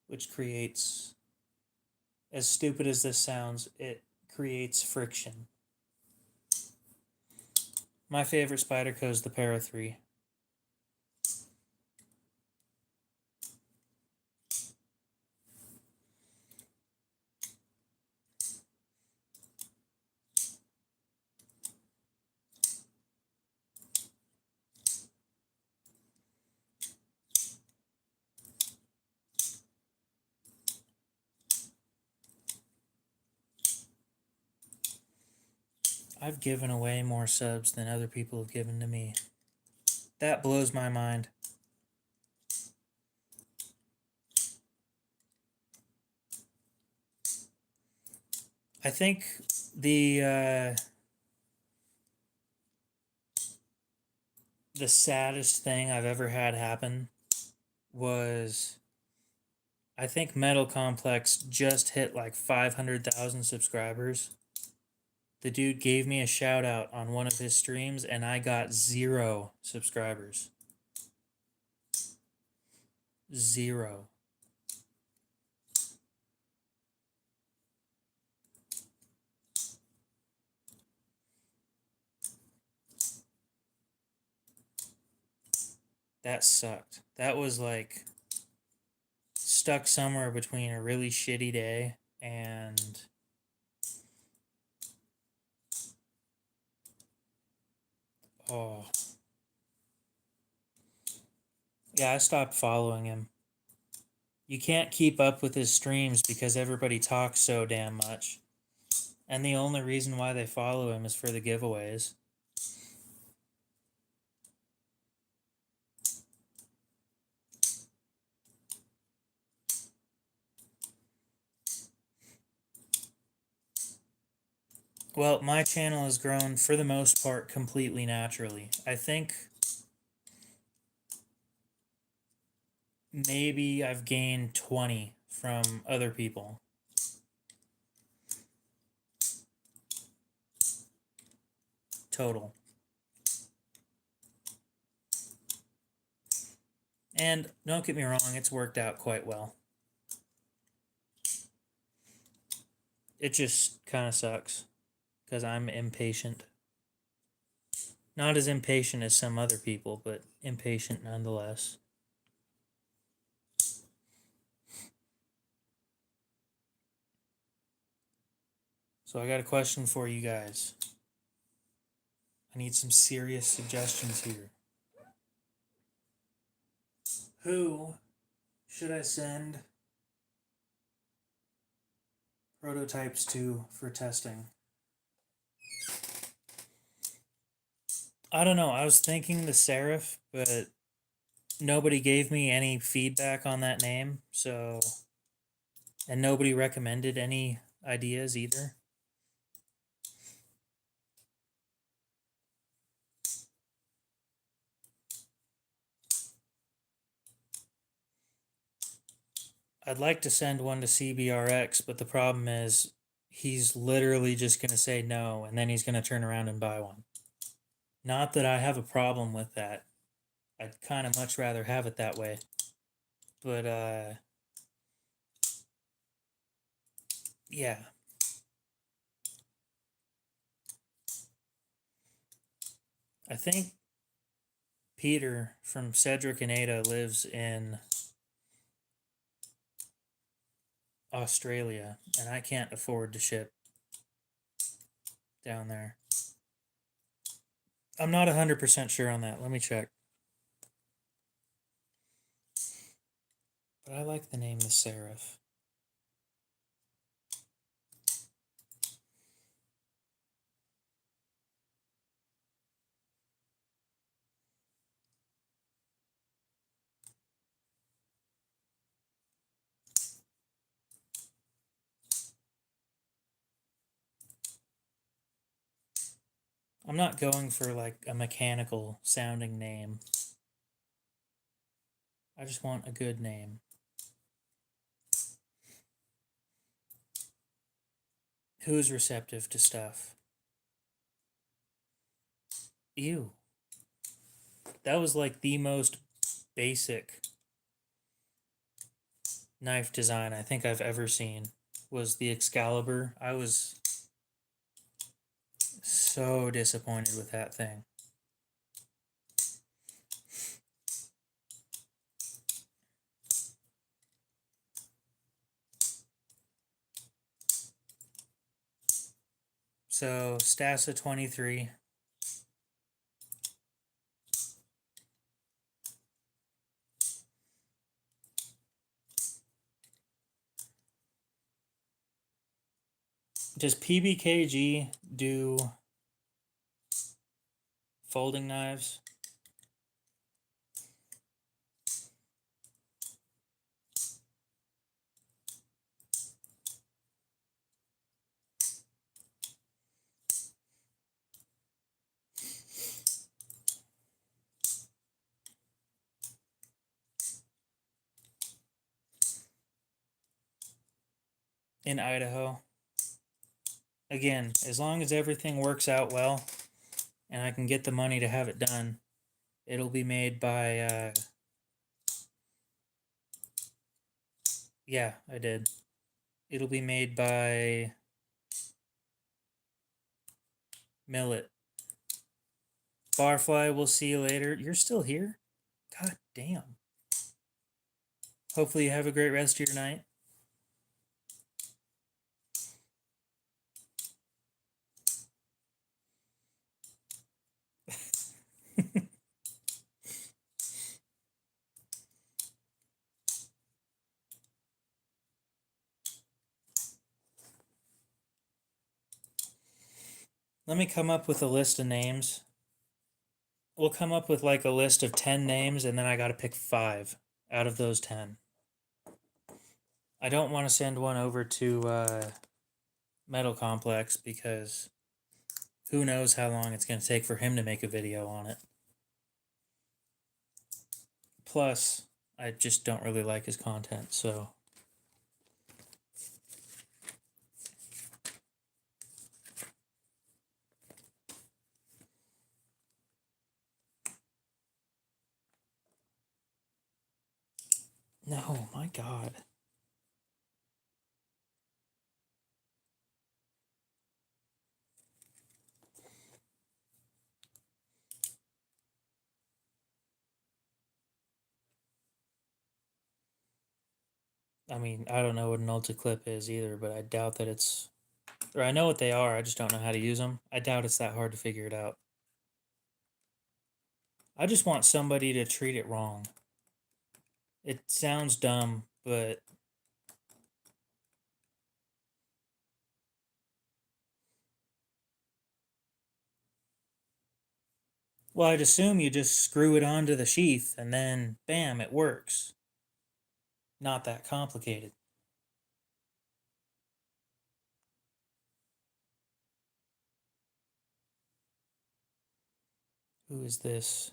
S1: which creates, as stupid as this sounds, it creates friction. My favorite Spyderco is the Para 3. I've given away more subs than other people have given to me. That blows my mind. I think the saddest thing I've ever had happen was, I think Metal Complex just hit like 500,000 subscribers. The dude gave me a shout out on one of his streams and I got 0 subscribers. 0. That sucked. That was like stuck somewhere between a really shitty day and oh. Yeah, I stopped following him. You can't keep up with his streams because everybody talks so damn much. And the only reason why they follow him is for the giveaways. Well, my channel has grown for the most part completely naturally. I think maybe I've gained 20 from other people. Total. And don't get me wrong, it's worked out quite well. It just kind of sucks because I'm impatient. Not as impatient as some other people, but impatient nonetheless. So I got a question for you guys. I need some serious suggestions here. Who should I send prototypes to for testing? I don't know. I was thinking the Seraph, but nobody gave me any feedback on that name, so, and nobody recommended any ideas either. I'd like to send one to CBRX, but the problem is he's literally just going to say no, and then he's going to turn around and buy one. Not that I have a problem with that. I'd kind of much rather have it that way. But, yeah. I think Peter from Cedric and Ada lives in Australia, and I can't afford to ship down there. I'm not 100% sure on that. Let me check. But I like the name the Seraph. I'm not going for like a mechanical sounding name. I just want a good name. Who's receptive to stuff? Ew. That was like the most basic knife design I think I've ever seen. Was the Excalibur. I was so disappointed with that thing. So Stassa 23. Does PBKG do folding knives? In Idaho? Again, as long as everything works out well and I can get the money to have it done, it'll be made by, yeah, I did. It'll be made by Millet. Barfly, we'll see you later. You're still here? God damn. Hopefully you have a great rest of your night. Let me come up with a list of names. We'll come up with like a list of 10 names, and then I gotta pick 5 out of those 10. I don't want to send one over to Metal Complex because who knows how long it's going to take for him to make a video on it. Plus, I just don't really like his content, so... No, my God. I mean, I don't know what an Ultra Clip is either, but I doubt that it's... Or I know what they are, I just don't know how to use them. I doubt it's that hard to figure it out. I just want somebody to treat it wrong. It sounds dumb, but... Well, I'd assume you just screw it onto the sheath, and then, bam, it works. Not that complicated. Who is this?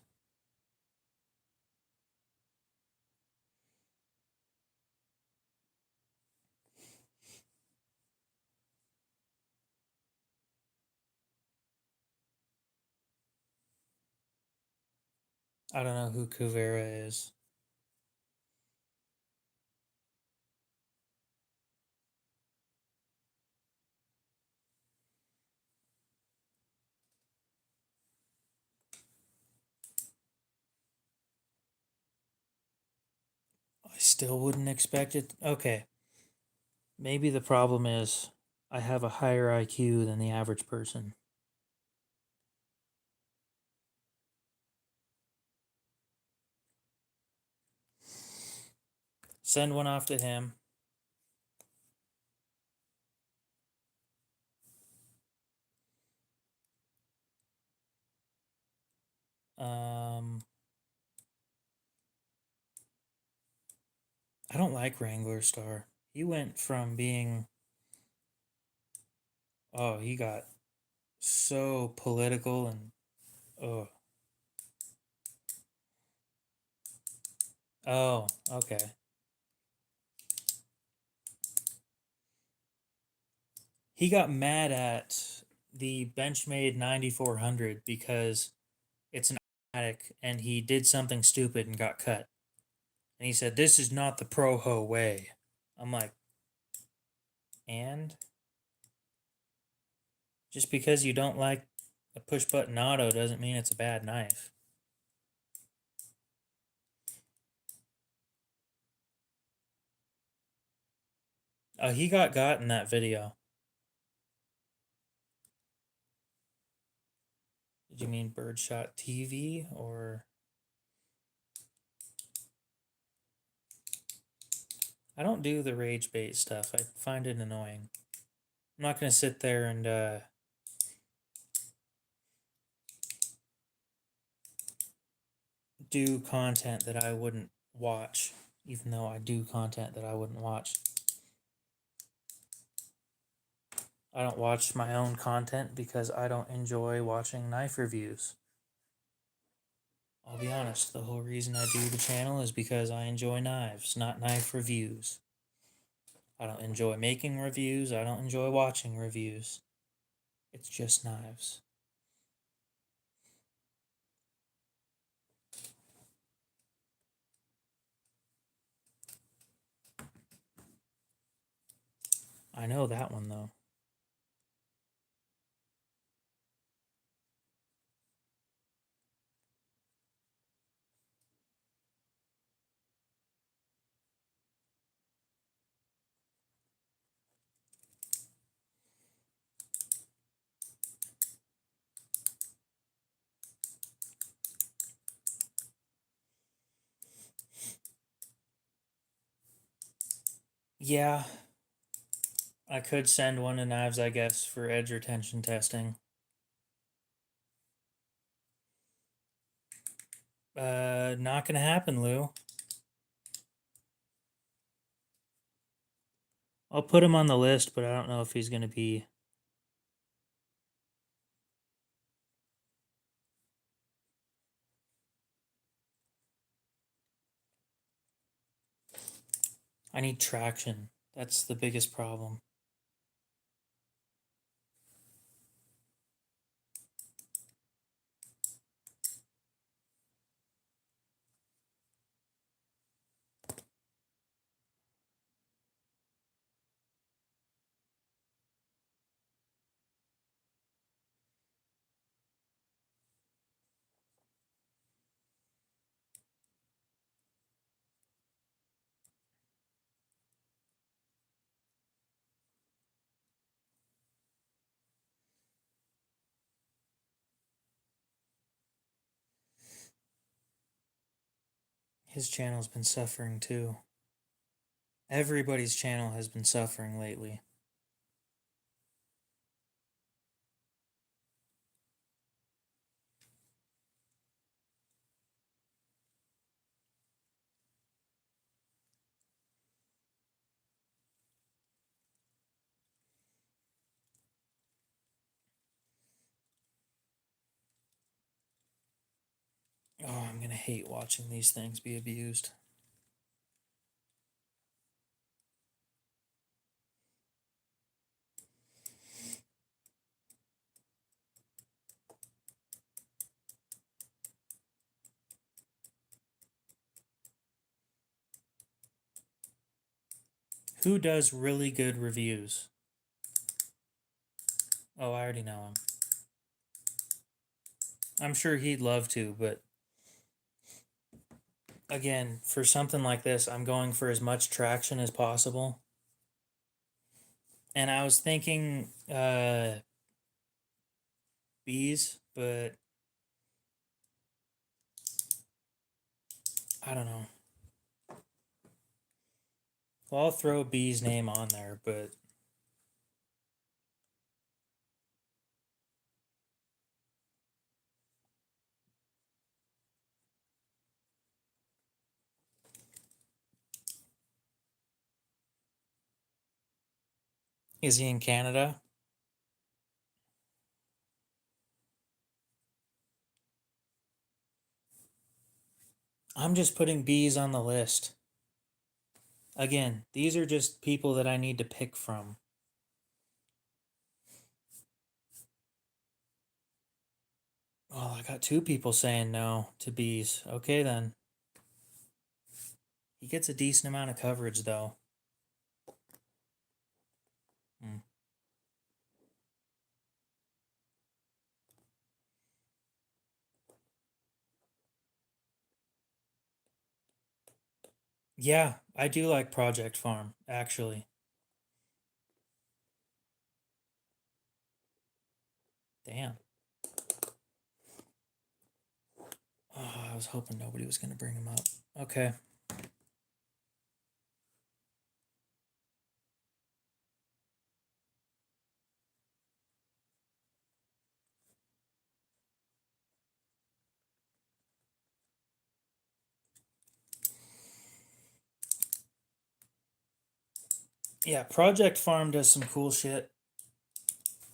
S1: I don't know who Kuvera is. I still wouldn't expect it. Okay. Maybe the problem is I have a higher IQ than the average person. send one off to him. I don't like Wrangler Star. He went from being, oh, he got so political and, oh. Oh, okay. He got mad at the Benchmade 9400 because it's an automatic and he did something stupid and got cut. And he said, "This is not the Proho way." I'm like, and just because you don't like a push button auto doesn't mean it's a bad knife. He got in that video. Did you mean Birdshot TV or? I don't do the rage bait stuff. I find it annoying. I'm not going to sit there and do content that I wouldn't watch, even though I do content that I wouldn't watch. I don't watch my own content because I don't enjoy watching knife reviews. I'll be honest, the whole reason I do the channel is because I enjoy knives, not knife reviews. I don't enjoy making reviews, I don't enjoy watching reviews. It's just knives. I know that one though. Yeah, I could send one of knives, I guess, for edge retention testing. Not gonna happen, Lou. I'll put him on the list, but I don't know if he's gonna be. I need traction. That's the biggest problem. His channel's been suffering too. Everybody's channel has been suffering lately. Oh, I'm gonna hate watching these things be abused. Who does really good reviews? Oh, I already know him. I'm sure he'd love to, but again, for something like this, I'm going for as much traction as possible. And I was thinking bees, but I don't know. Well, I'll throw B's name on there, but is he in Canada? I'm just putting B's on the list. Again, these are just people that I need to pick from. Oh, I got two people saying no to B's. Okay, then. He gets a decent amount of coverage, though. Hmm. Yeah, I do like Project Farm, actually. Damn. Oh, I was hoping nobody was going to bring him up. Okay. Yeah, Project Farm does some cool shit.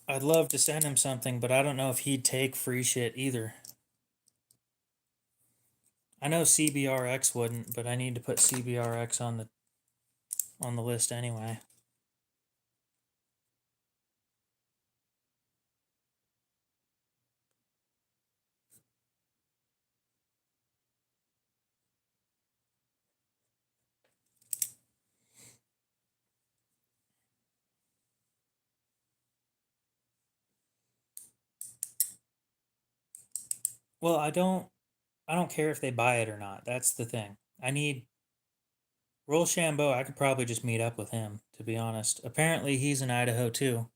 S1: I'd love to send him something, but I don't know if he'd take free shit either. I know CBRX wouldn't, but I need to put CBRX on the list anyway. Well, I don't care if they buy it or not. That's the thing. I need Rochambeau. I could probably just meet up with him, to be honest. Apparently he's in Idaho too,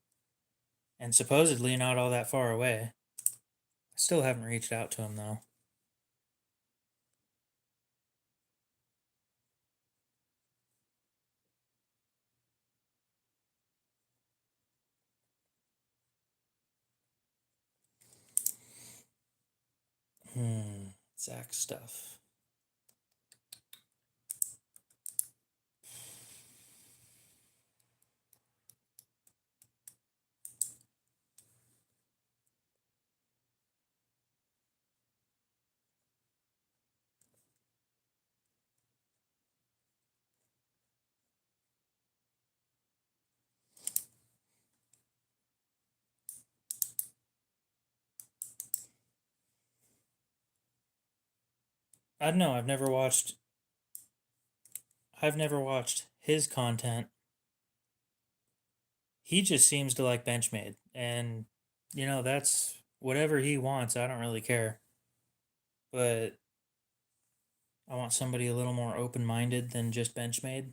S1: and supposedly not all that far away. I still haven't reached out to him though. Zach stuff. I don't know. I've never watched his content. He just seems to like Benchmade, and that's whatever he wants. I don't really care, but I want somebody a little more open-minded than just Benchmade.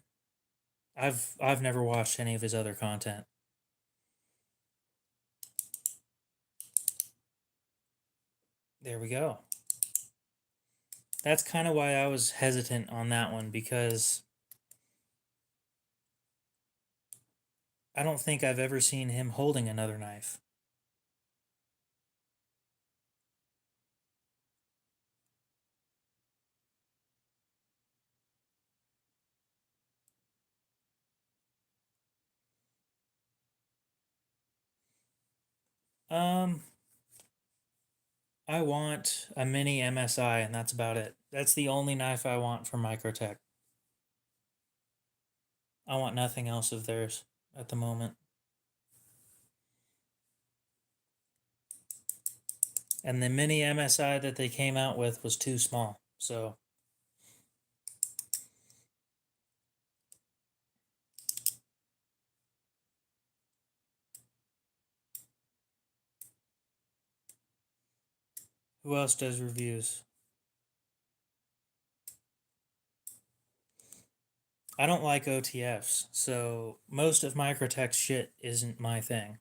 S1: I've never watched any of his other content. There we go. That's kind of why I was hesitant on that one because I don't think I've ever seen him holding another knife. Um, I want a mini MSI, and that's about it. That's the only knife I want from Microtech. I want nothing else of theirs at the moment. And the mini MSI that they came out with was too small. So, who else does reviews? I don't like OTFs, so most of Microtech's shit isn't my thing.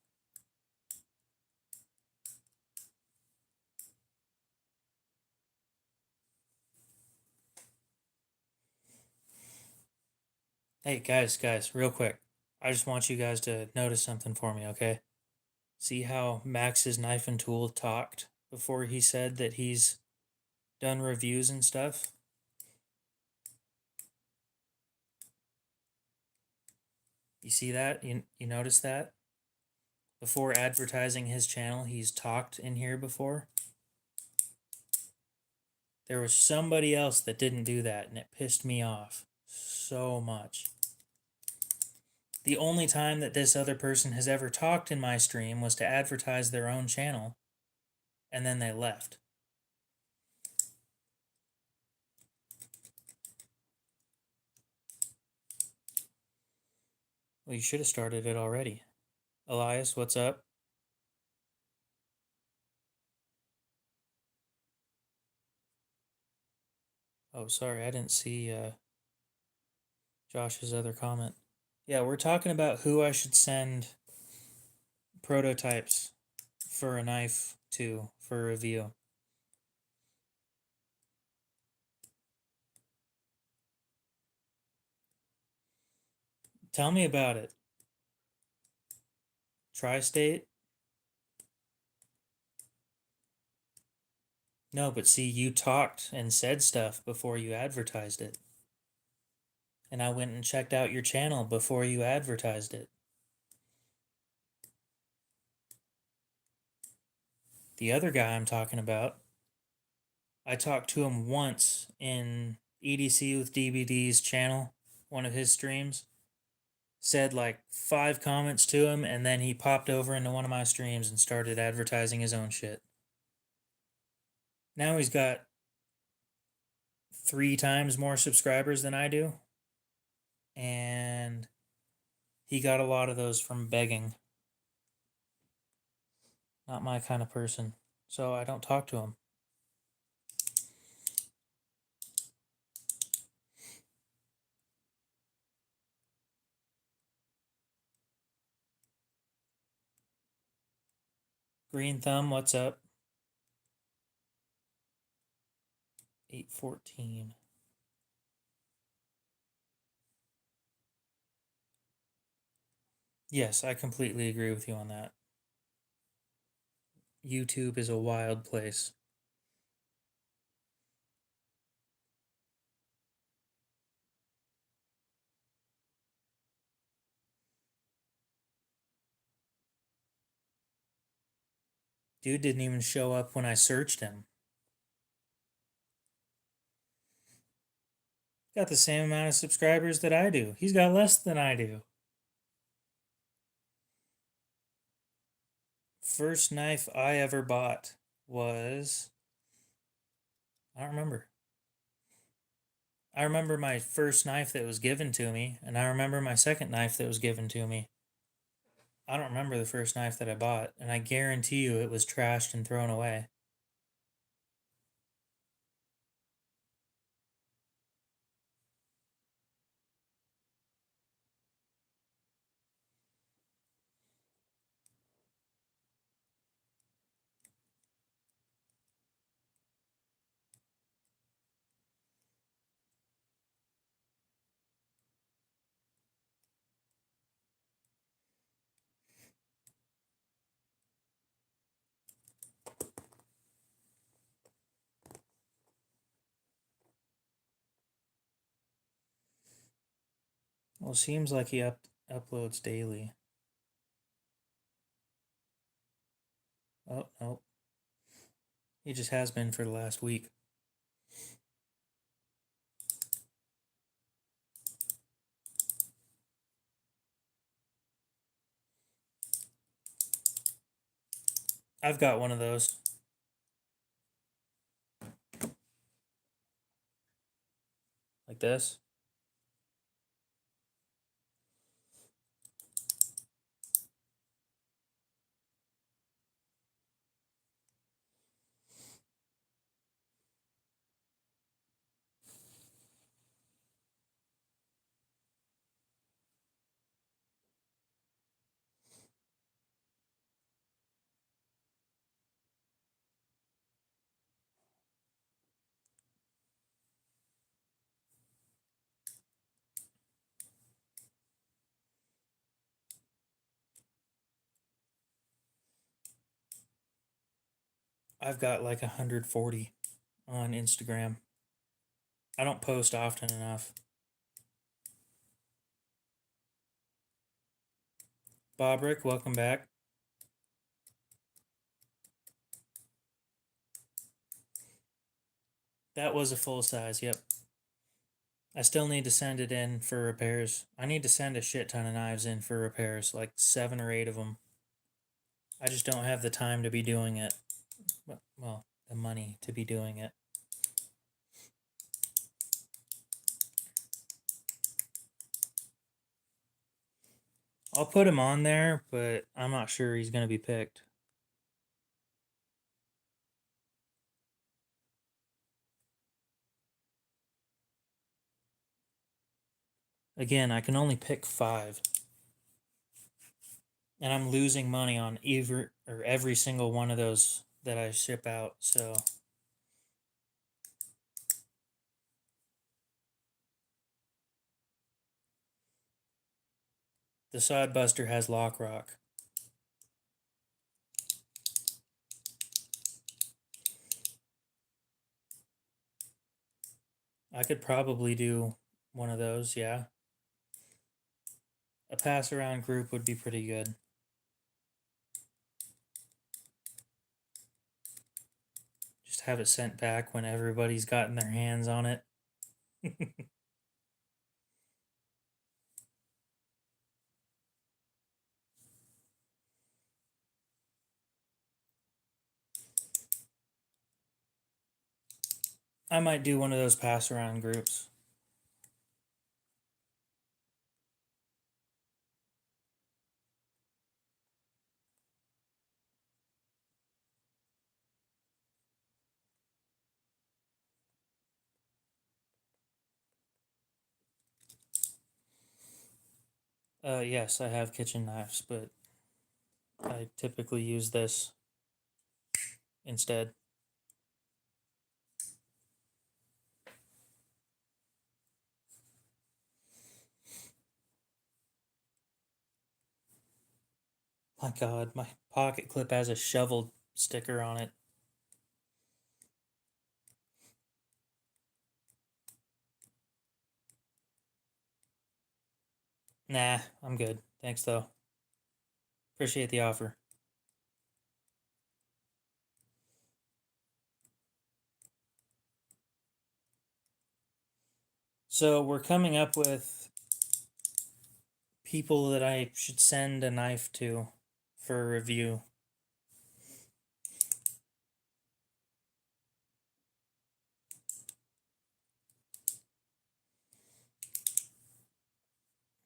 S1: Hey guys, real quick. I just want you guys to notice something for me, okay? See how Max's Knife and Tool talked before he said that he's done reviews and stuff? You see that? You notice that? Before advertising his channel, he's talked in here before. There was somebody else that didn't do that, and it pissed me off so much. The only time that this other person has ever talked in my stream was to advertise their own channel, and then they left. Well, you should have started it already. Elias, what's up? Oh, sorry, I didn't see Josh's other comment. Yeah, we're talking about who I should send prototypes for a knife to for review. Tell me about it. Tri-State? No, but see, you talked and said stuff before you advertised it. And I went and checked out your channel before you advertised it. The other guy I'm talking about, I talked to him once in EDC with DBD's channel, one of his streams. Said like 5 comments to him, and then he popped over into one of my streams and started advertising his own shit. Now he's got 3 times more subscribers than I do, and he got a lot of those from begging. Not my kind of person, so I don't talk to him. Green Thumb, what's up? 814. Yes, I completely agree with you on that. YouTube is a wild place. Dude didn't even show up when I searched him. Got the same amount of subscribers that I do. He's got less than I do. First knife I ever bought was, I don't remember. I remember my first knife that was given to me, and I remember my second knife that was given to me. I don't remember the first knife that I bought, and I guarantee you it was trashed and thrown away. Well, it seems like he uploads daily. Oh, no. He just has been for the last week. I've got one of those. Like this. I've got like 140 on Instagram. I don't post often enough. Bobrick, welcome back. That was a full size, yep. I still need to send it in for repairs. I need to send a shit ton of knives in for repairs, like 7 or 8 of them. I just don't have the time to be doing it. Well, the money to be doing it. I'll put him on there, but I'm not sure he's going to be picked. Again, I can only pick 5. And I'm losing money on every single one of those that I ship out, so the Sodbuster has lock rock. I could probably do one of those, yeah. A pass around group would be pretty good. Just have it sent back when everybody's gotten their hands on it. I might do one of those pass around groups. Yes, I have kitchen knives, but I typically use this instead. My god, my pocket clip has a shovel sticker on it. Nah, I'm good. Thanks, though. Appreciate the offer. So we're coming up with people that I should send a knife to for a review.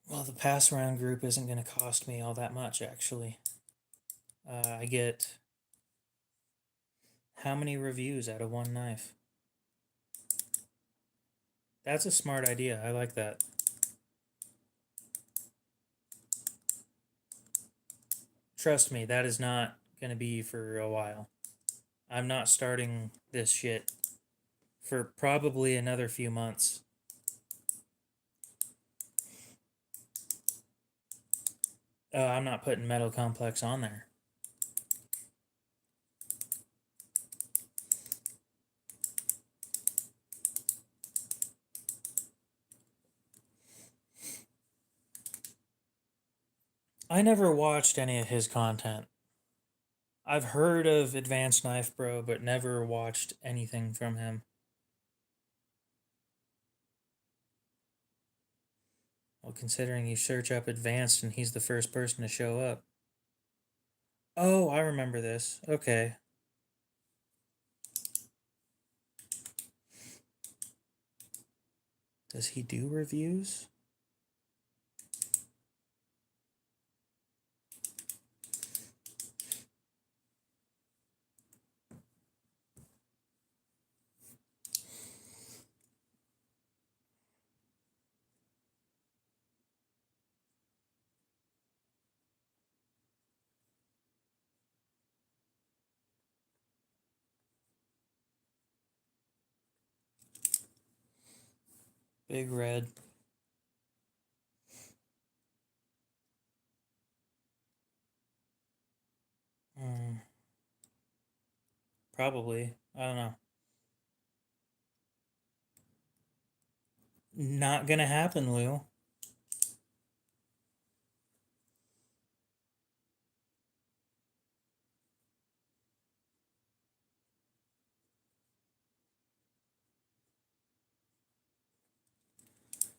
S1: Well, the pass around group isn't going to cost me all that much, actually. I get how many reviews out of one knife? That's a smart idea. I like that. Trust me, that is not going to be for a while. I'm not starting this shit for probably another few months. I'm not putting Metal Complex on there. I never watched any of his content. I've heard of Advanced Knife Bro, but never watched anything from him. Well, considering you search up Advanced and he's the first person to show up. Oh, I remember this. Okay. Does he do reviews? Big Red. Probably. I don't know. Not gonna happen, Lou.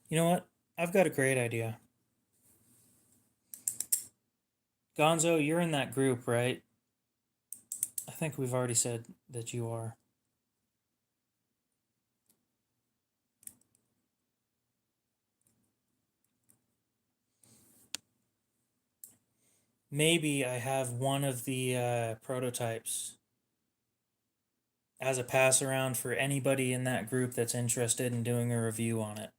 S1: You know what? I've got a great idea. Gonzo, you're in that group, right? I think we've already said that you are. Maybe I have one of the prototypes as a pass around for anybody in that group that's interested in doing a review on it.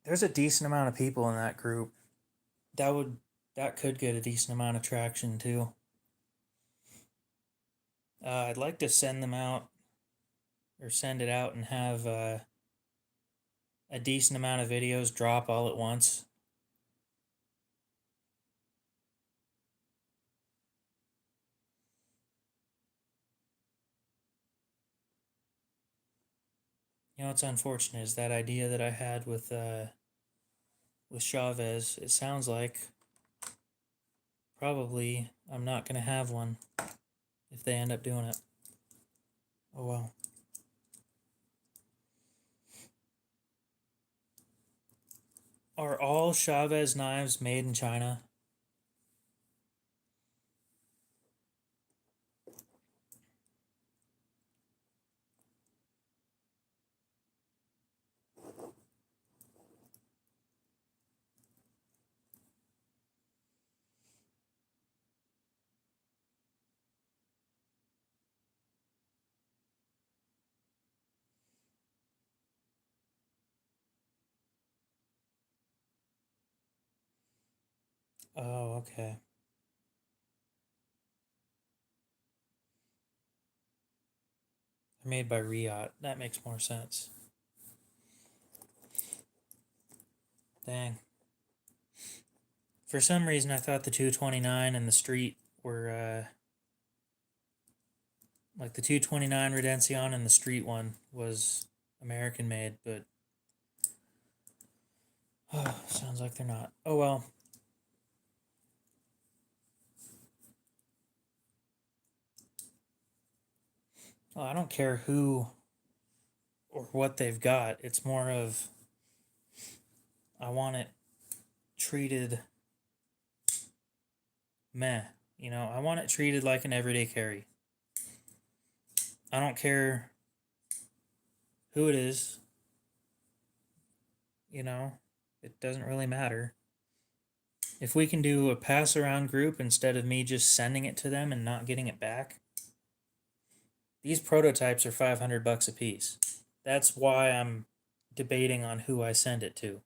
S1: There's a decent amount of people in that group. That could get a decent amount of traction too. I'd like to send them out or send it out and have a decent amount of videos drop all at once. You know what's unfortunate is that idea that I had with Chavez. It sounds like probably I'm not gonna have one if they end up doing it. Oh well. Are all Chavez knives made in China? Oh, okay. They're made by Riot. That makes more sense. Dang. For some reason, I thought the 229 and the Street were like the 229 Redention and the Street one was American made, but sounds like they're not. Oh well. Oh, I don't care who or what they've got. It's more of I want it treated meh. You know, I want it treated like an everyday carry. I don't care who it is. You know, it doesn't really matter. If we can do a pass around group instead of me just sending it to them and not getting it back, these prototypes are $500 a piece. That's why I'm debating on who I send it to.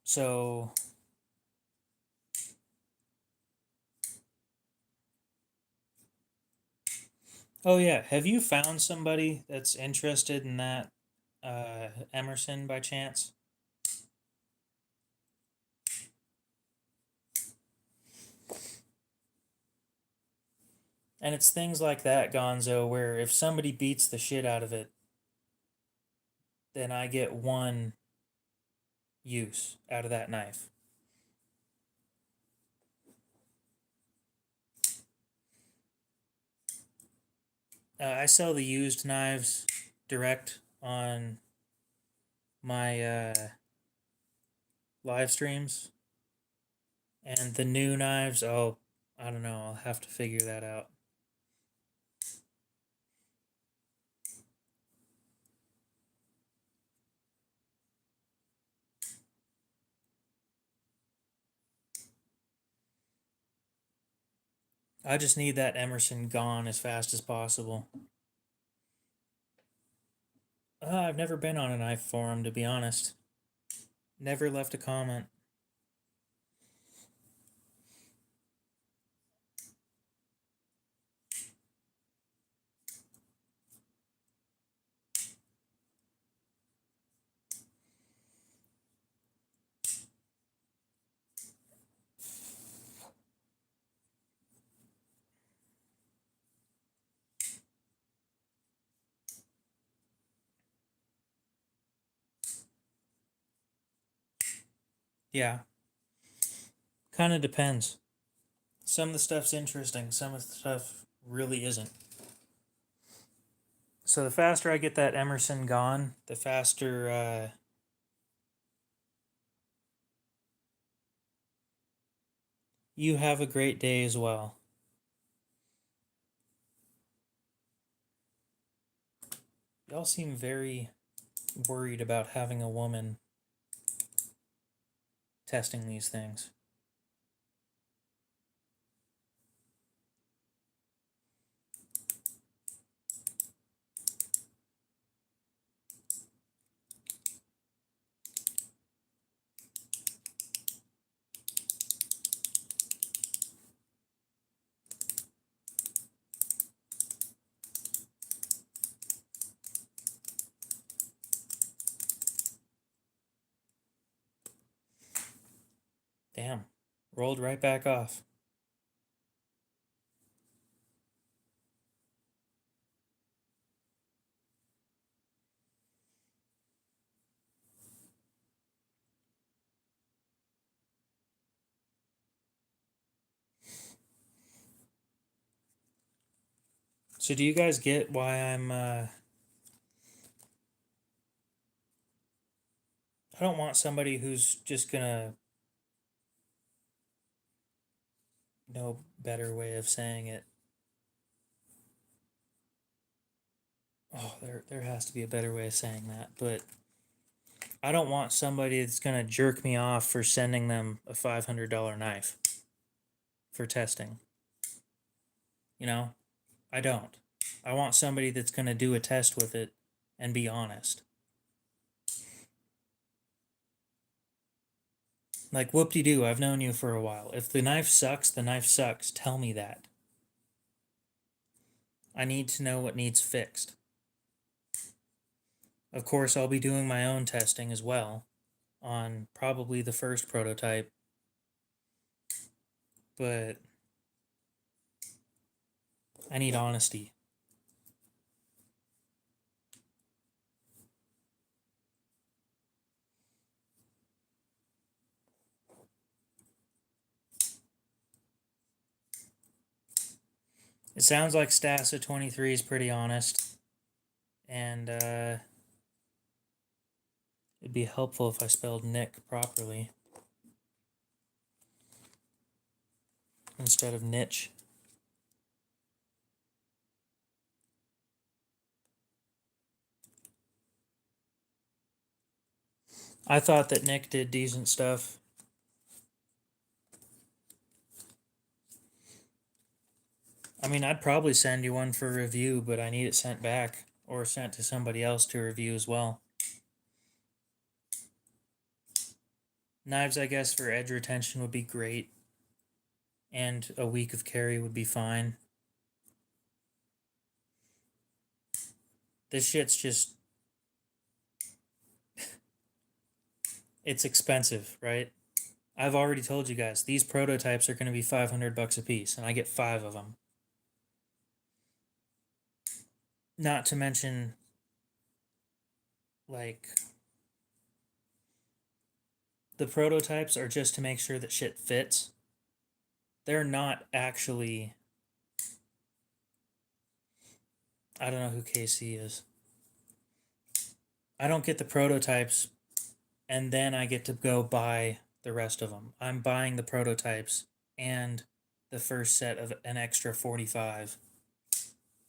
S1: So, oh yeah, have you found somebody that's interested in that Emerson by chance? And it's things like that, Gonzo, where if somebody beats the shit out of it, then I get one use out of that knife. I sell the used knives direct on my live streams. And the new knives, oh, I don't know. I'll have to figure that out. I just need that Emerson gone as fast as possible. I've never been on a knife forum, to be honest. Never left a comment. Yeah, kind of depends. Some of the stuff's interesting, some of the stuff really isn't. So the faster I get that Emerson gone, the faster you have a great day as well. Y'all seem very worried about having a woman testing these things. Damn, rolled right back off. So do you guys get why I don't want somebody who's just gonna no better way of saying it. Oh, there has to be a better way of saying that, but I don't want somebody that's gonna jerk me off for sending them a $500 knife for testing. You know, I don't. I want somebody that's gonna do a test with it and be honest. Like whoop-de-doo, I've known you for a while. If the knife sucks, the knife sucks. Tell me that. I need to know what needs fixed. Of course, I'll be doing my own testing as well on probably the first prototype, but I need honesty. It sounds like Stassa 23 is pretty honest, and it'd be helpful if I spelled Nick properly instead of niche. I thought that Nick did decent stuff. I mean, I'd probably send you one for review, but I need it sent back or sent to somebody else to review as well. Knives, I guess, for edge retention would be great, and a week of carry would be fine. This shit's just. It's expensive, right? I've already told you guys, these prototypes are going to be $500 a piece, and I get 5 of them. Not to mention, like, the prototypes are just to make sure that shit fits. They're not actually. I don't know who KC is. I don't get the prototypes, and then I get to go buy the rest of them. I'm buying the prototypes and the first set of an extra 45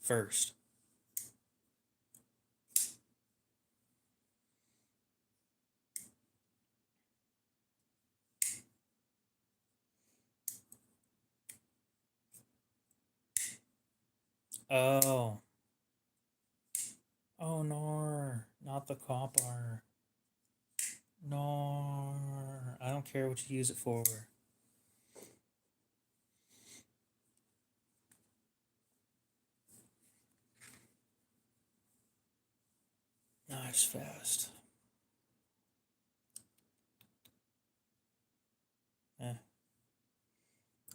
S1: first. Oh. Oh no, not the copper. No, I don't care what you use it for. Nice fast. Eh.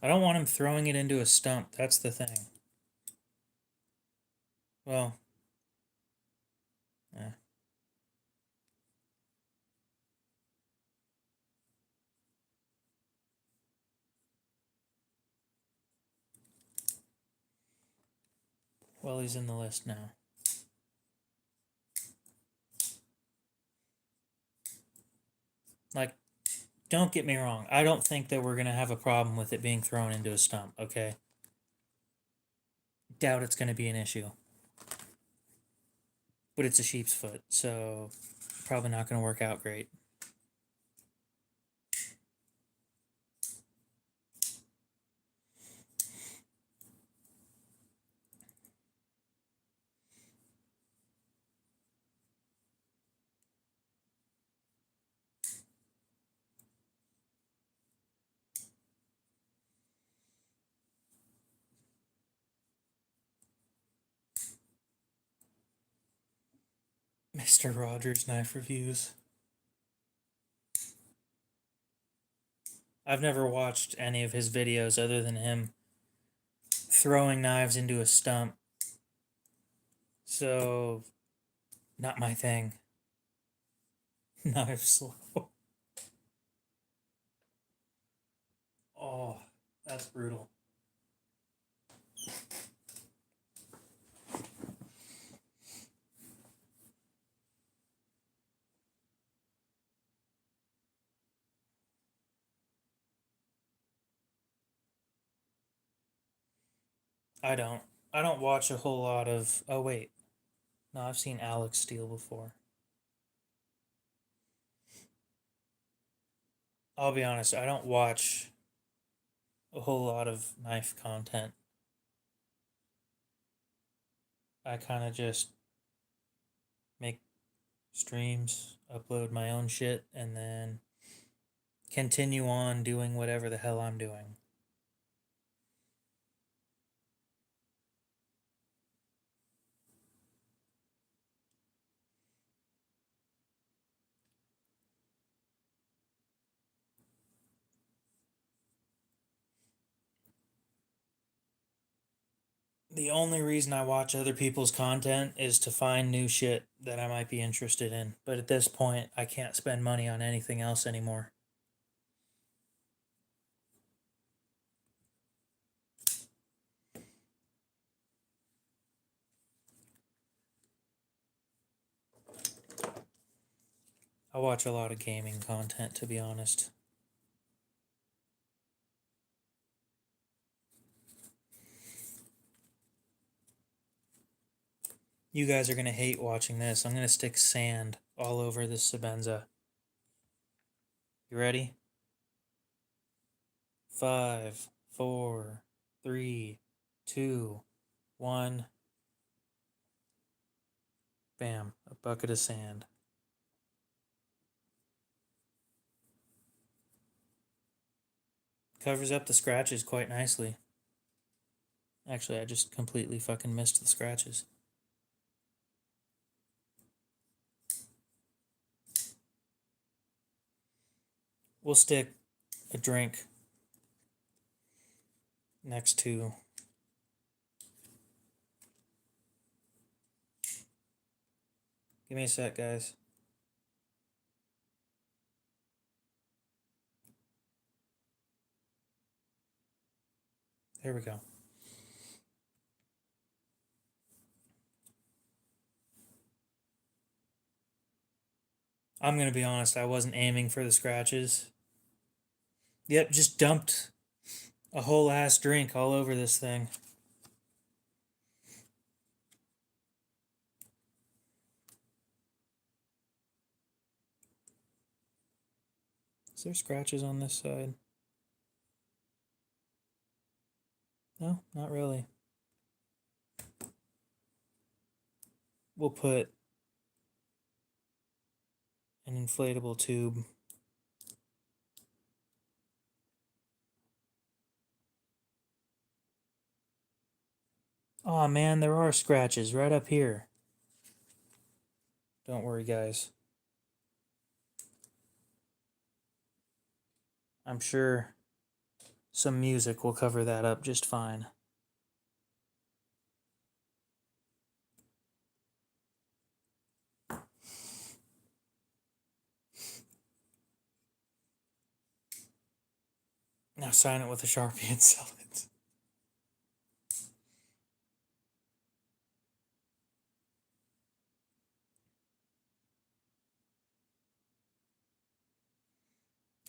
S1: I don't want him throwing it into a stump. That's the thing. Well, eh. Well, he's in the list now. Like, don't get me wrong. I don't think that we're going to have a problem with it being thrown into a stump, okay? Doubt it's going to be an issue. But it's a sheep's foot, so probably not going to work out great. Mr. Rogers Knife Reviews. I've never watched any of his videos other than him throwing knives into a stump. So, not my thing. Knife slow. Oh, that's brutal. I don't. I don't watch a whole lot of. Oh wait, no, I've seen Alex steal before. I'll be honest. I don't watch a whole lot of knife content. I kind of just make streams, upload my own shit, and then continue on doing whatever the hell I'm doing. The only reason I watch other people's content is to find new shit that I might be interested in. But at this point, I can't spend money on anything else anymore. I watch a lot of gaming content, to be honest. You guys are going to hate watching this. I'm going to stick sand all over this Sebenza. You ready? 5, 4, 3, 2, 1. Bam, a bucket of sand. Covers up the scratches quite nicely. Actually, I just completely fucking missed the scratches. We'll stick a drink next to Give me a sec, guys. There we go. I'm going to be honest, I wasn't aiming for the scratches. Yep, just dumped a whole ass drink all over this thing. Is there scratches on this side? No, not really. We'll put an inflatable tube. Oh man, there are scratches right up here. Don't worry, guys. I'm sure some music will cover that up just fine. Now sign it with a Sharpie and sell it.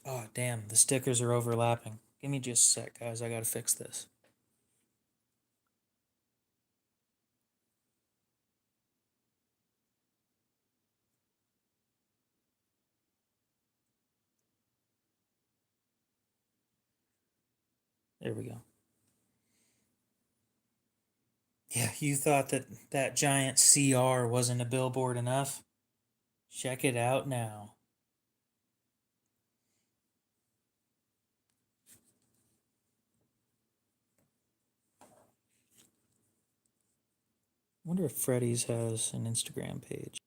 S1: Oh, damn, the stickers are overlapping. Give me just a sec, guys. I gotta fix this. There we go. Yeah, you thought that that giant CR wasn't a billboard enough? Check it out now. I wonder if Freddy's has an Instagram page.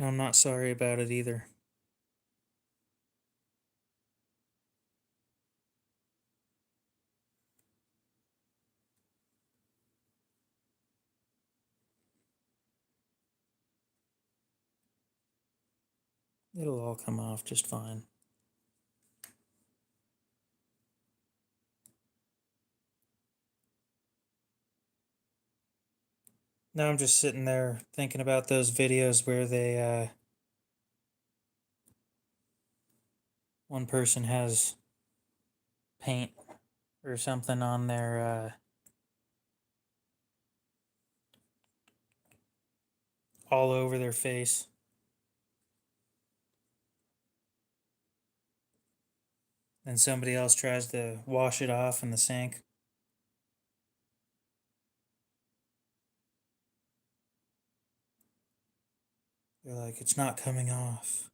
S1: I'm not sorry about it either. It'll all come off just fine. Now I'm just sitting there thinking about those videos where they, one person has paint or something on their, all over their face. And somebody else tries to wash it off in the sink. They're like, it's not coming off.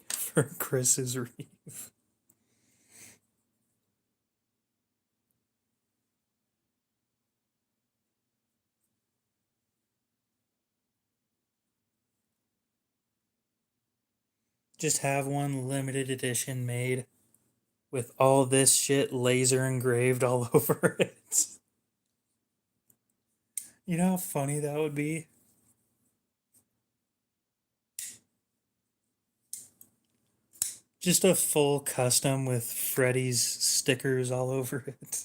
S1: For Chris's Reeve. Just have one limited edition made with all this shit laser engraved all over it. You know how funny that would be? Just a full custom with Freddy's stickers all over it.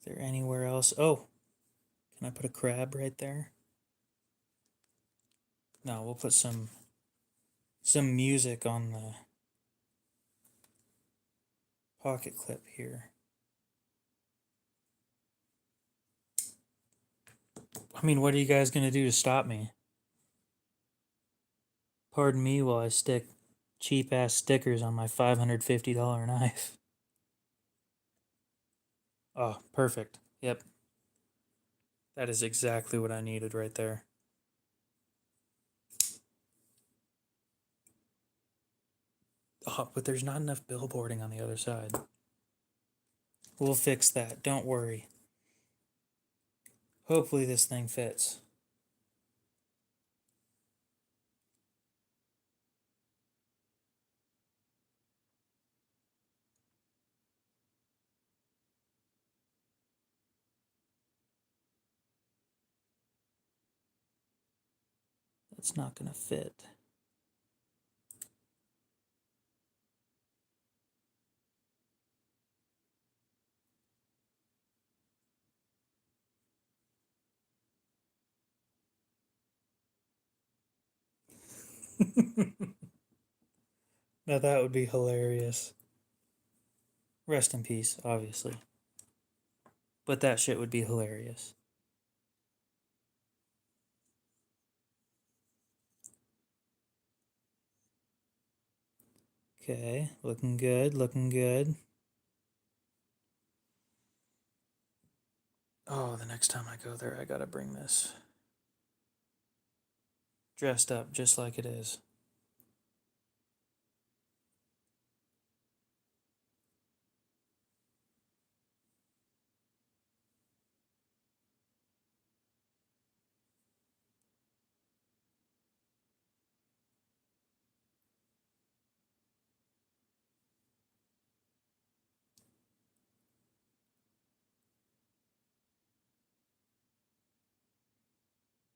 S1: there anywhere else? Oh, can I put a crab right there? No, we'll put some music on the pocket clip here. I mean, what are you guys gonna do to stop me? Pardon me while I stick cheap ass stickers on my $550 knife. Oh, perfect. Yep. That is exactly what I needed right there. Oh, but there's not enough billboarding on the other side. We'll fix that. Don't worry. Hopefully this thing fits. That's not gonna fit. Now that would be hilarious. Rest in peace, obviously. But that shit would be hilarious. Okay, looking good, looking good. Oh, the next time I go there, I gotta bring this dressed up just like it is.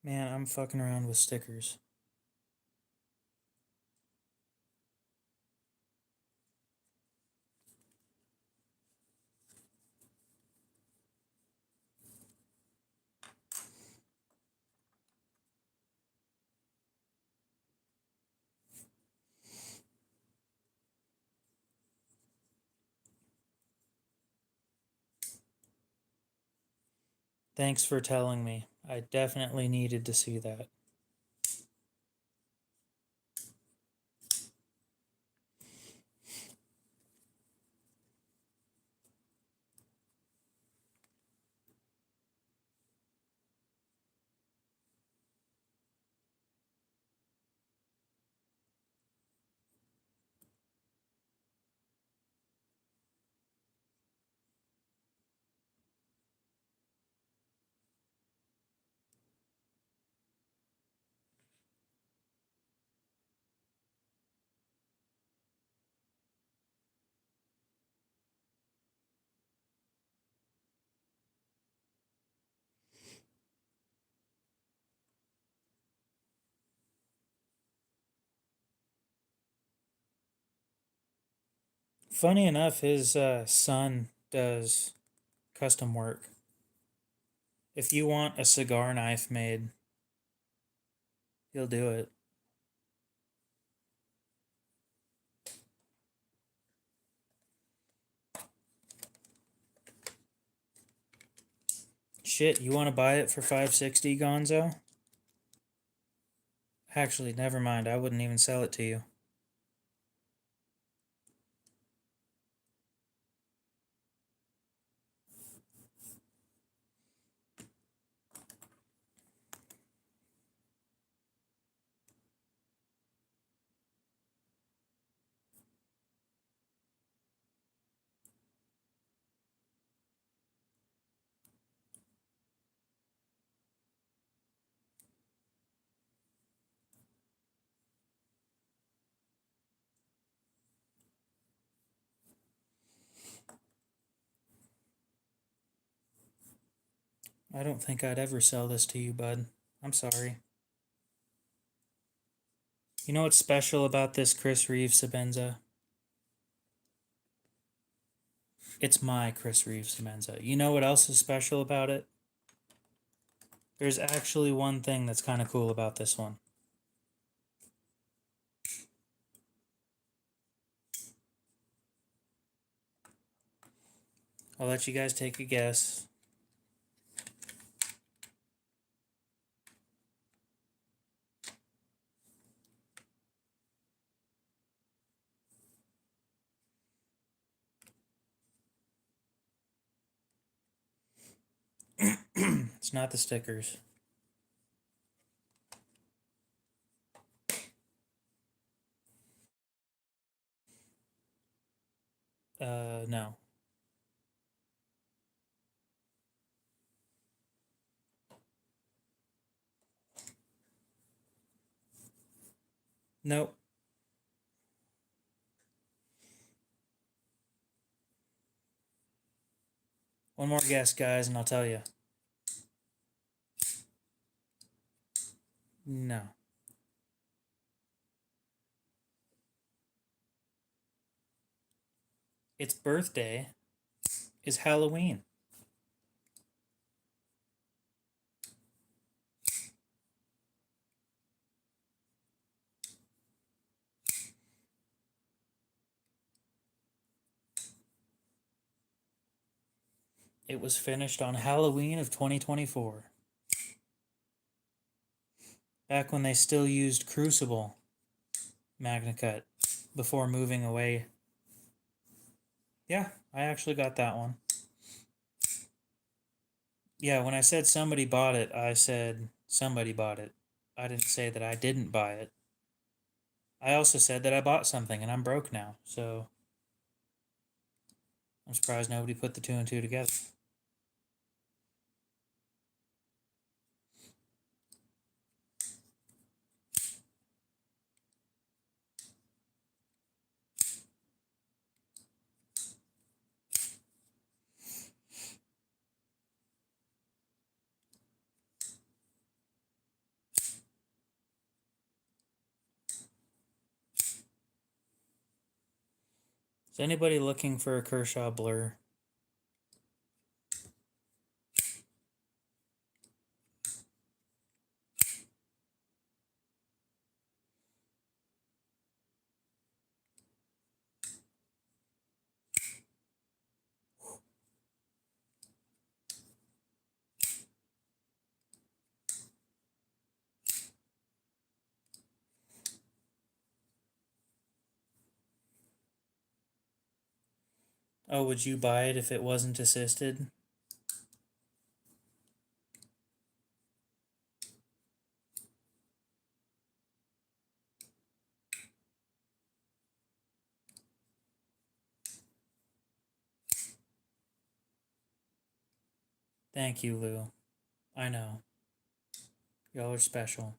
S1: Man, I'm fucking around with stickers. Thanks for telling me. I definitely needed to see that. Funny enough, his son does custom work. If you want a cigar knife made, he'll do it. Shit, you want to buy it for $560, Gonzo? Actually, never mind. I wouldn't even sell it to you. I don't think I'd ever sell this to you, bud. I'm sorry. You know what's special about this Chris Reeve Sabenza? It's my Chris Reeves Menza. You know what else is special about it? There's actually one thing that's kind of cool about this one. I'll let you guys take a guess. It's not the stickers. No. Nope. One more guess, guys, and I'll tell you. No. Its birthday is Halloween. It was finished on Halloween of 2024. Back when they still used Crucible Magna Cut before moving away. Yeah, I actually got that one. Yeah, when I said somebody bought it, I said somebody bought it. I didn't say that I didn't buy it. I also said that I bought something and I'm broke now, so I'm surprised nobody put the two and two together. Is anybody looking for a Kershaw blur? Oh, would you buy it if it wasn't assisted? Thank you, Lou. I know. Y'all are special.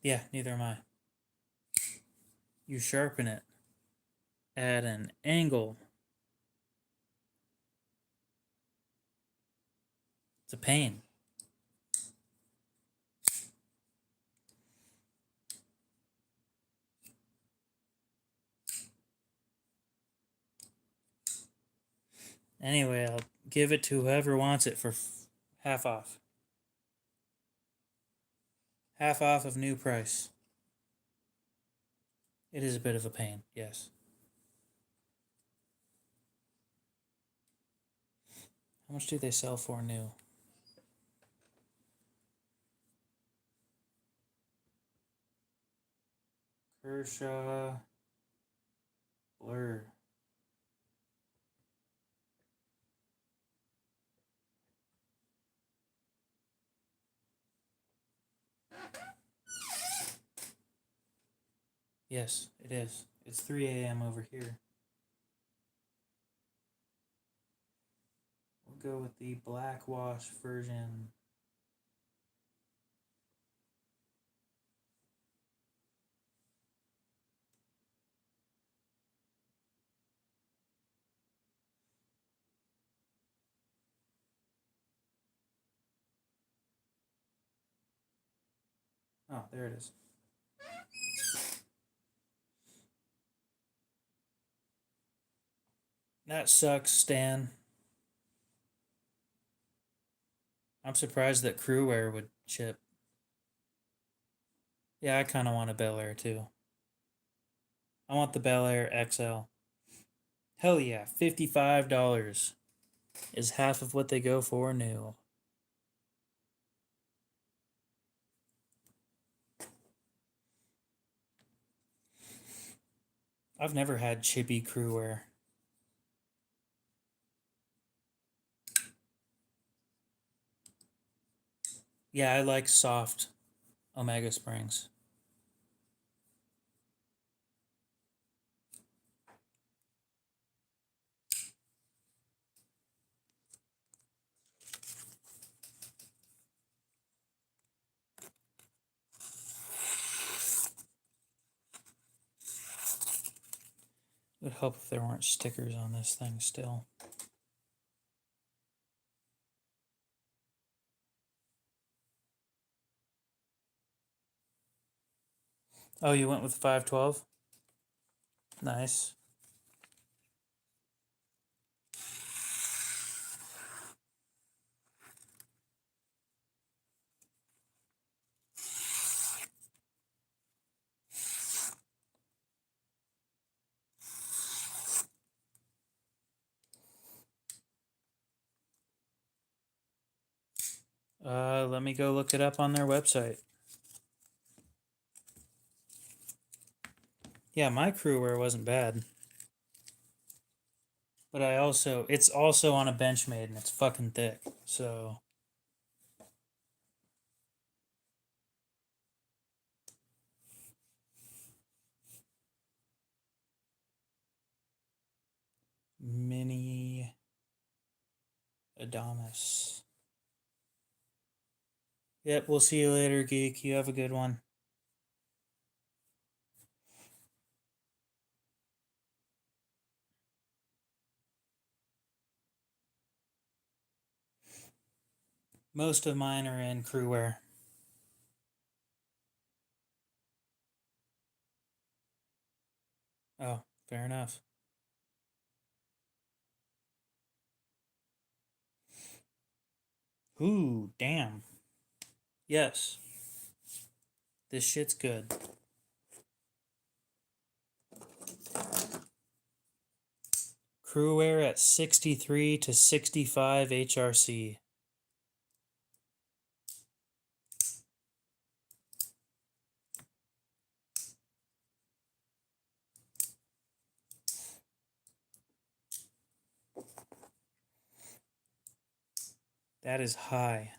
S1: Yeah, neither am I. You sharpen it at an angle. It's a pain. Anyway, I'll give it to whoever wants it for half off. Half off of new price. It is a bit of a pain, yes. How much do they sell for new? Kershaw blur. Yes, it is. It's 3 a.m. over here. We'll go with the black wash version. Oh, there it is. That sucks, Stan. I'm surprised that Crewwear would ship. Yeah, I kind of want a Bel Air too. I want the Bel Air XL. Hell yeah, $55 is half of what they go for new. I've never had chippy Crewwear. Yeah, I like soft Omega Springs. It would help if there weren't stickers on this thing still. Oh, you went with 512? Nice. Let me go look it up on their website. Yeah, my Crewwear wasn't bad. But it's also on a Benchmade and it's fucking thick. So, mini Adamas. Yep, we'll see you later, geek. You have a good one. Most of mine are in Crewwear. Oh, fair enough. Ooh, damn. Yes. This shit's good. Crewwear at 63 to 65 HRC. That is high.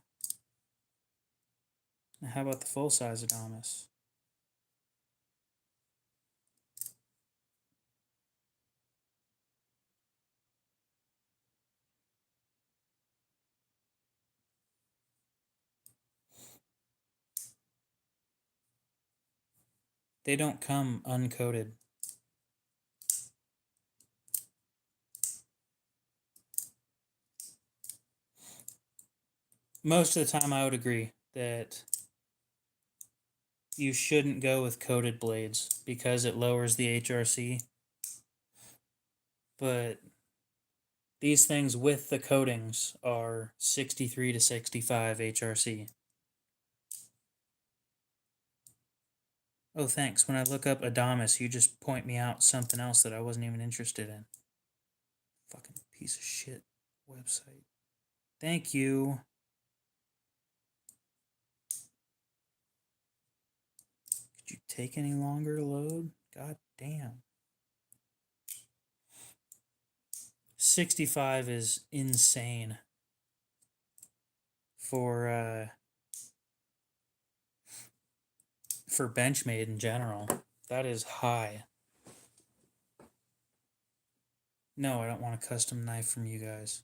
S1: Now how about the full size Adamas? They don't come uncoated. Most of the time, I would agree that you shouldn't go with coated blades because it lowers the HRC. But these things with the coatings are 63 to 65 HRC. Oh, thanks. When I look up Adamas, you just point me out something else that I wasn't even interested in. Fucking piece of shit website. Thank you. Could you take any longer to load? God damn. 65 is insane for Benchmade in general. That is high. No, I don't want a custom knife from you guys.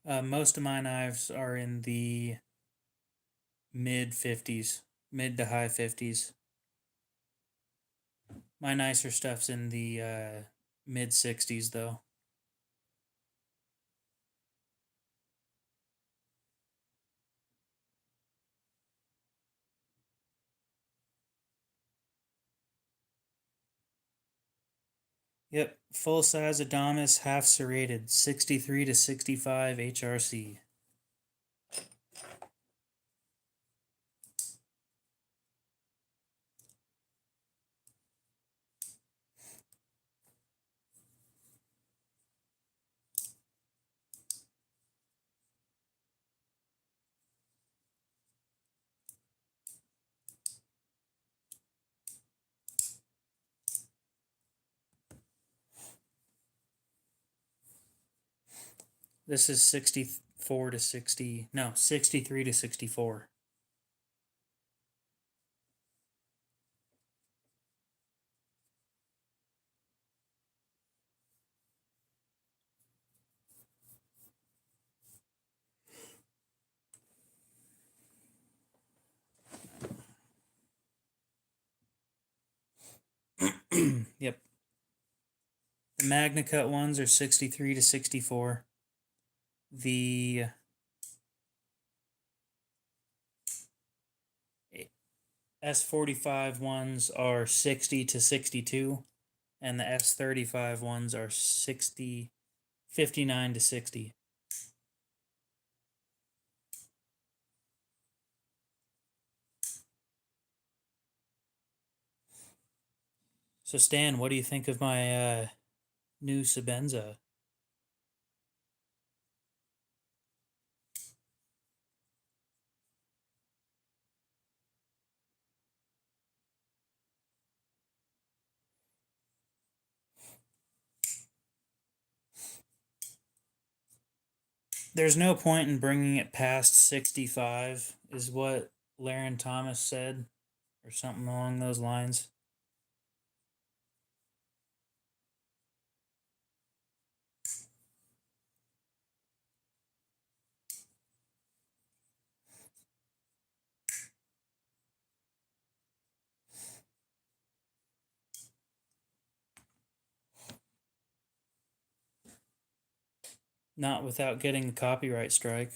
S1: Most of my knives are in the mid 50s, mid to high 50s. My nicer stuff's in the mid 60s, though. Yep, full size Adamas, half serrated, 63 to 65 HRC. This is 64 to 60, no, 63 to 64. Yep. The Magna Cut ones are 63 to 64. The S45 ones are 60 to 62, and the S35 ones are 59 to 60. So Stan, what do you think of my new Sebenza? There's no point in bringing it past 65, is what Laren Thomas said, or something along those lines. Not without getting the copyright strike.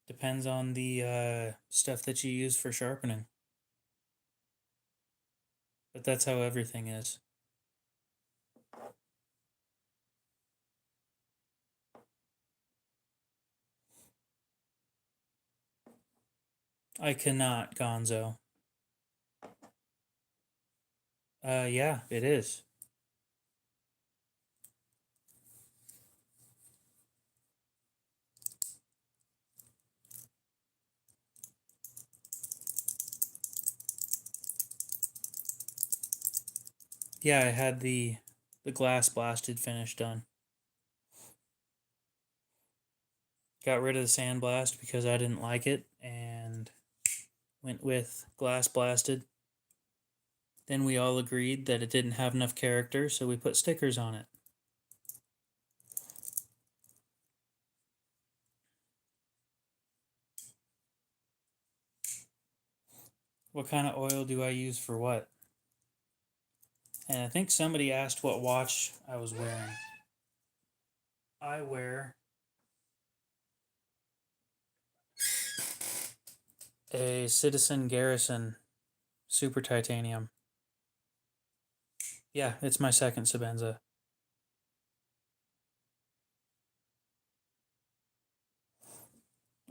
S1: Depends on the stuff that you use for sharpening. But that's how everything is. I cannot, Gonzo. Yeah, it is. Yeah, I had the glass blasted finish done. Got rid of the sandblast because I didn't like it and went with glass blasted. Then we all agreed that it didn't have enough character, so we put stickers on it. What kind of oil do I use for what? And I think somebody asked what watch I was wearing. I wear a Citizen Garrison Super Titanium. Yeah, it's my second Sebenza.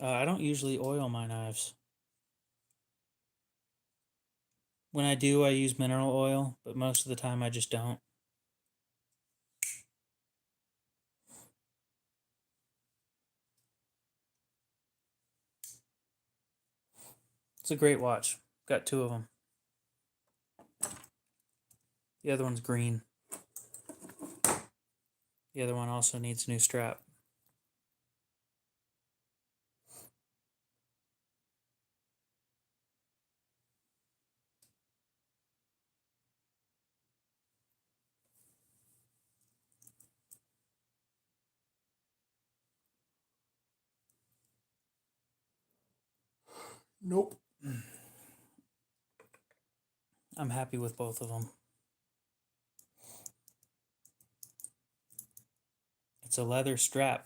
S1: I don't usually oil my knives. When I do, I use mineral oil, but most of the time I just don't. It's a great watch. Got two of them. The other one's green. The other one also needs a new strap. Nope. I'm happy with both of them. It's a leather strap.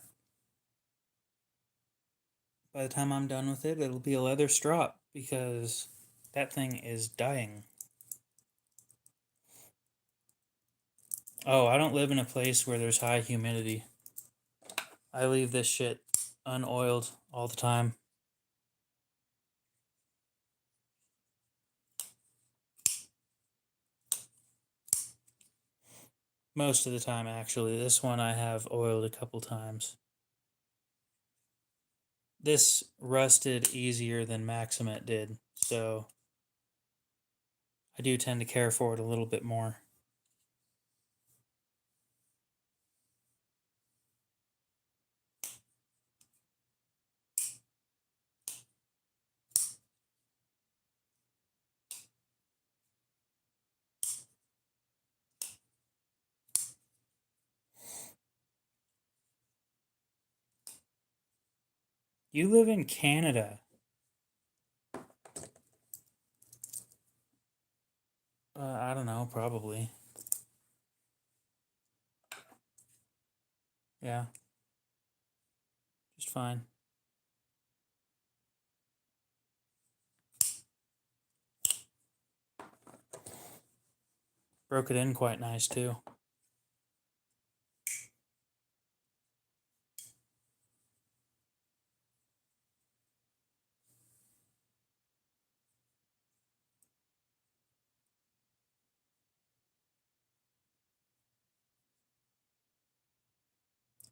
S1: By the time I'm done with it, it'll be a leather strap because that thing is dying. Oh, I don't live in a place where there's high humidity. I leave this shit unoiled all the time. Most of the time, actually. This one I have oiled a couple times. This rusted easier than Maximate did, so I do tend to care for it a little bit more. You live in Canada. I don't know, probably. Yeah. Just fine. Broke it in quite nice, too.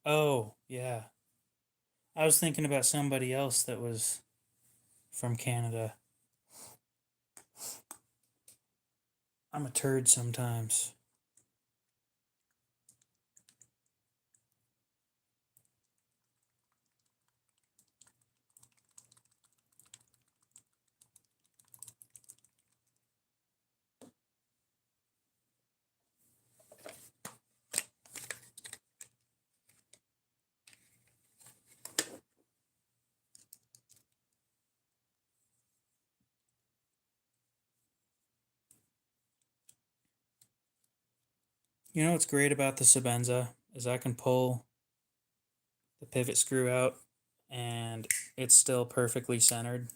S1: Oh, yeah. I was thinking about somebody else that was from Canada. I'm a turd sometimes. You know what's great about the Sebenza is I can pull the pivot screw out and it's still perfectly centered.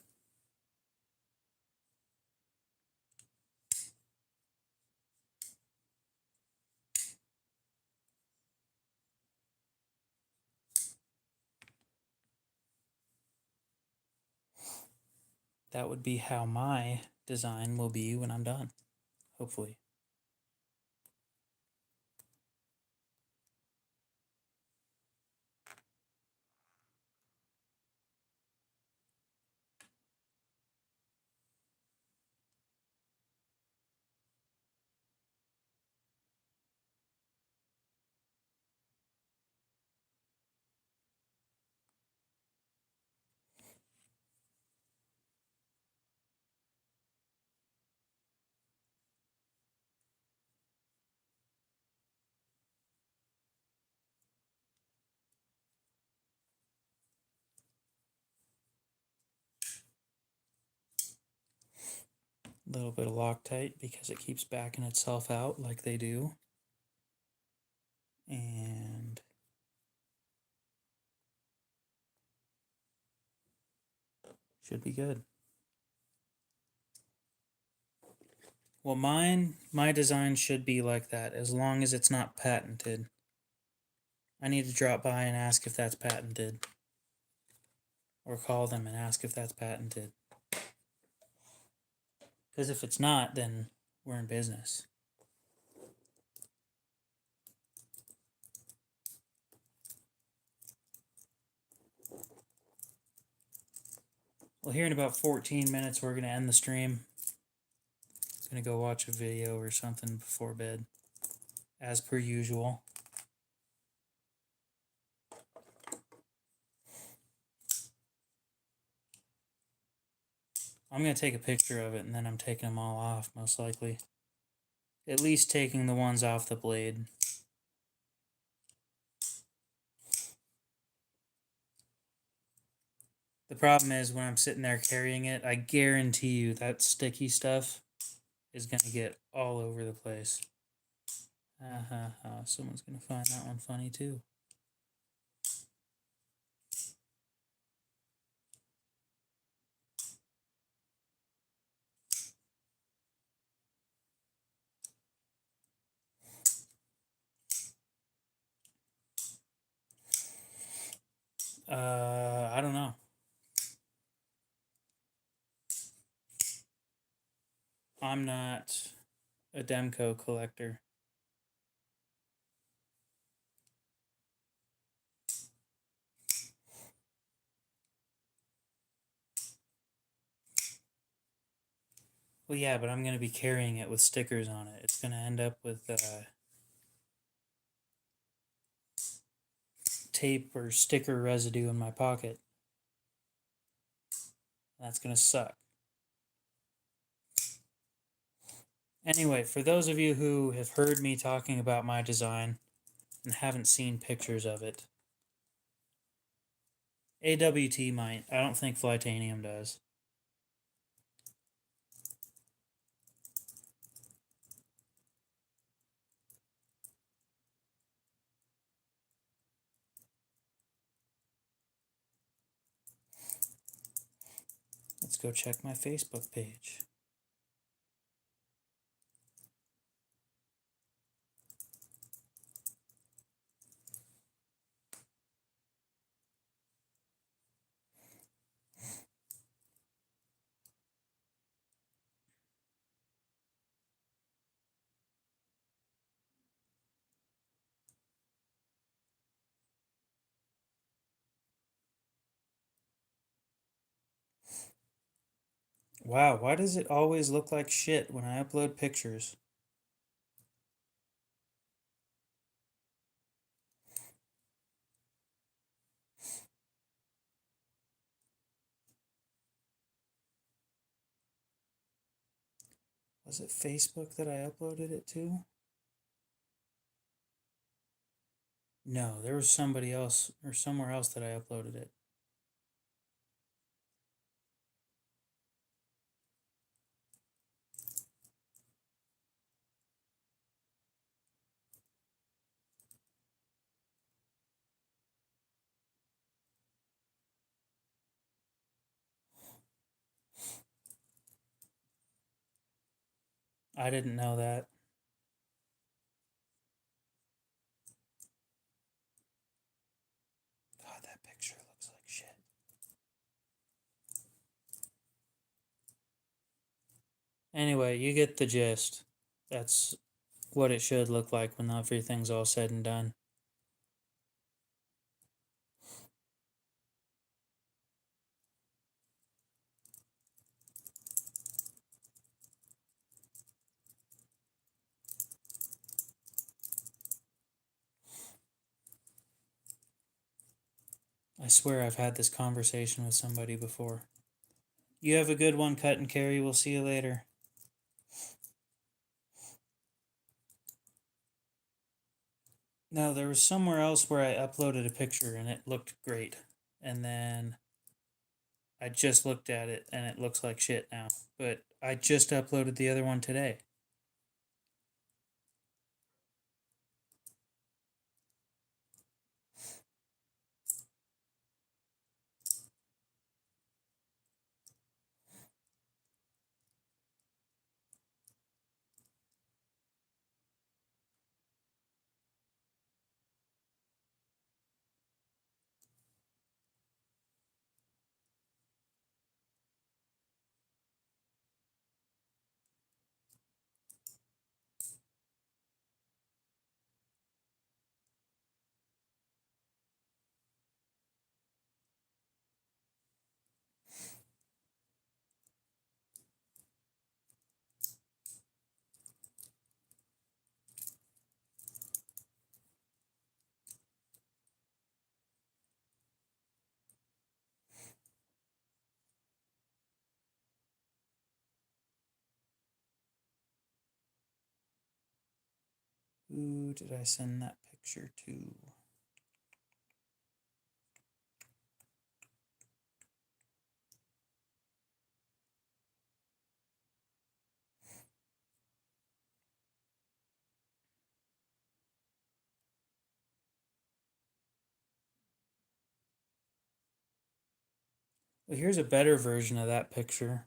S1: That would be how my design will be when I'm done, hopefully. A little bit of Loctite because it keeps backing itself out like they do. And should be good. Well, my design should be like that as long as it's not patented. I need to drop by and ask if that's patented. Or call them and ask if that's patented. Because if it's not, then we're in business. Well, here in about 14 minutes, we're going to end the stream. Going to go watch a video or something before bed, as per usual. I'm going to take a picture of it, and then I'm taking them all off, most likely. At least taking the ones off the blade. The problem is when I'm sitting there carrying it, I guarantee you that sticky stuff is going to get all over the place. Ha ha ha. Someone's going to find that one funny too. I don't know. I'm not a Demco collector. Well, yeah, but I'm going to be carrying it with stickers on it. It's going to end up with tape or sticker residue in my pocket. That's going to suck. Anyway, for those of you who have heard me talking about my design and haven't seen pictures of it, AWT might. I don't think Flytanium does. Let's go check my Facebook page. Wow, why does it always look like shit when I upload pictures? Was it Facebook that I uploaded it to? No, there was somebody else or somewhere else that I uploaded it. I didn't know that. God, that picture looks like shit. Anyway, you get the gist. That's what it should look like when everything's all said and done. I swear I've had this conversation with somebody before. You have a good one, Cut and Carry. We'll see you later. No, there was somewhere else where I uploaded a picture and it looked great. And then I just looked at it and it looks like shit now. But I just uploaded the other one today. Who did I send that picture to? Well, here's a better version of that picture.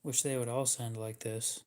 S1: Wish they would all sound like this.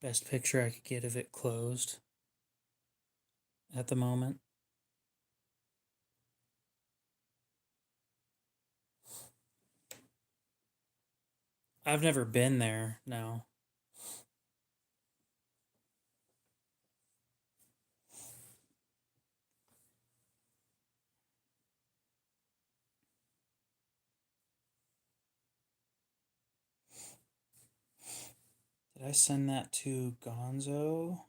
S1: Best picture I could get of it closed at the moment. I've never been there, no. Did I send that to Gonzo?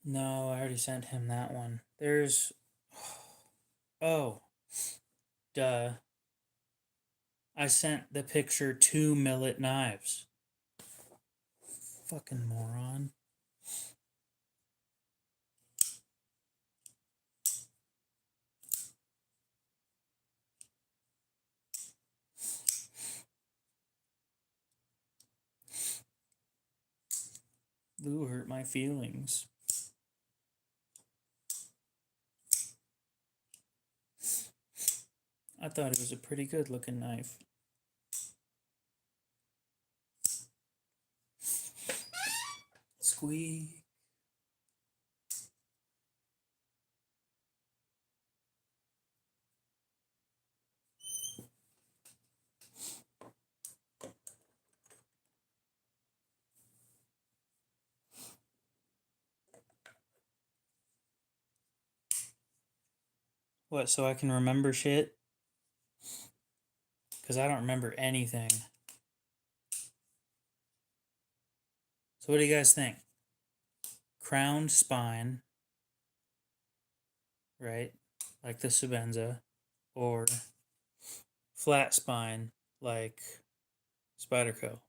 S1: No, I already sent him that one. There's. Oh, duh. I sent the picture to Millet Knives. Fucking moron. Lou hurt my feelings. I thought it was a pretty good looking knife. Squeak. What, so I can remember shit? Because I don't remember anything. So what do you guys think? Crowned spine, right? Like the Sabenza. Or flat spine, like Spyderco.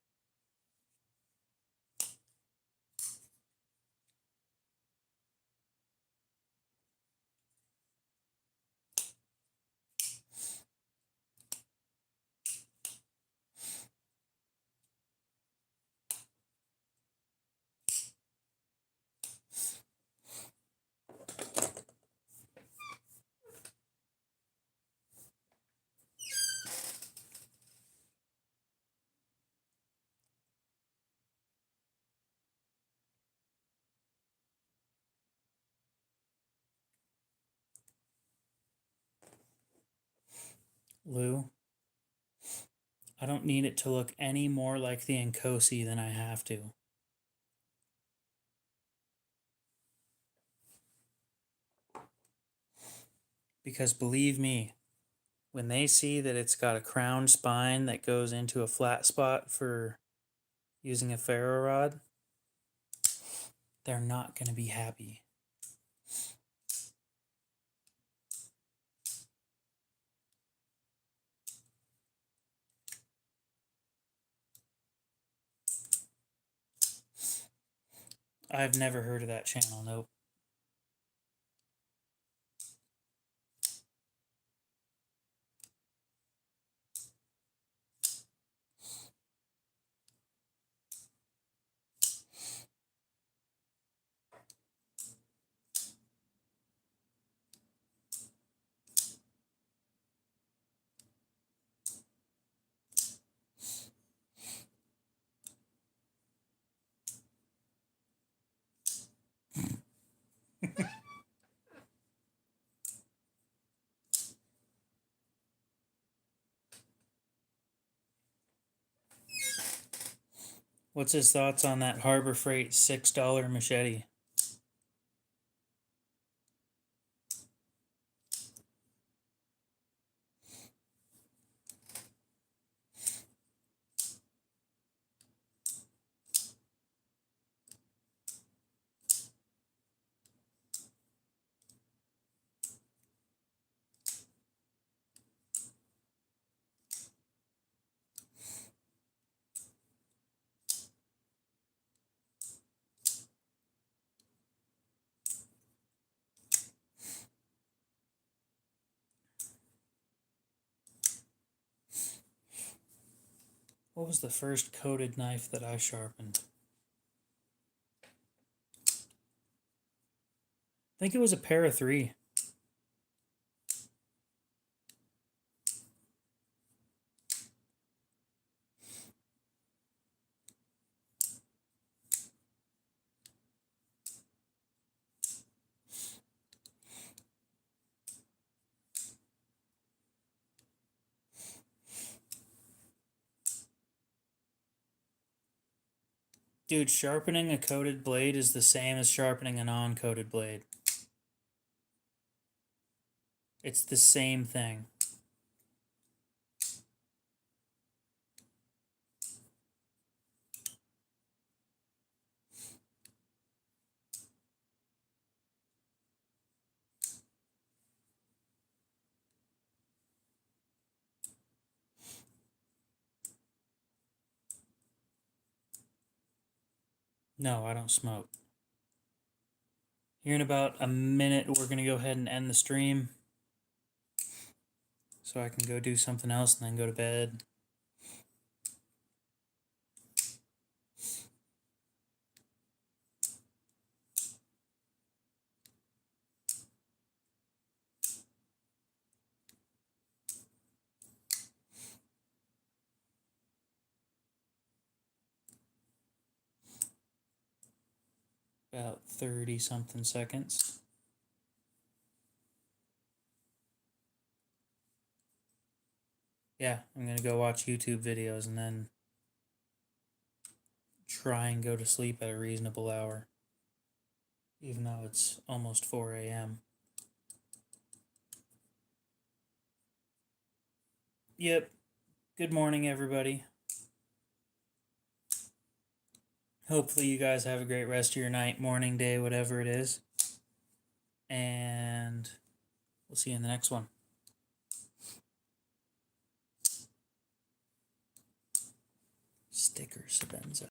S1: Lou, I don't need it to look any more like the Nkosi than I have to. Because believe me, when they see that it's got a crowned spine that goes into a flat spot for using a ferro rod, they're not going to be happy. I've never heard of that channel, nope. What's his thoughts on that Harbor Freight $6 machete? What was the first coated knife that I sharpened? I think it was a Para 3. Dude, sharpening a coated blade is the same as sharpening a non-coated blade. It's the same thing. No, I don't smoke. Here in about a minute, we're going to go ahead and end the stream so I can go do something else and then go to bed. About 30 something seconds. Yeah, I'm going to go watch YouTube videos and then try and go to sleep at a reasonable hour, even though it's almost 4 a.m. Yep. Good morning, everybody. Hopefully you guys have a great rest of your night, morning, day, whatever it is. And we'll see you in the next one. Sticker Sabenza.